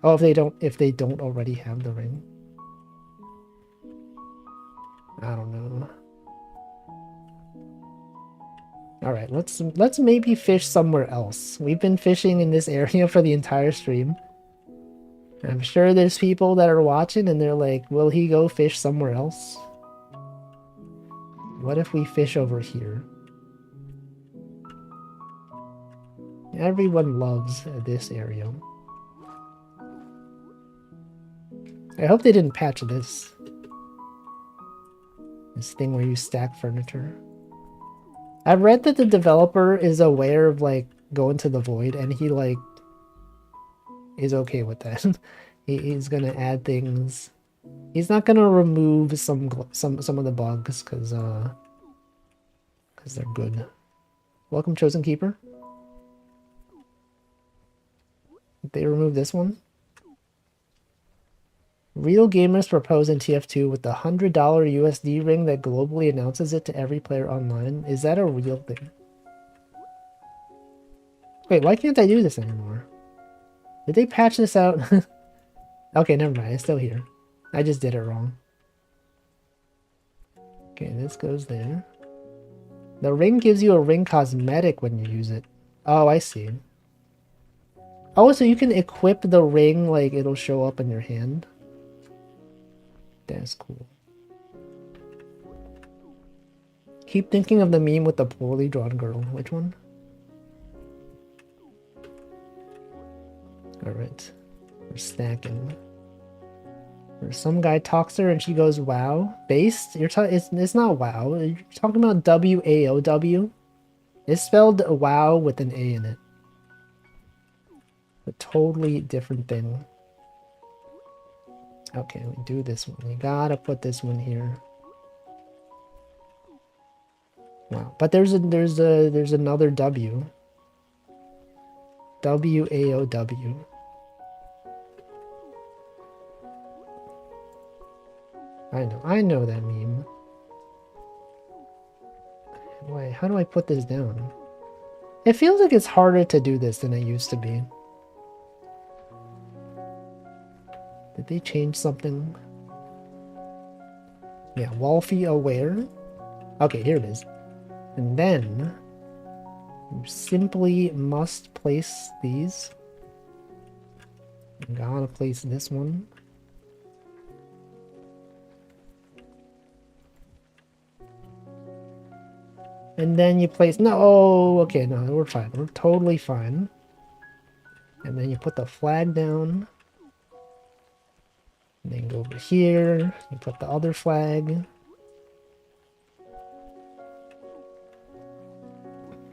Speaker 1: Oh, if they don't already have the ring. I don't know. All right, let's maybe fish somewhere else. We've been fishing in this area for the entire stream. I'm sure there's people that are watching and they're like, will he go fish somewhere else? What if we fish over here? Everyone loves this area. I hope they didn't patch this. This thing where you stack furniture. I read that the developer is aware of like going to the void and he like is okay with that. He's gonna add things. He's not gonna remove some of the bugs because they're good. Welcome, Chosen Keeper. Did they remove this one? Real gamers propose in TF2 with the $100 USD ring that globally announces it to every player online. Is that a real thing? Wait, why can't I do this anymore? Did they patch this out? Okay, never mind. It's still here. I just did it wrong. Okay, this goes there. The ring gives you a ring cosmetic when you use it. Oh, I see. Oh, so you can equip the ring, like it'll show up in your hand. That's cool. Keep thinking of the meme with the poorly drawn girl. Which one? Alright. We're stacking. Or some guy talks to her and she goes, wow. Based? It's not wow. You're talking about W-A-O-W? It's spelled wow with an A in it. A totally different thing. Okay, we do this one. You gotta put this one here. Wow. But there's another W. W-A-O-W. I know that meme. How do I put this down? It feels like it's harder to do this than it used to be. Did they change something? Yeah, Wolfie aware. Okay, here it is. And then you simply must place these. You gotta place this one. And then you place, no, oh, okay, no, we're fine. We're totally fine. And then you put the flag down. And then go over here. You put the other flag.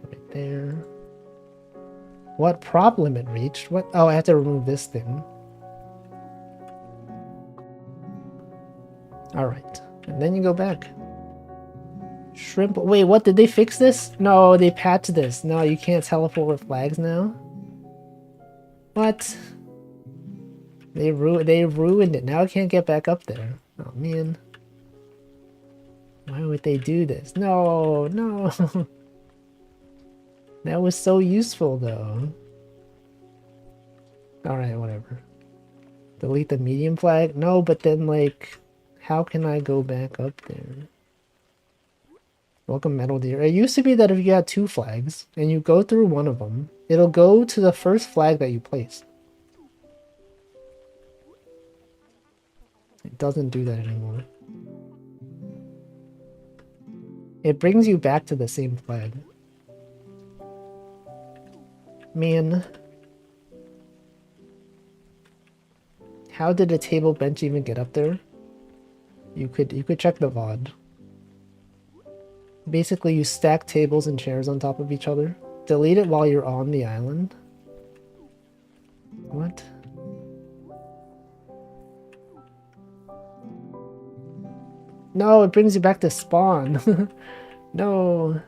Speaker 1: Right there. What prop limit reached? What? Oh, I have to remove this thing. Alright. And then you go back. Shrimp. Wait, what? Did they fix this? No, they patched this. No, you can't teleport with flags now? What? They ruined it. Now I can't get back up there. Oh, man. Why would they do this? No, no. That was so useful, though. Alright, whatever. Delete the medium flag? No, but then, like, how can I go back up there? Welcome, Metal Deer. It used to be that if you had 2 flags, and you go through one of them, it'll go to the first flag that you placed. It doesn't do that anymore. It brings you back to the same flag. Man. How did a table bench even get up there? You could check the VOD. Basically, you stack tables and chairs on top of each other. Delete it while you're on the island. What? No, it brings you back to spawn. No.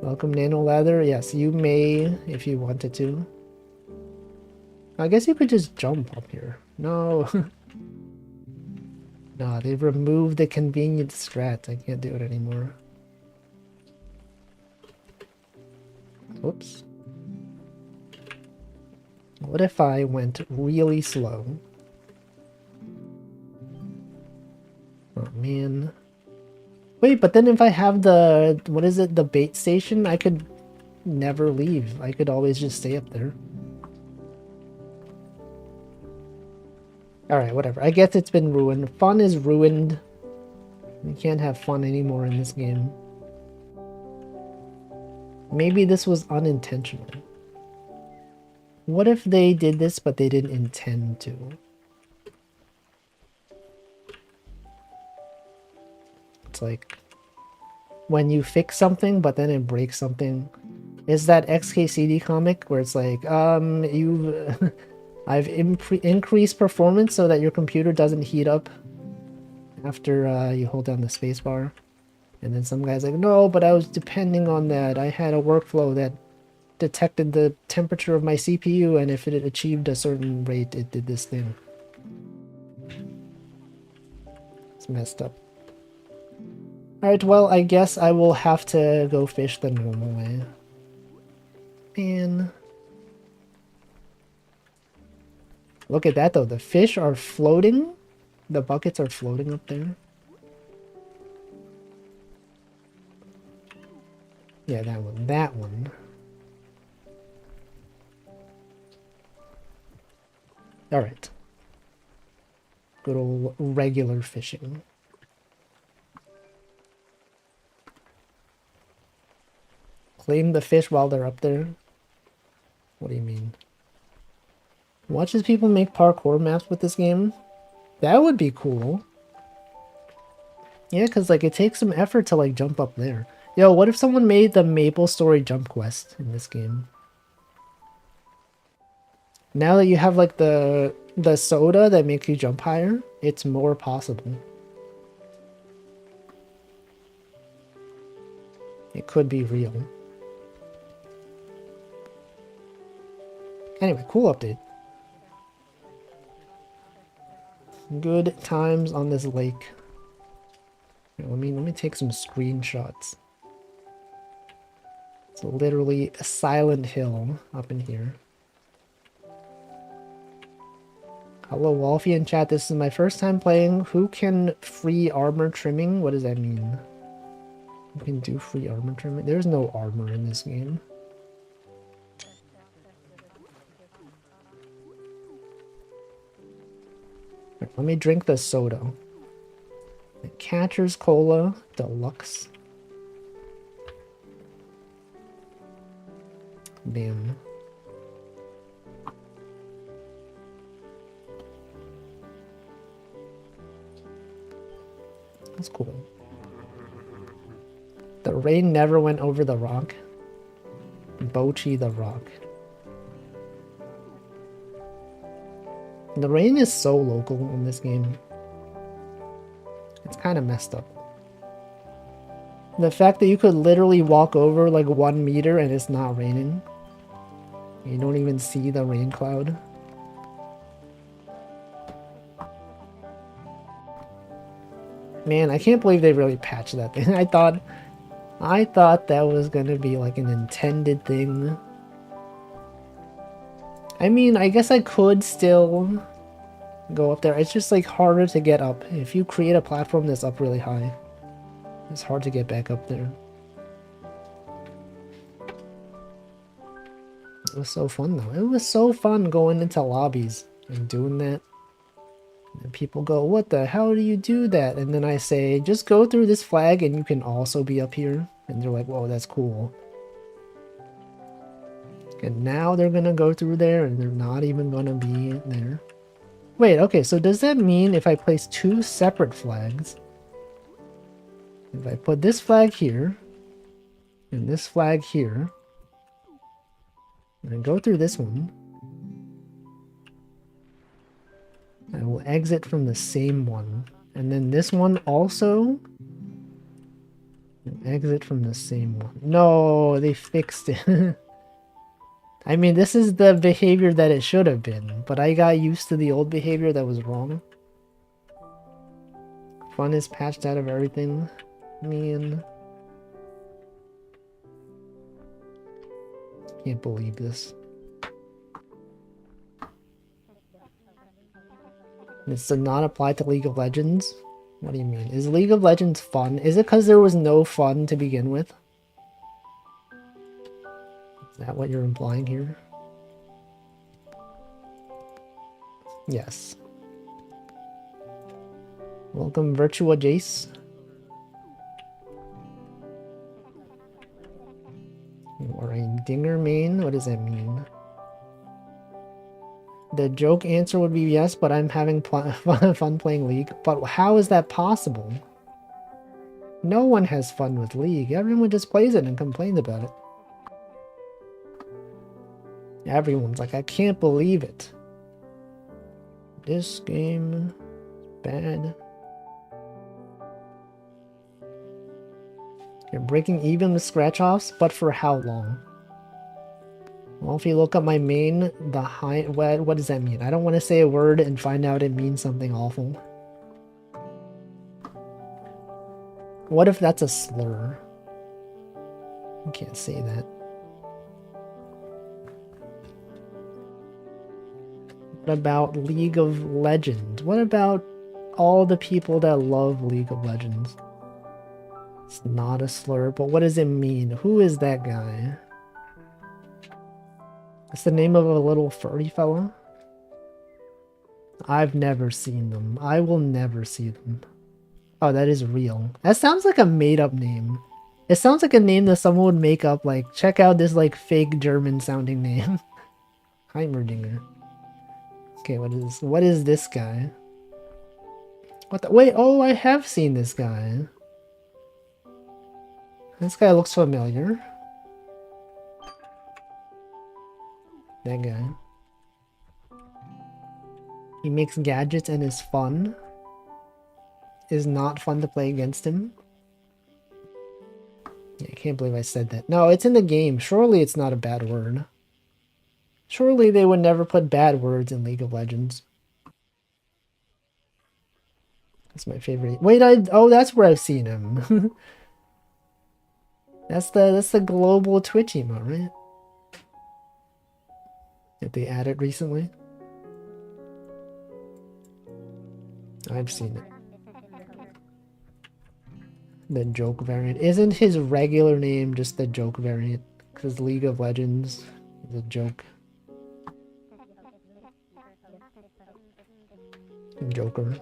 Speaker 1: Welcome, Nano Leather. Yes, you may if you wanted to. I guess you could just jump up here. No. No, they've removed the convenient strat. I can't do it anymore. Whoops. What if I went really slow? Oh, man. Wait, but then if I have the, what is it, the bait station, I could never leave. I could always just stay up there. Alright, whatever. I guess it's been ruined. Fun is ruined. You can't have fun anymore in this game. Maybe this was unintentional. What if they did this, but they didn't intend to? It's like when you fix something, but then it breaks something. Is that XKCD comic where it's like, you've... I've increased performance so that your computer doesn't heat up after you hold down the spacebar. And then some guy's like, no, but I was depending on that. I had a workflow that detected the temperature of my CPU, and if it achieved a certain rate, it did this thing. It's messed up. Alright, well, I guess I will have to go fish the normal way. Man. Look at that, though. The fish are floating. The buckets are floating up there. Yeah, that one. That one. Alright. Good old regular fishing. Claim the fish while they're up there? What do you mean? Watch as people make parkour maps with this game? That would be cool. Yeah, because like it takes some effort to like jump up there. Yo, what if someone made the Maple Story jump quest in this game? Now that you have like the soda that makes you jump higher, it's more possible. It could be real. Anyway, cool update. Good times on this lake. Here, let me take some screenshots. It's literally a Silent Hill up in here. Hello, Wolfie in chat. This is my first time playing. Who can free armor trimming? What does that mean? You can do free armor trimming? There's no armor in this game. Let me drink the soda. Catcher's Cola Deluxe. Damn. That's cool. The rain never went over the rock. Bochi the rock. The rain is so local in this game. It's kind of messed up. The fact that you could literally walk over like 1 meter and it's not raining. You don't even see the rain cloud. Man, I can't believe they really patched that thing. I thought that was gonna be like an intended thing. I mean, I guess I could still go up there. It's just like harder to get up. If you create a platform that's up really high, it's hard to get back up there. It was so fun though. It was so fun going into lobbies and doing that. And people go, what the hell do you do that? And then I say, just go through this flag and you can also be up here. And they're like, whoa, that's cool. And now they're gonna go through there and they're not even gonna be there. Wait, okay, so does that mean if I place 2 separate flags, if I put this flag here, and this flag here, and I go through this one, I will exit from the same one. And then this one also, exit from the same one. No, they fixed it. I mean, this is the behavior that it should have been, but I got used to the old behavior that was wrong. Fun is patched out of everything. Man. Can't believe this. This does not apply to League of Legends? What do you mean? Is League of Legends fun? Is it because there was no fun to begin with? Is that what you're implying here? Yes. Welcome, Virtua Jace. You are a dinger main? What does that mean? The joke answer would be yes, but I'm having fun playing League. But how is that possible? No one has fun with League. Everyone just plays it and complains about it. Everyone's like, I can't believe it. This game bad. You're breaking even with scratch-offs, but for how long? Well, if you look up my main, the high... What does that mean? I don't want to say a word and find out it means something awful. What if that's a slur? You can't say that. What about League of Legends? What about all the people that love League of Legends? It's not a slur, but what does it mean? Who is that guy? That's the name of a little furry fella? I've never seen them. I will never see them. Oh, that is real. That sounds like a made-up name. It sounds like a name that someone would make up, like, check out this, like, fake German-sounding name. Heimerdinger. Okay, what is this guy? What the- wait, oh, I have seen this guy. This guy looks familiar. That guy. He makes gadgets and is fun. Is not fun to play against him. Yeah, I can't believe I said that. No, it's in the game. Surely it's not a bad word. Surely they would never put bad words in League of Legends. That's my favorite. Wait, oh, that's where I've seen him. That's the global Twitch emote, right? Did they add it recently? I've seen it. The joke variant. Isn't his regular name just the joke variant? Because League of Legends is a joke. Joker.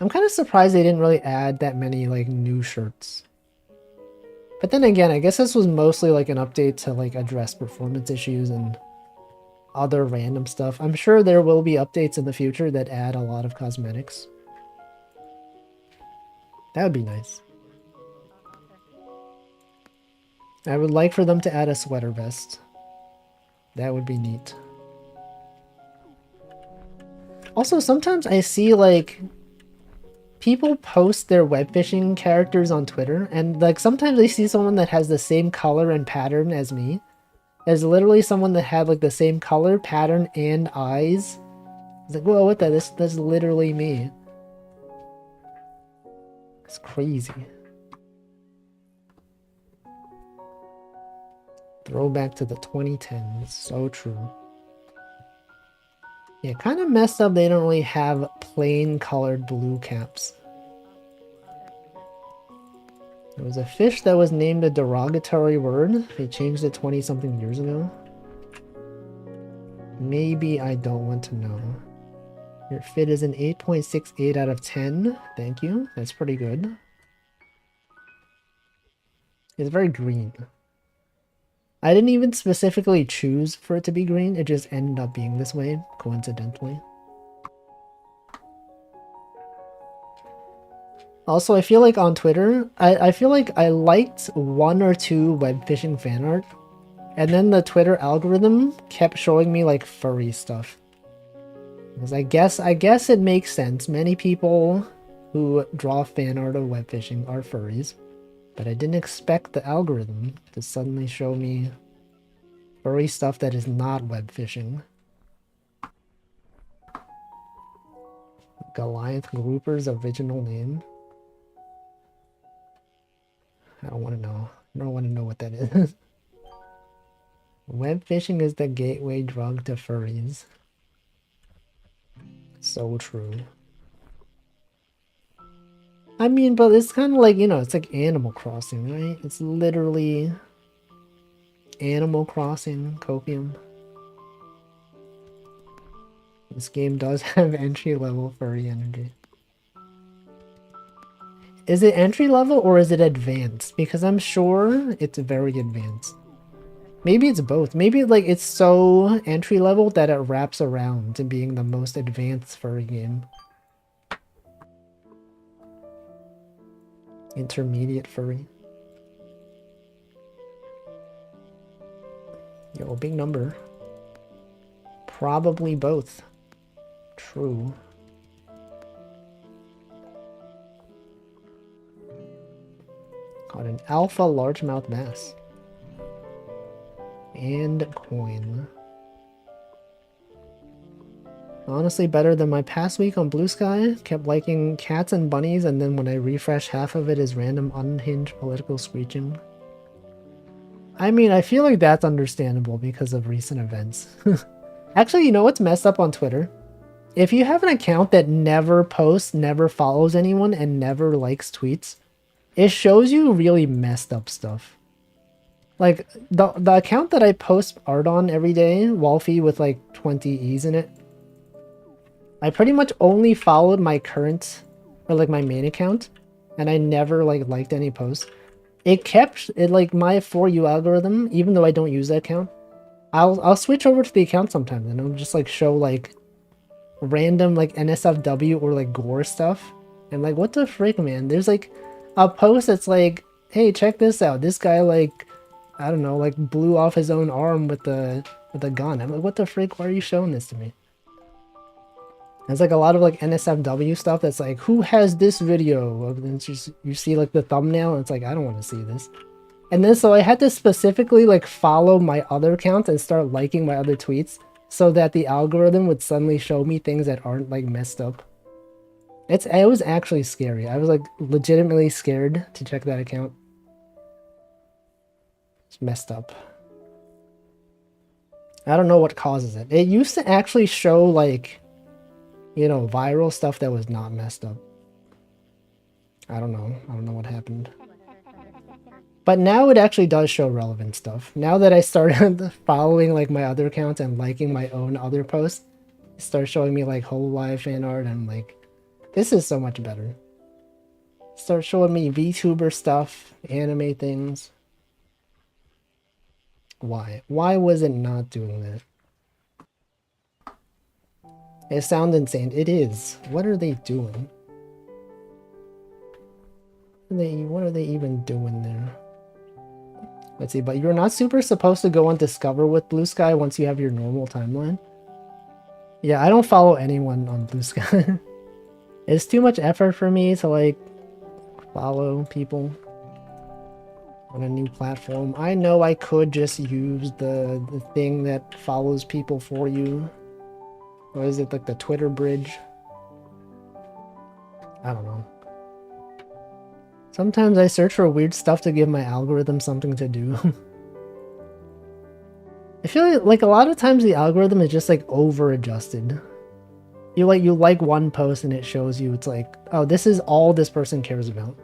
Speaker 1: I'm kind of surprised they didn't really add that many like new shirts. But then again, I guess this was mostly like an update to like address performance issues and other random stuff. I'm sure there will be updates in the future that add a lot of cosmetics. That would be nice. I would like for them to add a sweater vest. That would be neat. Also, sometimes I see like people post their web fishing characters on Twitter, and like sometimes I see someone that has the same color and pattern as me. There's literally someone that had like the same color, pattern, and eyes. It's like, whoa, what the? That's literally me. It's crazy. Throwback to the 2010s. So true. Yeah, kind of messed up they don't really have plain colored blue caps. There was a fish that was named a derogatory word. They changed it 20-something years ago. Maybe I don't want to know. Your fit is an 8.68 out of 10. Thank you. That's pretty good. It's very green. I didn't even specifically choose for it to be green. It just ended up being this way, coincidentally. Also, I feel like on Twitter, I feel like I liked 1 or 2 web fishing fan art, and then the Twitter algorithm kept showing me like furry stuff. Because I guess it makes sense. Many people who draw fan art of web fishing are furries, but I didn't expect the algorithm to suddenly show me furry stuff that is not web fishing. Goliath Grouper's original name. I don't want to know. I don't want to know what that is. Web fishing is the gateway drug to furries. So true. I mean, but it's kind of like, you know, it's like Animal Crossing, right? It's literally Animal Crossing copium. This game does have entry-level furry energy. Is it entry-level or is it advanced? Because I'm sure it's very advanced. Maybe it's both. Maybe like it's so entry-level that it wraps around to being the most advanced furry game. Intermediate furry. Yo, big number. Probably both. True. Got an alpha largemouth bass. And coin. Honestly, better than my past week on Blue Sky. Kept liking cats and bunnies, and then when I refresh, half of it is random unhinged political screeching. I mean, I feel like that's understandable because of recent events. Actually, you know what's messed up on Twitter? If you have an account that never posts, never follows anyone, and never likes tweets, it shows you really messed up stuff. Like, the account that I post art on every day, Wolfie with like 20 E's in it, I pretty much only followed my current, or like my main account, and I never like liked any posts. It kept it like my For You algorithm, even though I don't use that account. I'll switch over to the account sometimes and it'll just like show like random like NSFW or like gore stuff. And like, what the frick, man? There's like a post that's like, hey, check this out. This guy like, I don't know, like blew off his own arm with a gun. I'm like, what the frick? Why are you showing this to me? There's like a lot of like NSFW stuff that's like, who has this video? And it's just, you see like the thumbnail and it's like, I don't want to see this. And then so I had to specifically like follow my other accounts and start liking my other tweets so that the algorithm would suddenly show me things that aren't like messed up. It was actually scary. I was like legitimately scared to check that account. It's messed up. I don't know what causes it. It used to actually show like, you know, viral stuff that was not messed up. I don't know. I don't know what happened. But now it actually does show relevant stuff. Now that I started following like my other accounts and liking my own other posts, it starts showing me like whole live fan art and I'm like, this is so much better. Start showing me VTuber stuff, anime things. Why? Why was it not doing that? It sounds insane. It is. What are they doing? What are they even doing there? Let's see, but you're not super supposed to go on Discover with Blue Sky once you have your normal timeline. Yeah, I don't follow anyone on Blue Sky. It's too much effort for me to like follow people on a new platform. I know I could just use the thing that follows people for you. Or is it like the Twitter bridge? I don't know. Sometimes I search for weird stuff to give my algorithm something to do. I feel like a lot of times the algorithm is just like over adjusted. You like one post and it shows you it's like, oh, this is all this person cares about.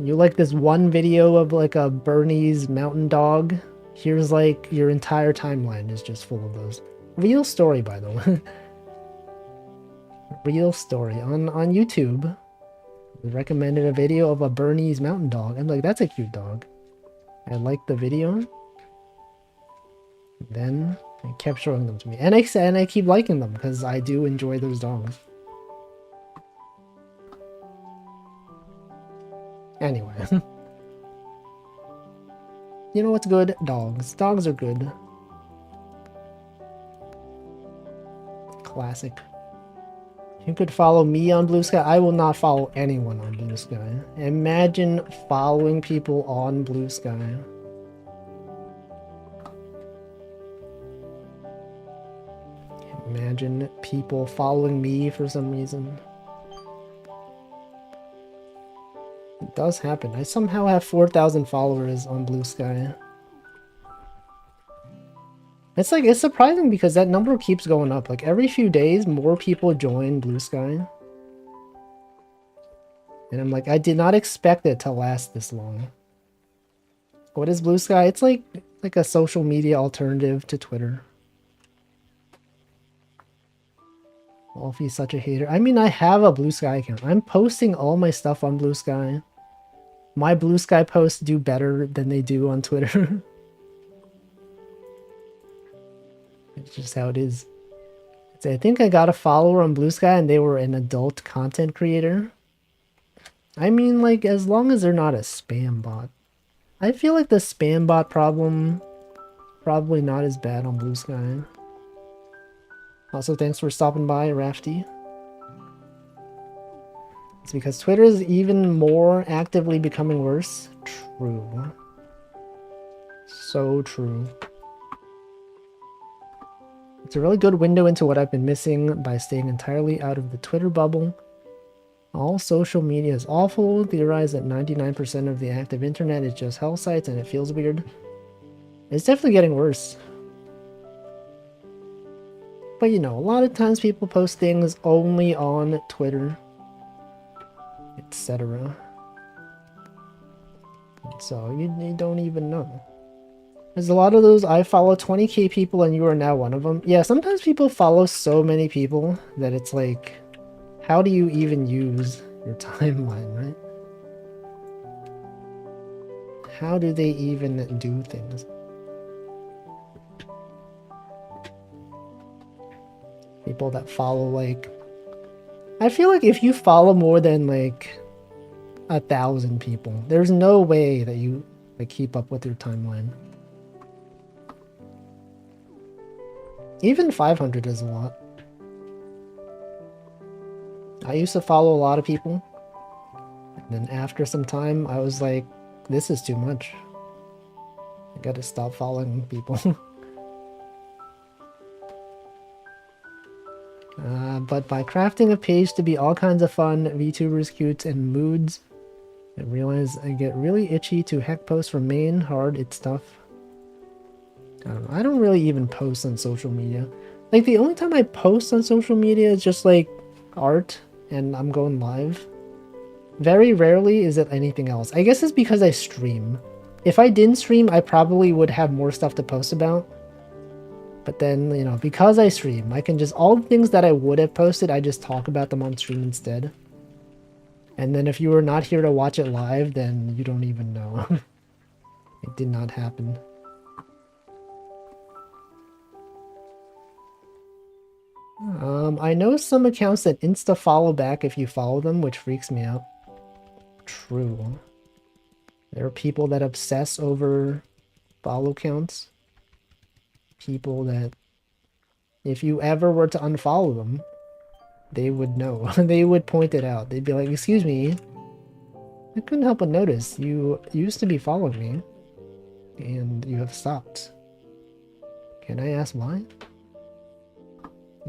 Speaker 1: You like this one video of like a Bernese mountain dog. Here's like your entire timeline is just full of those. Real story, by the way. Real story on YouTube. Recommended a video of a Bernese mountain dog. I'm like, that's a cute dog. I liked the video. Then it kept showing them to me. And I keep liking them because I do enjoy those dogs. Anyway. You know what's good? Dogs. Dogs are good. Classic. You could follow me on Blue Sky. I will not follow anyone on Blue Sky. Imagine following people on Blue Sky. Imagine people following me for some reason. It does happen. I somehow have 4,000 followers on Blue Sky. It's like, it's surprising because that number keeps going up. Like every few days, more people join Blue Sky. And I'm like, I did not expect it to last this long. What is Blue Sky? It's like a social media alternative to Twitter. Wolfie's such a hater. I mean, I have a Blue Sky account. I'm posting all my stuff on Blue Sky. My Blue Sky posts do better than they do on Twitter. It's just how it is. I think I got a follower on Blue Sky and they were an adult content creator. I mean, like, as long as they're not a spam bot. I feel like the spam bot problem probably not as bad on Blue Sky. Also, thanks for stopping by, Rafty. It's because Twitter is even more actively becoming worse. True. So true. It's a really good window into what I've been missing by staying entirely out of the Twitter bubble. All social media is awful. Theorize that 99% of the active internet is just hell sites and it feels weird. It's definitely getting worse. But you know, a lot of times people post things only on Twitter, etc. So you don't even know. There's a lot of those, I follow 20k people and you are now one of them. Yeah, sometimes people follow so many people that it's like, how do you even use your timeline, right? How do they even do things? People that follow like... I feel like if you follow more than like 1,000 people, there's no way that you like keep up with your timeline. Even 500 is a lot. I used to follow a lot of people. And then after some time, I was like, this is too much. I gotta stop following people. But by crafting a page to be all kinds of fun, VTubers, cutes, and moods, I realize I get really itchy to heck post from main, hard, it's tough. I don't know. I don't really even post on social media. Like, the only time I post on social media is just, like, art, and I'm going live. Very rarely is it anything else. I guess it's because I stream. If I didn't stream, I probably would have more stuff to post about. But then, you know, because I stream, I can just... all the things that I would have posted, I just talk about them on stream instead. And then if you were not here to watch it live, then you don't even know. It did not happen. I know some accounts that insta-follow back if you follow them, which freaks me out. True. There are people that obsess over follow counts. People that, if you ever were to unfollow them, they would know. They would point it out. They'd be like, excuse me, I couldn't help but notice you used to be following me, and you have stopped. Can I ask why?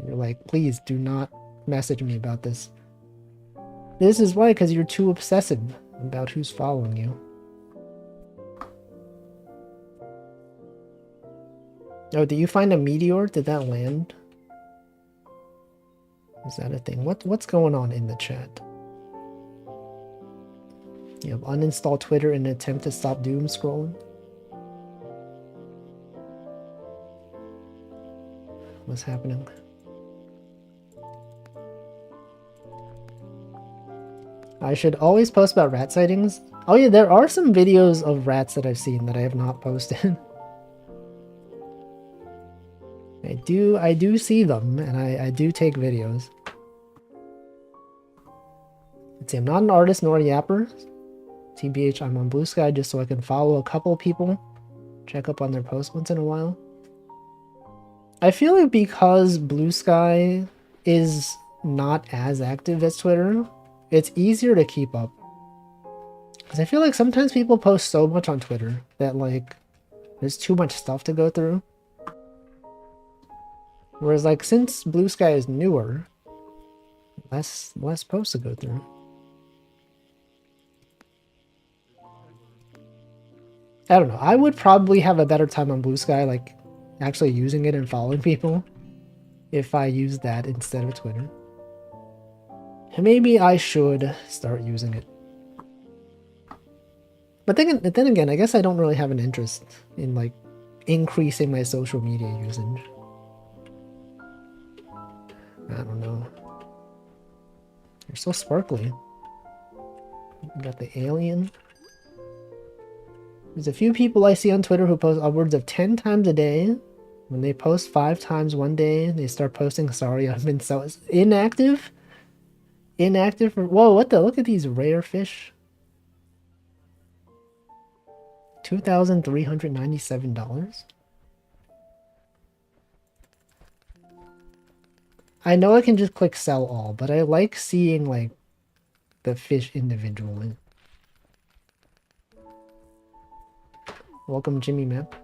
Speaker 1: You're like, please do not message me about this. This is why, because you're too obsessive about who's following you. Oh, did you find a meteor? Did that land? Is that a thing? What's going on in the chat? You have uninstalled Twitter in an attempt to stop doom scrolling? What's happening? I should always post about rat sightings. Oh yeah, there are some videos of rats that I've seen that I have not posted. I do see them, and I do take videos. Let's see, I'm not an artist nor a yapper. TBH, I'm on Blue Sky just so I can follow a couple of people. Check up on their posts once in a while. I feel like because Blue Sky is not as active as Twitter, it's easier to keep up. Because I feel like sometimes people post so much on Twitter that, like, there's too much stuff to go through. Whereas, like, since Blue Sky is newer, less posts to go through. I don't know. I would probably have a better time on Blue Sky, like, actually using it and following people if I used that instead of Twitter. And maybe I should start using it. But then again, I guess I don't really have an interest in, like, increasing my social media usage. I don't know. You're so sparkly. You got the alien. There's a few people I see on Twitter who post upwards of 10 times a day. When they post 5 times one day, they start posting, sorry, I've been so inactive. Inactive for... Whoa, what the... Look at these rare fish. $2,397. I know I can just click sell all, but I like seeing, like, the fish individually. Welcome, Jimmy Map.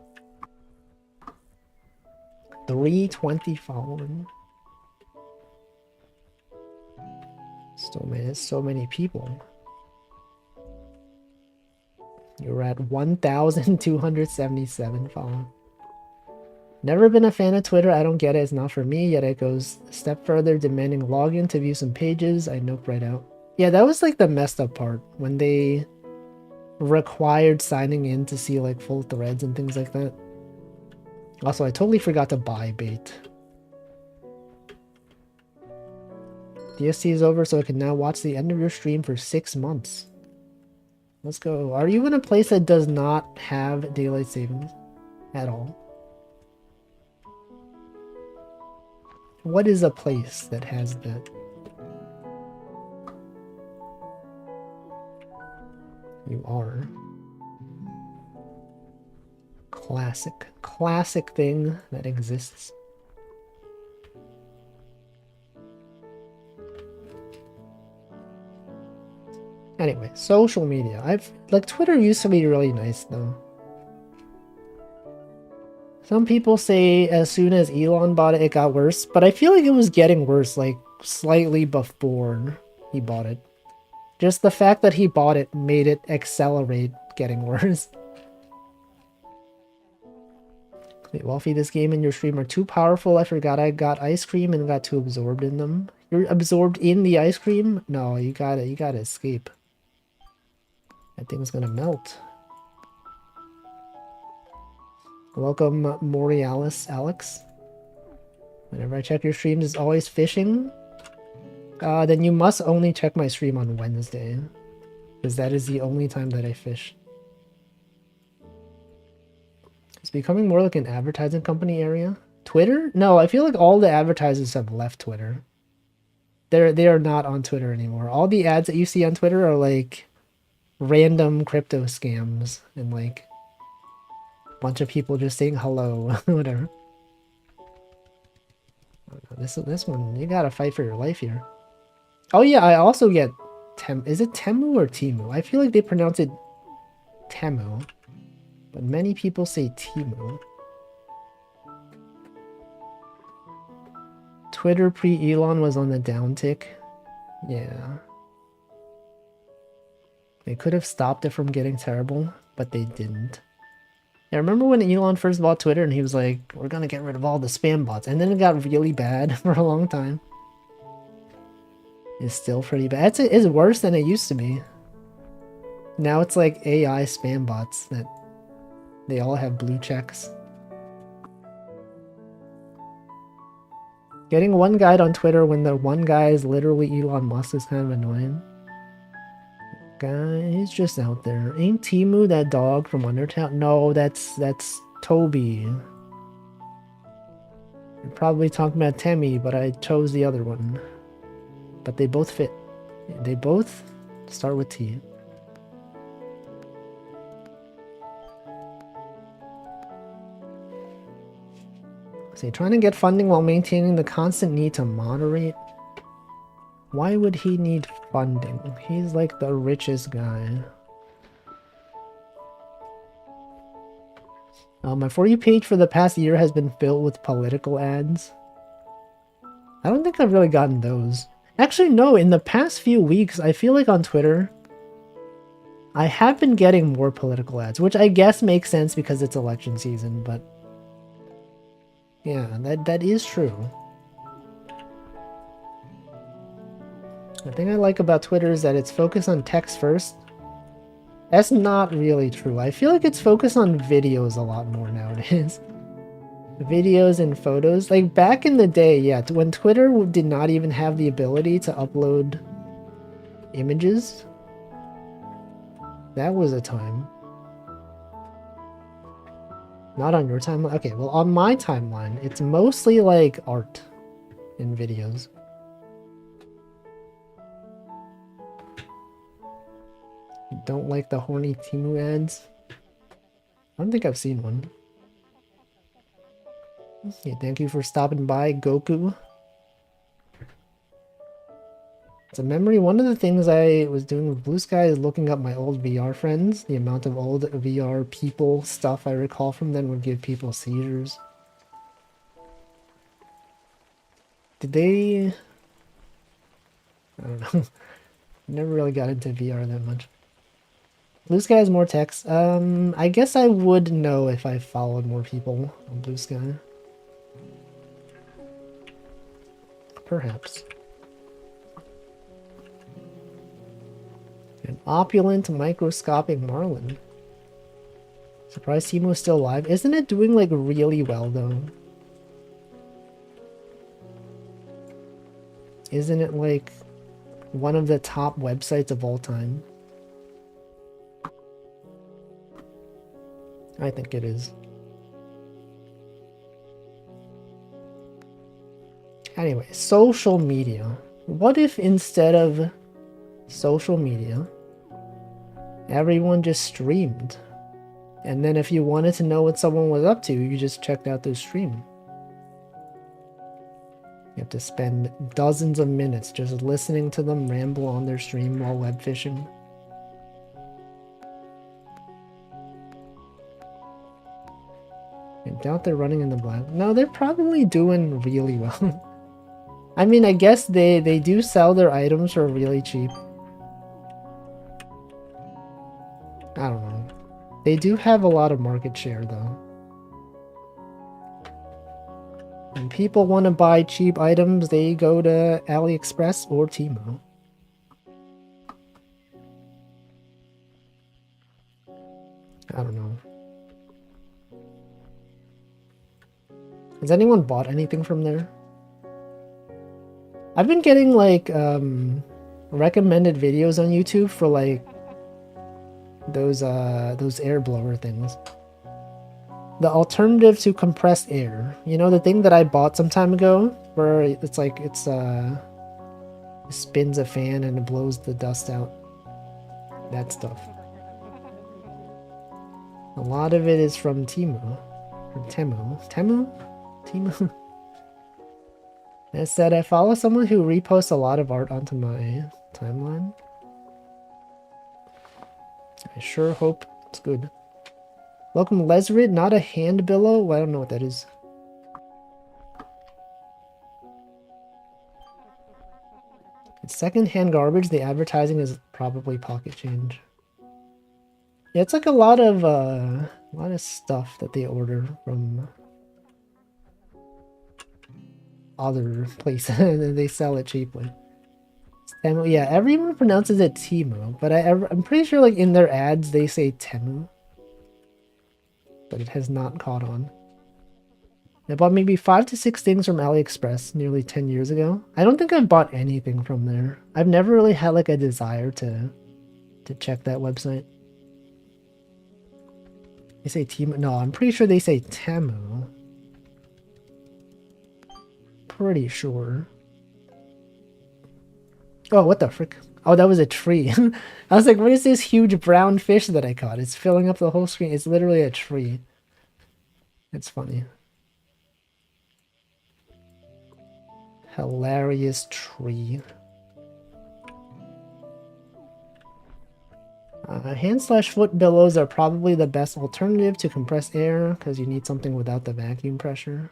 Speaker 1: 320 following. So many people. You're at 1,277 following. Never been a fan of Twitter. I don't get it. It's not for me. Yet it goes a step further, demanding login to view some pages. I nope right out. Yeah, that was like the messed up part when they required signing in to see like full threads and things like that. Also, I totally forgot to buy bait. DST is over, so I can now watch the end of your stream for 6 months. Let's go. Are you in a place that does not have daylight savings at all? What is a place that has that? You are. Classic. Classic thing that exists. Anyway, social media. Like Twitter used to be really nice though. Some people say as soon as Elon bought it, it got worse, but I feel like it was getting worse like slightly before he bought it. Just the fact that he bought it made it accelerate getting worse. Wait, Wolfie, this game and your stream are too powerful. I forgot I got ice cream and got too absorbed in them. You're absorbed in the ice cream? No, you gotta escape. That thing's gonna melt. Welcome, Morialis Alex. Whenever I check your streams, it's always fishing. Then you must only check my stream on Wednesday, because that is the only time that I fish. It's becoming more like an advertising company area. Twitter? No, I feel like all the advertisers have left Twitter. They are not on Twitter anymore. All the ads that you see on Twitter are like random crypto scams and like a bunch of people just saying hello, whatever. This one, you gotta fight for your life here. Oh yeah, I also get is it Temu or Timu? I feel like they pronounce it Temu, but many people say Timu. Twitter pre-Elon was on the downtick. Yeah. They could have stopped it from getting terrible, but they didn't. Yeah, remember when Elon first bought Twitter and he was like, we're gonna get rid of all the spam bots, and then it got really bad for a long time. It's still pretty bad. It's worse than it used to be. Now it's like AI spam bots that they all have blue checks. Getting one guide on Twitter when the one guy is literally Elon Musk is kind of annoying. Guy, he's just out there. Ain't Timu that dog from Undertale? No, that's Toby. You're probably talking about Temmie, but I chose the other one. But they both fit. They both start with T. So trying to get funding while maintaining the constant need to moderate. Why would he need funding? He's like the richest guy. My For You page for the past year has been filled with political ads. I don't think I've really gotten those. Actually, no, in the past few weeks, I feel like on Twitter, I have been getting more political ads, which I guess makes sense because it's election season, but yeah, that is true. The thing I like about Twitter is that it's focused on text first. That's not really true. I feel like it's focused on videos a lot more nowadays. Videos and photos. Like back in the day, yeah, when Twitter did not even have the ability to upload images, that was a time. Not on your timeline? Okay, well on my timeline, it's mostly like art and videos. Don't like the horny Timu ads? I don't think I've seen one. Okay, thank you for stopping by, Goku. It's a memory. One of the things I was doing with Blue Sky is looking up my old VR friends. The amount of old VR people stuff I recall from them would give people seizures. Did they... I don't know. Never really got into VR that much. Blue Sky has more text. I guess I would know if I followed more people on Blue Sky. Perhaps. An opulent microscopic marlin. Surprised Teemo's still alive. Isn't it doing like really well though? Isn't it like one of the top websites of all time? I think it is. Anyway, social media. What if instead of social media, everyone just streamed? And then if you wanted to know what someone was up to, you just checked out their stream. You have to spend dozens of minutes just listening to them ramble on their stream while web fishing. I doubt they're running in the black. No, they're probably doing really well. I mean, I guess they do sell their items for really cheap. I don't know. They do have a lot of market share, though. When people want to buy cheap items, they go to AliExpress or Temu. I don't know. Has anyone bought anything from there? I've been getting like recommended videos on YouTube for like those air blower things. The alternative to compressed air. You know, the thing that I bought some time ago where it's like it spins a fan and it blows the dust out. That stuff. A lot of it is from Temu. Or Temu. Temu? Temu? That said, I follow someone who reposts a lot of art onto my timeline. I sure hope it's good. Welcome, Lesrid, not a hand billow? Well, I don't know what that is. It's second-hand garbage. The advertising is probably pocket change. Yeah, it's like a lot of stuff that they order from other places and they sell it cheaply. Temu, yeah, everyone pronounces it Temu, but I'm pretty sure like in their ads they say Temu. But it has not caught on. I bought maybe 5 to 6 things from AliExpress nearly 10 years ago. I don't think I've bought anything from there. I've never really had like a desire to check that website. They say Temu. No, I'm pretty sure they say Temu. Pretty sure. Oh, what the frick? Oh, that was a tree. I was like, what is this huge brown fish that I caught? It's filling up the whole screen. It's literally a tree. It's funny. Hilarious tree. Hand/foot billows are probably the best alternative to compressed air because you need something without the vacuum pressure.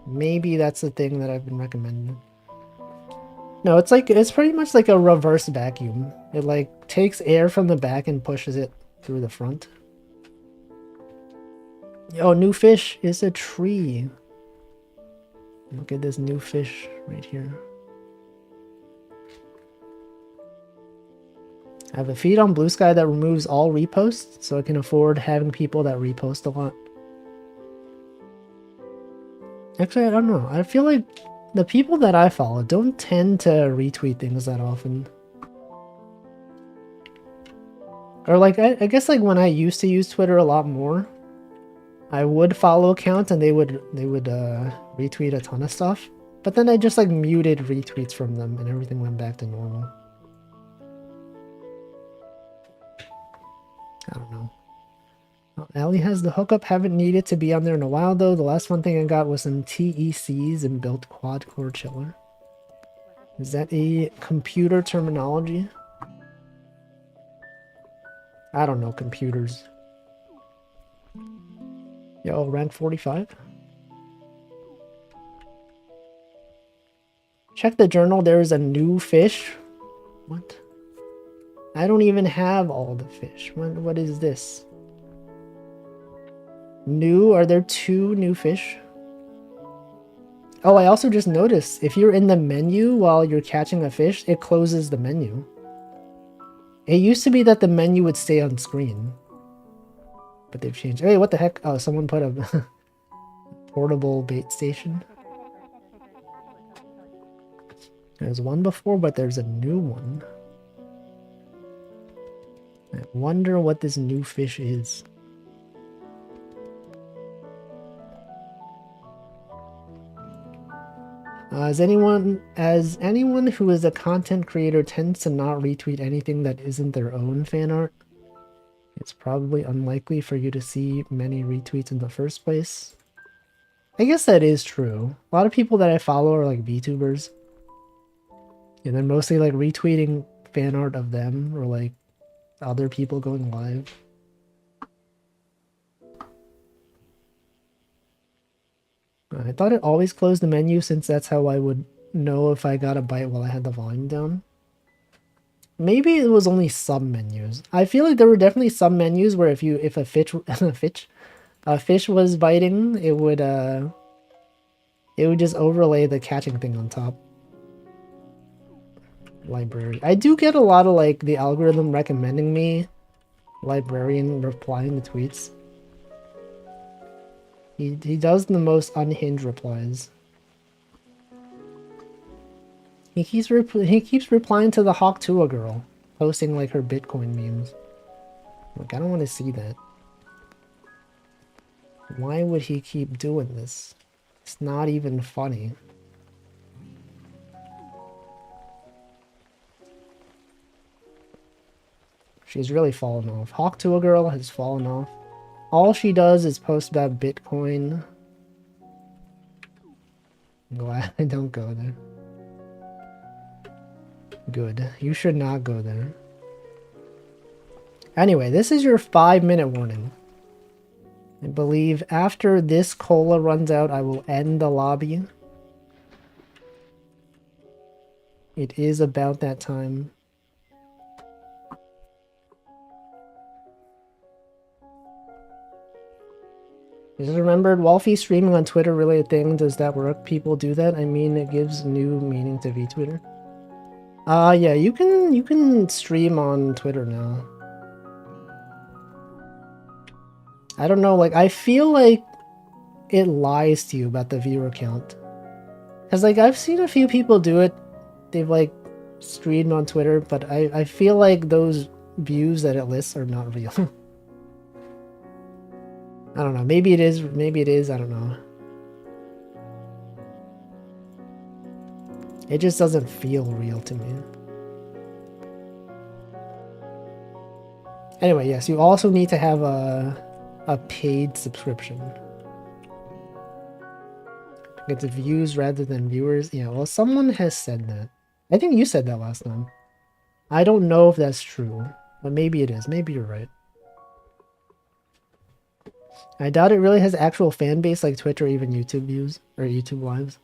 Speaker 1: Maybe that's the thing that I've been recommending. No, it's pretty much like a reverse vacuum. It like takes air from the back and pushes it through the front. Oh, new fish is a tree. Look at this new fish right here. I have a feed on Blue Sky that removes all reposts, so I can afford having people that repost a lot. Actually, I don't know. I feel like the people that I follow don't tend to retweet things that often. Or like, I guess like when I used to use Twitter a lot more, I would follow accounts and they would retweet a ton of stuff. But then I just like muted retweets from them and everything went back to normal. I don't know. Ali has the hookup. Haven't needed to be on there in a while though. The last one thing I got was some TECs and built quad core chiller. Is that a computer terminology? I don't know computers. Yo, rank 45. Check the journal. There is a new fish. What? I don't even have all the fish. What is this? New? Are there 2 new fish? Oh, I also just noticed, if you're in the menu while you're catching a fish, it closes the menu. It used to be that the menu would stay on screen. But they've changed. Hey, what the heck? Oh, someone put a portable bait station. There's one before, but there's a new one. I wonder what this new fish is. As anyone who is a content creator tends to not retweet anything that isn't their own fan art, it's probably unlikely for you to see many retweets in the first place. I guess that is true. A lot of people that I follow are like VTubers. And they're mostly like retweeting fan art of them or like other people going live. I thought it always closed the menu since that's how I would know if I got a bite while I had the volume down. Maybe it was only some menus. I feel like there were definitely some menus where if a fish was biting, it would just overlay the catching thing on top. Library. I do get a lot of like the algorithm recommending me librarian replying to tweets. He does the most unhinged replies. He keeps replying to the Hawk Tua girl, posting like her Bitcoin memes. Like, I don't want to see that. Why would he keep doing this? It's not even funny. She's really fallen off. Hawk Tua girl has fallen off. All she does is post about Bitcoin. I'm glad I don't go there. Good. You should not go there. Anyway, this is your 5-minute warning. I believe after this cola runs out, I will end the lobby. It is about that time. Just remembered, Wolfie streaming on Twitter related thing. Does that work? People do that? I mean, it gives new meaning to VTwitter. Yeah, you can stream on Twitter now. I don't know, like, I feel like it lies to you about the viewer count. Cause like, I've seen a few people do it. They've like streamed on Twitter, but I feel like those views that it lists are not real. I don't know, maybe it is, I don't know. It just doesn't feel real to me. Anyway, yes, you also need to have a paid subscription. Get the views rather than viewers. Yeah, well, someone has said that. I think you said that last time. I don't know if that's true, but maybe it is. Maybe you're right. I doubt it really has actual fan base like Twitch or even YouTube views or YouTube lives.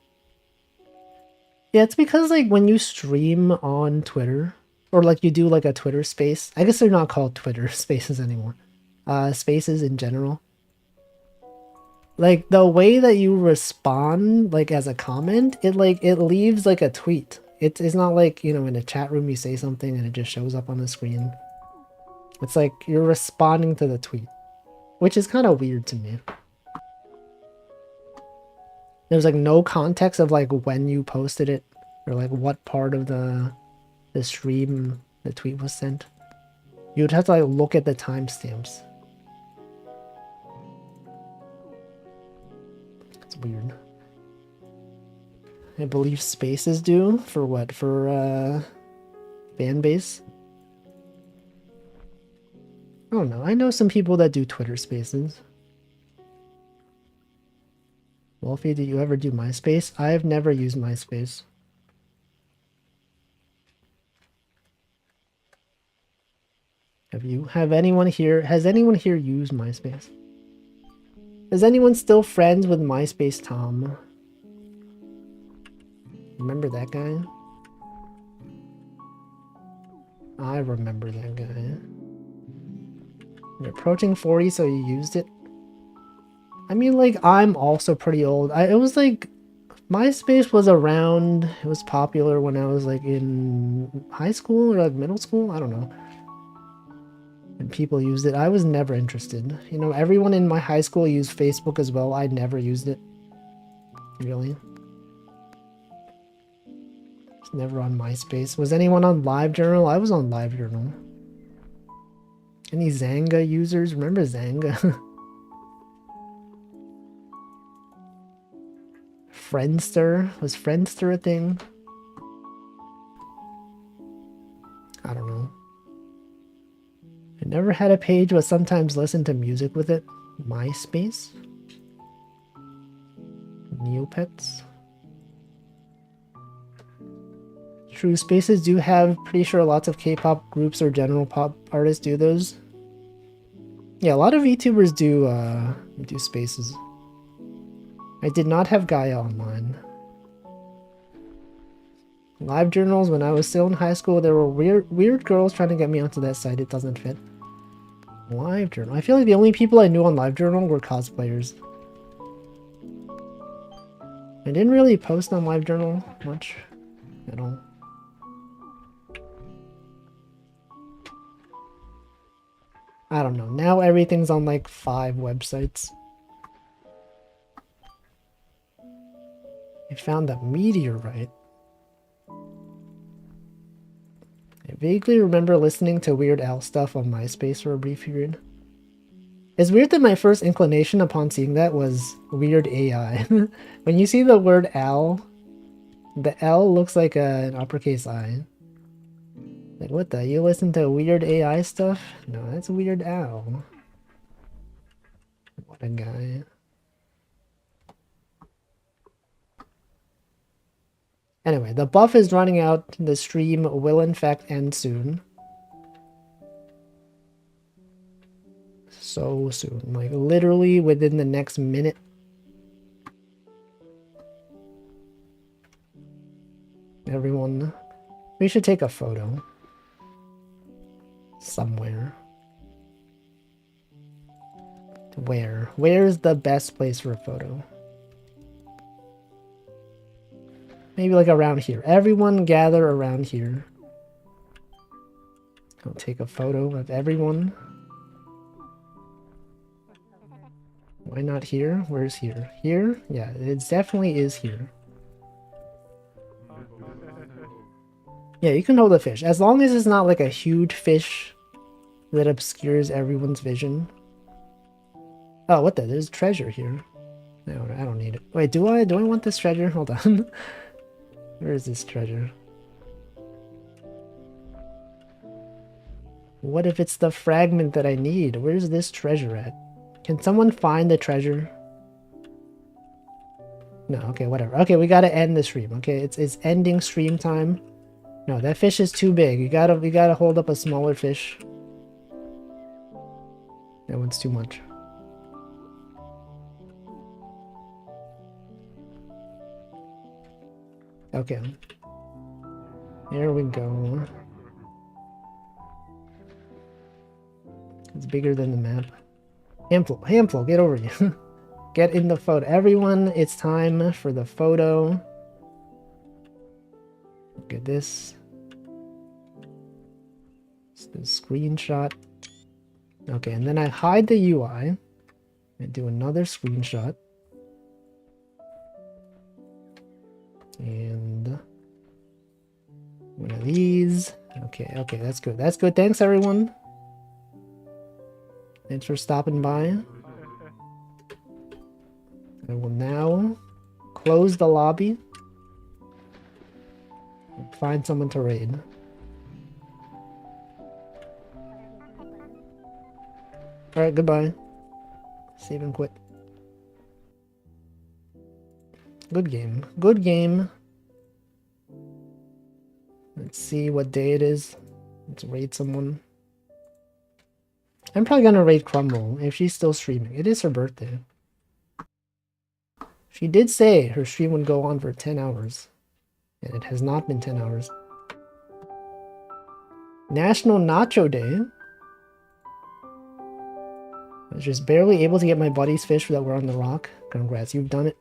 Speaker 1: Yeah, it's because like when you stream on Twitter or like you do like a Twitter space, I guess they're not called Twitter spaces anymore. Spaces in general. Like the way that you respond like as a comment, it leaves like a tweet. It's not like, you know, in a chat room you say something and it just shows up on the screen. It's like you're responding to the tweet, which is kind of weird to me. There's like no context of like when you posted it or like what part of the stream the tweet was sent. You would have to like look at the timestamps. It's weird. I believe spaces do for what? For fan base? I don't know. I know some people that do Twitter spaces. Wolfie, did you ever do MySpace? I've never used MySpace. Have you? Has anyone here used MySpace? Is anyone still friends with MySpace Tom? Remember that guy? I remember that guy. You're approaching 40, so you used it? I mean, like, I'm also pretty old. It was like MySpace was around, it was popular when I was like in high school or like middle school, I don't know. And people used it. I was never interested. You know, everyone in my high school used Facebook as well. I never used it. Really. It's never on MySpace. Was anyone on LiveJournal? I was on LiveJournal. Any Zanga users? Remember Zanga? Friendster? Was Friendster a thing? I don't know. I never had a page, but sometimes listened to music with it. MySpace? Neopets? True, spaces do have, pretty sure lots of K-pop groups or general pop artists do those. Yeah, a lot of VTubers do spaces. I did not have Gaia online. LiveJournals, when I was still in high school, there were weird girls trying to get me onto that site. It doesn't fit. LiveJournal. I feel like the only people I knew on LiveJournal were cosplayers. I didn't really post on LiveJournal much at all. I don't know. Now everything's on like 5 websites. I found a meteorite. I vaguely remember listening to Weird Al stuff on MySpace for a brief period. It's weird that my first inclination upon seeing that was Weird AI. When you see the word Al, the L looks like an uppercase I. Like, what the? You listen to Weird AI stuff? No, that's Weird Al. What a guy. Anyway, the buff is running out. The stream will in fact end soon. So soon. Like, literally within the next minute. Everyone, we should take a photo. Somewhere. Where? Where's the best place for a photo? Maybe like around here. Everyone gather around here. I'll take a photo of everyone. Why not here? Where's here? Here? Yeah, it definitely is here. Yeah, you can hold a fish. As long as it's not like a huge fish that obscures everyone's vision. Oh, what the? There's treasure here. No, I don't need it. Wait, do I want this treasure? Hold on. Where is this treasure? What if it's the fragment that I need? Where's this treasure at? Can someone find the treasure? No, okay, whatever. Okay, we gotta end the stream. Okay, it's ending stream time. No, that fish is too big. We gotta hold up a smaller fish. That one's too much. Okay. There we go. It's bigger than the map. Hamflo, get over here. Get in the photo. Everyone, it's time for the photo. Look at this. It's the screenshot. Okay, and then I hide the UI. And do another screenshot. And one of these. Okay, that's good. That's good. Thanks, everyone. Thanks for stopping by. I will now close the lobby and find someone to raid. Alright, goodbye. Save and quit. Good game. Good game. Let's see what day it is. Let's raid someone. I'm probably gonna raid Crumble if she's still streaming. It is her birthday. She did say her stream would go on for 10 hours. And it has not been 10 hours. National Nacho Day. I was just barely able to get my buddy's fish that were on the rock. Congrats, you've done it.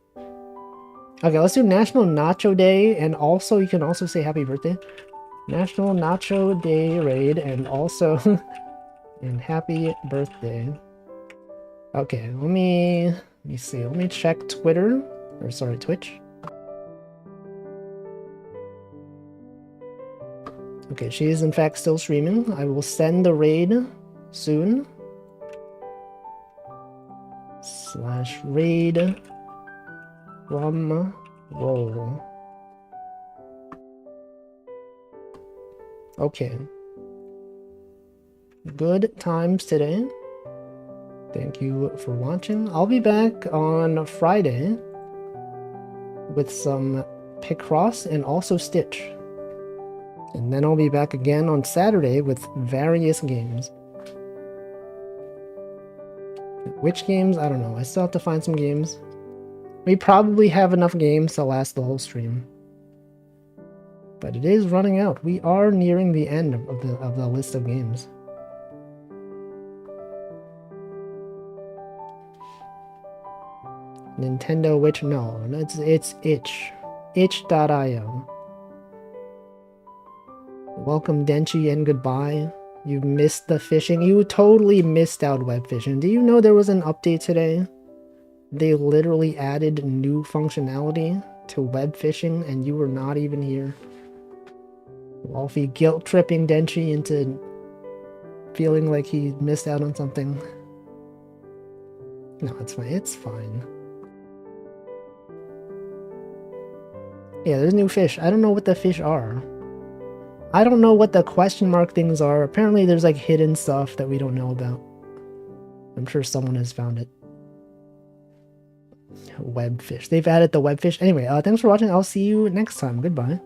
Speaker 1: Okay, let's do National Nacho Day, and also you can also say happy birthday. National Nacho Day raid, and also and happy birthday. Okay, let me see. Let me check Twitter, or sorry, Twitch. Okay, she is in fact still streaming. I will send the raid soon. /raid from roll. Okay. Good times today. Thank you for watching. I'll be back on Friday with some Picross and also Stitch. And then I'll be back again on Saturday with various games. Which games? I don't know. I still have to find some games. We probably have enough games to last the whole stream. But it is running out. We are nearing the end of the list of games. Nintendo Witch? No, it's itch. Itch.io. Welcome Denchi and goodbye. You missed the fishing. You totally missed out web fishing. Do you know there was an update today? They literally added new functionality to web fishing and you were not even here. Wolfie guilt tripping Denchi into feeling like he missed out on something. No, it's fine. It's fine. Yeah, there's new fish. I don't know what the fish are. I don't know what the question mark things are. Apparently there's like hidden stuff that we don't know about. I'm sure someone has found it. Webfish. They've added the webfish. Anyway, thanks for watching. I'll see you next time. Goodbye.